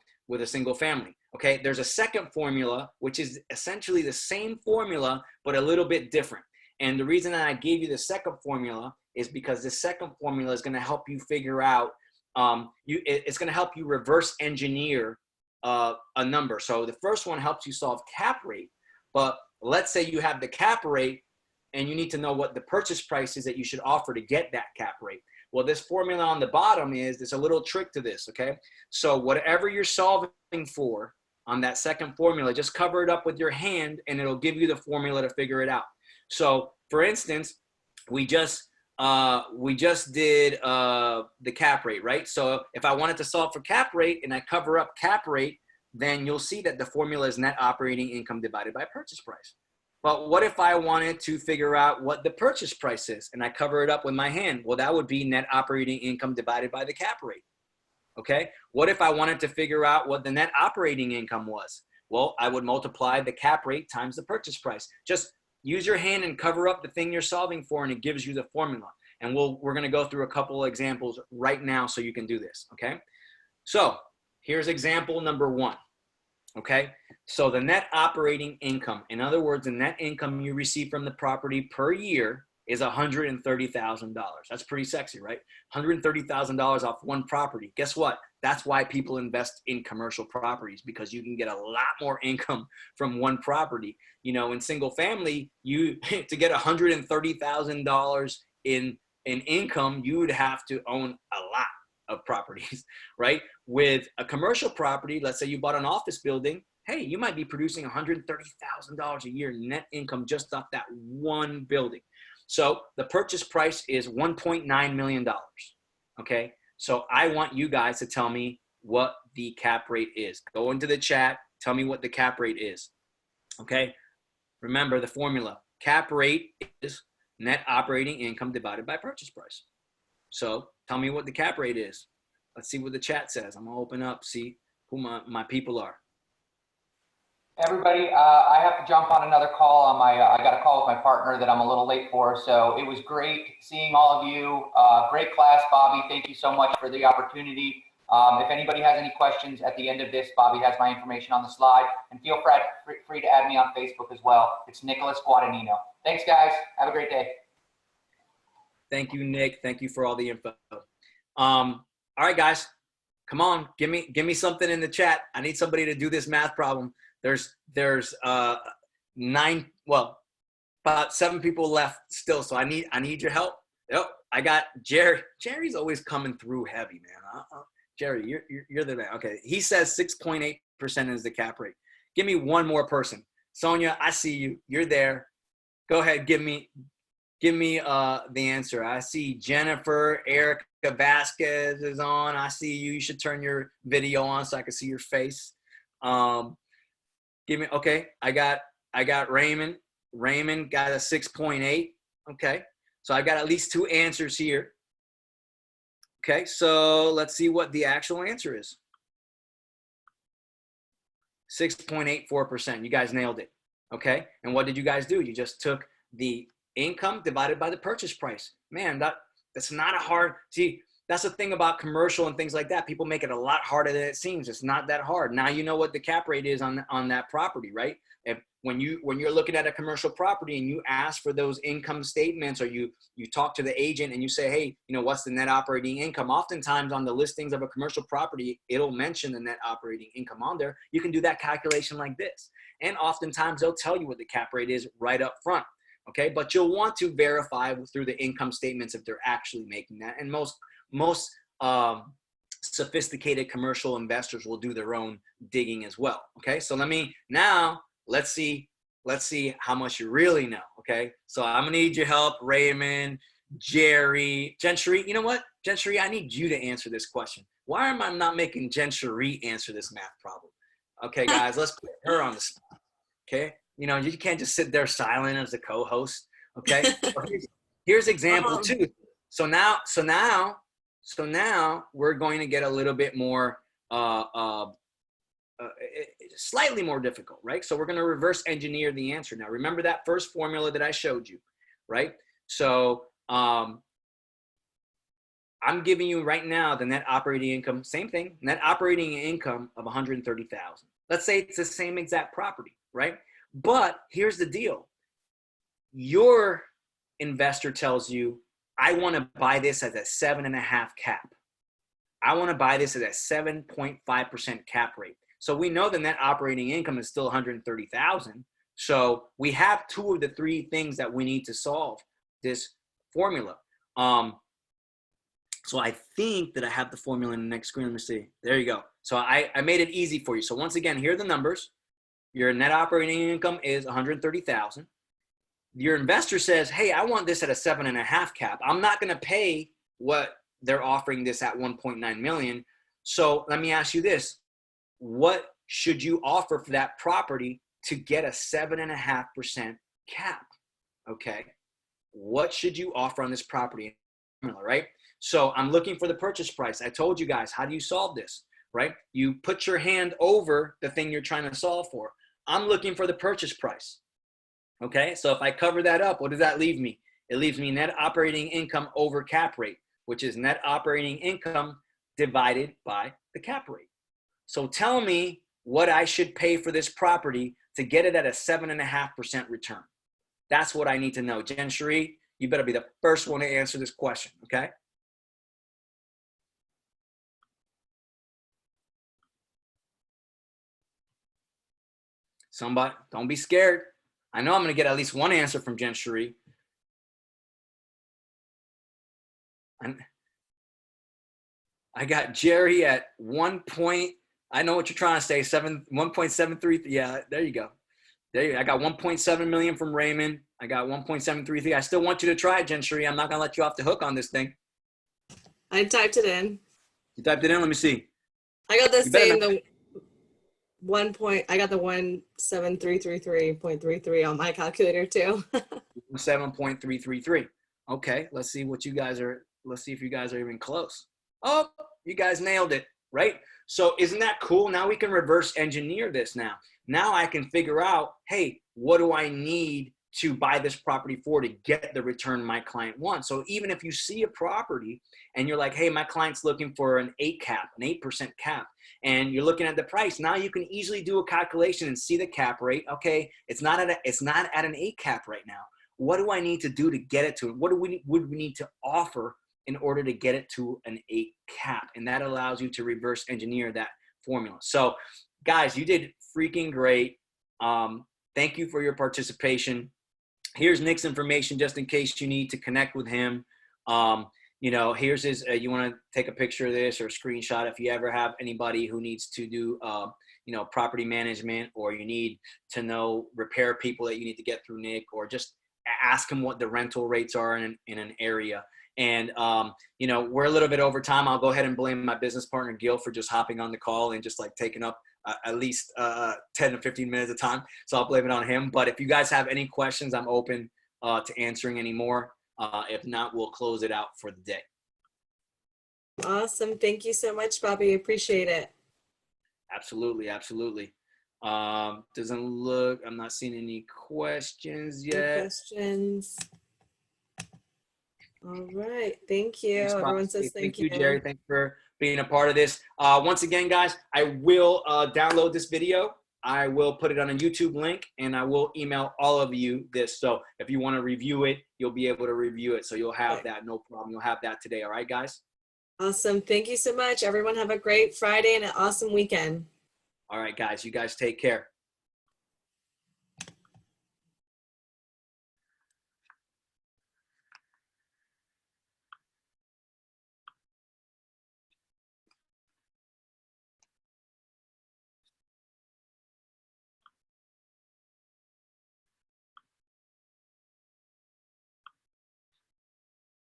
Speaker 1: single family. Okay, there's a second formula, which is essentially the same formula, but a little bit different. And the reason that I gave you the second formula is because the second formula is going to help you figure out, it's going to help you reverse engineer a number. So the first one helps you solve cap rate, but let's say you have the cap rate and you need to know what the purchase price is that you should offer to get that cap rate. Well, this formula on the bottom there's a little trick to this, okay? So whatever you're solving for on that second formula, just cover it up with your hand and it'll give you the formula to figure it out. So for instance, we just did the cap rate, right? So if I wanted to solve for cap rate and I cover up cap rate, then you'll see that the formula is net operating income divided by purchase price. But what if I wanted to figure out what the purchase price is and I cover it up with my hand? Well, that would be net operating income divided by the cap rate. Okay, what if I wanted to figure out what the net operating income was? Well, I would multiply the cap rate times the purchase price. Just use your hand and cover up the thing you're solving for and it gives you the formula. And we're going to go through a couple of examples right now so you can do this, okay? So here's example number 1, okay? So the net operating income, in other words, the net income you receive from the property per year is $130,000. That's pretty sexy, right? $130,000 off one property. Guess what? That's why people invest in commercial properties, because you can get a lot more income from one property. You know, in single family, to get $130,000 in income, you would have to own a lot of properties, right? With a commercial property, let's say you bought an office building, hey, you might be producing $130,000 a year net income just off that one building. So the purchase price is $1.9 million, okay? So I want you guys to tell me what the cap rate is. Go into the chat, tell me what the cap rate is, okay? Remember the formula. Cap rate is net operating income divided by purchase price. So tell me what the cap rate is. Let's see what the chat says. I'm gonna open up, see who my people are.
Speaker 2: Everybody, I have to jump on another call on my, I got a call with my partner that I'm a little late for. So it was great seeing all of you. Great class, Bobby. Thank you so much for the opportunity. If anybody has any questions at the end of this, Bobby has my information on the slide, and feel free to add me on Facebook as well. It's Nicholas Guadagnino. Thanks, guys. Have a great day.
Speaker 1: Thank you, Nick. Thank you for all the info. All right, guys, come on. Give me something in the chat. I need somebody to do this math problem. There's about 7 people left still, so I need your help. Yep, I got Jerry. Jerry's always coming through heavy, man. Jerry, you're the man. Okay, he says 6.8% is the cap rate. Give me one more person. Sonia, I see you. You're there. Go ahead, give me the answer. I see Jennifer, Erica Vasquez is on. I see you. You should turn your video on so I can see your face. Okay. I got Raymond. Raymond got a 6.8. Okay. So I've got at least 2 answers here. Okay. So let's see what the actual answer is. 6.84%. You guys nailed it. Okay. And what did you guys do? You just took the income divided by the purchase price. Man, that's not a hard, see, that's the thing about commercial and things like that. People make it a lot harder than it seems. It's not that hard. Now you know what the cap rate is on that property, right? When you're looking at a commercial property and you ask for those income statements, or you talk to the agent and you say, hey, what's the net operating income? Oftentimes on the listings of a commercial property, it'll mention the net operating income on there. You can do that calculation like this. And oftentimes they'll tell you what the cap rate is right up front. Okay, but you'll want to verify through the income statements if they're actually making that. And most sophisticated commercial investors will do their own digging as well. Okay, so let's see how much you really know. Okay, so I'm gonna need your help, Raymond, Jerry, Jen Cherie. You know what, Jen Cherie, I need you to answer this question. Why am I not making Jen Cherie answer this math problem? Okay, guys, let's put her on the spot. Okay. You can't just sit there silent as the co-host. Okay. Here's example 2. So now we're going to get a little bit more, slightly more difficult, right? So we're going to reverse engineer the answer. Now, remember that first formula that I showed you, right? So I'm giving you right now the net operating income, same thing, net operating income of 130,000. Let's say it's the same exact property, right? But here's the deal. Your investor tells you, I want to buy this at a 7.5 cap. I want to buy this at a 7.5% cap rate. So we know the net operating income is still 130,000. So we have 2 of the 3 things that we need to solve this formula. So I think that I have the formula in the next screen. Let me see. There you go. So I made it easy for you. So once again, here are the numbers. Your net operating income is 130,000. Your investor says, hey, I want this at a 7.5 cap. I'm not going to pay what they're offering this at 1.9 million. So let me ask you this. What should you offer for that property to get a 7.5% cap? Okay. What should you offer on this property? Right? So I'm looking for the purchase price. I told you guys, how do you solve this? Right? You put your hand over the thing you're trying to solve for. I'm looking for the purchase price. Okay, so if I cover that up, what does that leave me? It leaves me net operating income over cap rate, which is net operating income divided by the cap rate. So tell me what I should pay for this property to get it at a 7.5% return. That's what I need to know. Jen Cherie, you better be the first one to answer this question, okay? Somebody, don't be scared. I know I'm going to get at least one answer from Jen Cherie. I got Jerry at 1 point. I know what you're trying to say. 1.73. Yeah, there you go. I got 1.7 million from Raymond. I got 1.733. I still want you to try it, Jen Cherie. I'm not going to let you off the hook on this thing.
Speaker 3: I typed it in.
Speaker 1: You typed it in? Let me see.
Speaker 3: I got the same. I got the 17333.33 on my calculator too.
Speaker 1: 7.333. Okay, let's see what you guys are. Let's see if you guys are even close. Oh, You guys nailed it, right? So isn't that cool? Now we can reverse engineer this now. Now I can figure out, hey, what do I need to buy this property for to get the return my client wants? So even if you see a property and you're like, hey, my client's looking for an 8 cap, an 8% cap, and you're looking at the price, now you can easily do a calculation and see the cap rate. Okay, it's not at an 8 cap right now. What do I need to do to get it to it? What would we need to offer in order to get it to an 8 cap? And that allows you to reverse engineer that formula. So guys, you did freaking great. Thank you for your participation. Here's Nick's information just in case you need to connect with him. You know, here's his, you want to take a picture of this or a screenshot if you ever have anybody who needs to do, you know, property management, or you need to know repair people that you need to get through Nick, or just ask him what the rental rates are in an area. And, you know, we're a little bit over time. I'll go ahead and blame my business partner, Gil, for just hopping on the call and just like taking up at least 10 to 15 minutes of time. So I'll blame it on him. But if you guys have any questions, I'm open to answering any more. If not, we'll close it out for the day.
Speaker 3: Awesome. Thank you so much, Bobby. Appreciate it.
Speaker 1: Absolutely. Absolutely. Doesn't look, I'm not seeing any questions yet.
Speaker 3: No questions. All right. Thank you.
Speaker 1: Thanks,
Speaker 3: Everyone says
Speaker 1: thank
Speaker 3: thank
Speaker 1: you, Jerry. Thanks for being a part of this. Once again, guys, I will download this video. I will put it on a YouTube link, and I will email all of you this. So if you want to review it, you'll be able to review it. So you'll have that, no problem. You'll have that today. All right, guys?
Speaker 3: Awesome. Thank you so much. Everyone have a great Friday and an awesome weekend.
Speaker 1: All right, guys. You guys take care.